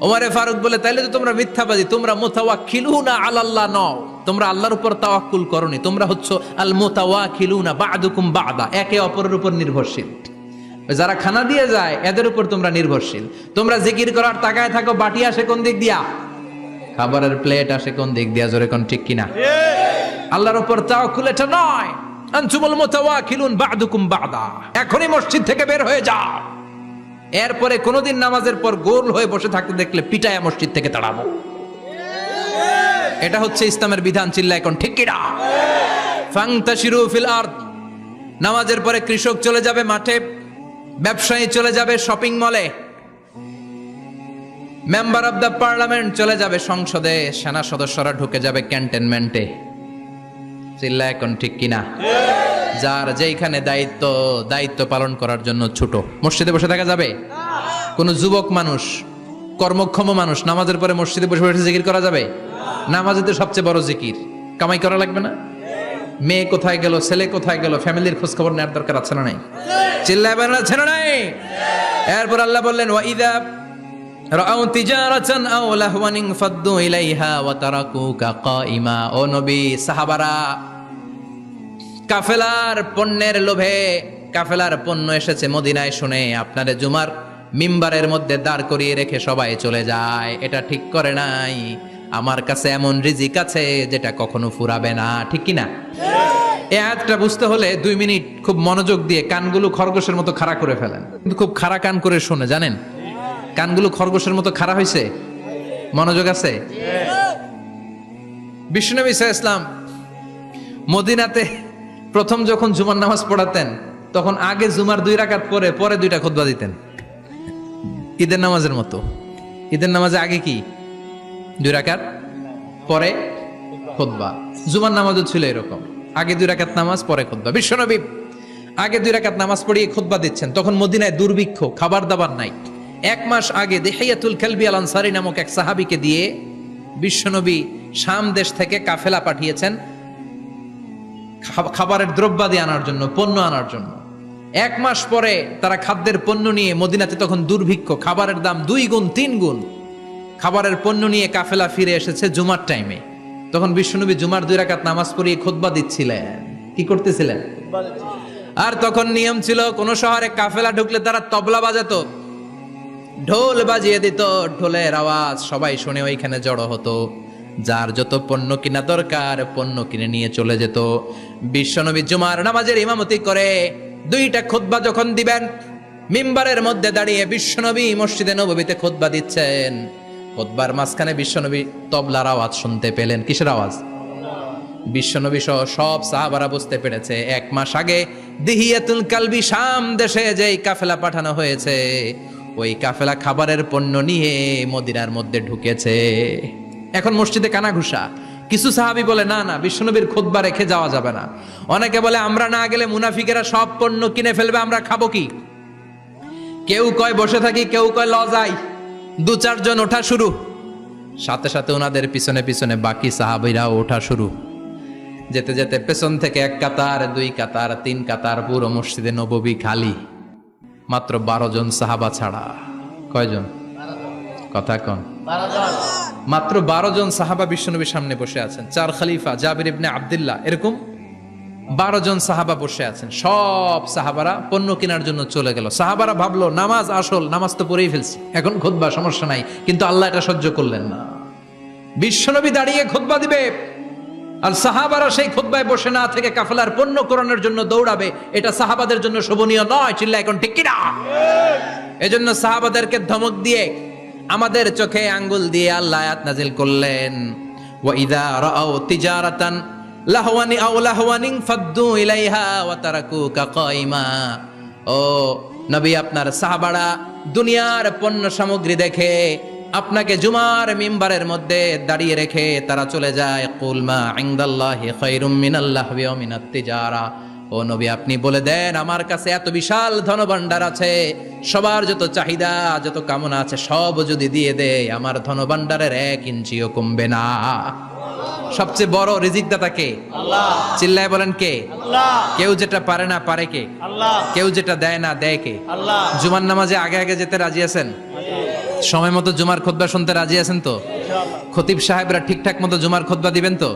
ওমরে ফারুক বলে, তাইলে তো তোমরা মিথ্যাবাদী, তোমরা মুতাওয়াক্কিলুনা আলাল্লাহ নও, তোমরা আল্লাহর উপর তাওয়াক্কুল করনি, তোমরা হচ্ছে আল মুতাওয়াক্কিলুনা বা'দুকুম বা'দা, একে অপরের উপর নির্ভরশীল। যারা খানা দিয়ে যায় এদের উপর তোমরা নির্ভরশীল। তোমরা জিকির করার তাকায় থাকো, বাটি আসে কোন দিক দিয়া? খাবারের প্লেট আসে কোন দিক দিয়া? জোরে কোন, ঠিক কিনা? আল্লাহর উপর তাওয়াক্কুল এটা নয়। আনতুমুল মুতাওয়াক্কিলুন বা'দুকুম বা'দা, এখনই মসজিদ থেকে বের হয়ে যাও। এরপরে কোনোদিন নামাজের পর গোল হয়ে বসে থাকতে দেখলে পিটায়া মসজিদ থেকে তাড়াবো। এটা হচ্ছে ইসলামের বিধান। চিল্লা এখন ঠিক কিনা? ফান্তাশিরু ফিল আরদ। নামাজের পরে কৃষক চলে যাবে মাঠে, ব্যবসায়ী চলে যাবে শপিং মলে, মেম্বার অব দ্য পার্লামেন্ট চলে যাবে সংসদে, সেনা সদস্যরা ঢুকে যাবে ক্যান্টনমেন্টে। চিল্লা এখন ঠিক কিনা? যার যেখানে দায়িত্ব পালন করার জন্য ছোট, মসজিদে বসে থাকা যাবে? কোন যুবক মানুষ, কর্মক্ষম মানুষ নামাজের পরে মসজিদে বসে বসে জিকির করা যাবে? নামাজে তো সবচেয়ে বড় জিকির। কামাই করা লাগবে না? মেয়ে কোথায় গেল, ছেলে কোথায় গেল, ফ্যামিলির খোঁজ খবর নেওয়ার দরকার আছে না নাই? চিল্লায় বলেন আছে না নাই? এরপর আল্লাহ বললেন ওয়াইদা রাআউ তিজারাতান আও লাহওয়ান ফাদ্দু ইলাইহা ওয়া তারাকুকা কাইমা। ও নবী, সাহাবারা কাফেলার পণ্যের লোভে, কাফেলার পণ্য এসেছে মদিনায় শুনে আপনারে জুমার মিম্বারের মধ্যে দাঁড় করিয়ে রেখে সবাই চলে যায়। এটা ঠিক করে নাই। আমার কাছে এমন রিজিক আছে যেটা কখনো ফুরাবে না। ঠিক কি না? এই আয়াতটা বুঝতে হলে 2 মিনিট খুব মনোযোগ দিয়ে কানগুলো খরগোশের মতো খাড়া করে ফেলেন, কিন্তু খুব খাড়া কান করে শুনে, জানেন কানগুলো খরগোশের মতো খাড়া হয়েছে? মনোযোগ আছে? বিশ্বনবী সাল্লাল্লাহু আলাইহি ওয়াসাল্লাম মদিনাতে প্রথম যখন জুমার নামাজ পড়াতেন তখন আগে জুমার 2 রাকাত পরে 2টা খুতবা দিতেন, ঈদের নামাজের মতো। ঈদের নামাজে আগে কি 2 রাকাত, পরে খুতবা। জুমার নামাজও ছিল এরকম, আগে 2 রাকাত নামাজ, পরে খুতবা। বিশ্বনবী আগে 2 রাকাত নামাজ পড়িয়ে খুতবা দিচ্ছেন, তখন মদিনায় দুর্ভিক্ষ, খাবার দাবার নাই। 1 মাস আগে দিহিয়াতুল কালবি আল আনসারী নামক এক সাহাবীকে দিয়ে বিশ্বনবী শাম দেশ থেকে কাফেলা পাঠিয়েছেন খাবারের দ্রব্যাদি আনার জন্য, পণ্য আনার জন্য। 1 মাস পরে তারা খাদ্যের পণ্য নিয়ে, মদিনাতে তখন দুর্ভিক্ষ, খাবারের দাম 2 গুণ 3 গুণ, খাবারের পণ্য নিয়ে কাফেলা ফিরে এসেছে জুমার টাইমে। তখন বিশ্বনবী জুমার 2 রাকাত নামাজ পড়িয়ে খুতবা দিচ্ছিলেন। কি করতেছিলেন? আর তখন নিয়ম ছিল, কোন শহরে কাফেলা ঢুকলে তারা তবলা বাজাতো, ঢোল বাজিয়ে দিত, ঢোলের আওয়াজ সবাই শুনে ওইখানে জড়ো হতো। যার যত পণ্য কিনা দরকার পণ্য কিনে নিয়ে চলে যেত। বিশ্বনবী জুমার নামাজের ইমামতি করে 2টা খুতবা যখন দিবেন, মিম্বারের মধ্যে দাঁড়িয়ে বিশ্বনবী মসজিদে নববীতে খুতবা দিচ্ছেন। খুতবার মাঝখানে বিশ্বনবী তবলার আওয়াজ শুনতে পেলেন। কিসের আওয়াজ? বিশ্বনবী সহ সব সাহাবারা বুঝতে পেরেছে 1 মাস আগে দিহিয়াতুল কালবি শাম দেশে যেই কাফেলা পাঠানো হয়েছে, ওই কাফেলা খাবারের পণ্য নিয়ে মদিনার মধ্যে ঢুকেছে। এখন মসজিদে কানাঘুষা। কিছু সাহাবী বলে না না, বিশ্বনবীর খুতবা রেখে যাওয়া যাবে না। অনেকে বলে আমরা না গেলে মুনাফিকেরা সব পণ্য কিনে ফেলবে, আমরা খাবো কি? কেউ কয় বসে থাকি, কেউ কয় লজাই। 2-4 জন ওঠা শুরু, সাথে সাথে ওনাদের পিছনে পিছনে বাকি সাহাবীরাও ওঠা শুরু। যেতে যেতে পেছন থেকে 1 কাতার, 2 কাতার, 3 কাতার, পুরো মসজিদে নববী খালি, মাত্র 12 জন সাহাবা ছাড়া। কয়জন? কথা কন। মাত্র 12 জন সাহাবা বিশ্বনবীর সামনে বসে আছেন। 4 খলিফা, জাবির ইবনে আব্দুল্লাহ, এরকম 12 জন সাহাবা বসে আছেন। সব সাহাবারা পণ্য কেনার জন্য চলে গেল। সাহাবারা ভাবলো নামাজ আসল, নামাজ তো পড়েই ফেলছি, এখন খুতবা সমস্যা নাই। কিন্তু আল্লাহ এটা সহ্য করলেন না। বিশ্বনবী দাঁড়িয়ে খুতবা দিবে আর সাহাবারা সেই খুতবায় বসে না থেকে কাফেলার পণ্য কোরআনের জন্য দৌড়াবে, এটা সাহাবাদের জন্য শোভনীয় নয়। চিল্লা এখন ঠিক কিনা? এজন্য সাহাবাদেরকে ধমক দিয়ে, আমাদের চোখে আঙ্গুল দিয়ে আল্লাহ আয়াত নাজিল করলেন, ওয়া ইযা রাআউ তিজারাতান লাহওয়ানি আও লাহওয়ানিন ফাদ্দু ইলাইহা ওয়া তারাকুকা কাইমা। ও নবী, আপনার সাহাবারা দুনিয়ার পণ্য সামগ্রী দেখে আপনাকে জুমার মিম্বারের মধ্যে দাঁড়িয়ে রেখে তারা চলে যায়। কুল মা ইনদাল্লাহি খায়রুম মিনাল লাহওয়ি ওয়া মিনাত তিজারা। ও নবী, আপনি বলে দেন আমার কাছে এত বিশাল ধনভাণ্ডার আছে, সবার যত চাহিদা, যত কামনা আছে সব যদি দিয়ে দেয়, আমার ধনভাণ্ডারের 1 ইঞ্চিও কমবে না। সবচেয়ে বড় রিজিকদাতা কে? আল্লাহ। চিল্লায় বলেন কে? আল্লাহ। কেউ যেটা পারে না পারে কে? আল্লাহ। কেউ যেটা দেয় না দেয় কে? আল্লাহ। জুমার নামাজে আগে আগে যেতে রাজি আছেন? সময় মতো জুমার খুতবা শুনতে রাজি আছেন তো? ইনশাআল্লাহ। খতিব সাহেবরা ঠিকঠাক মতো জুমার খুতবা দিবেন তো?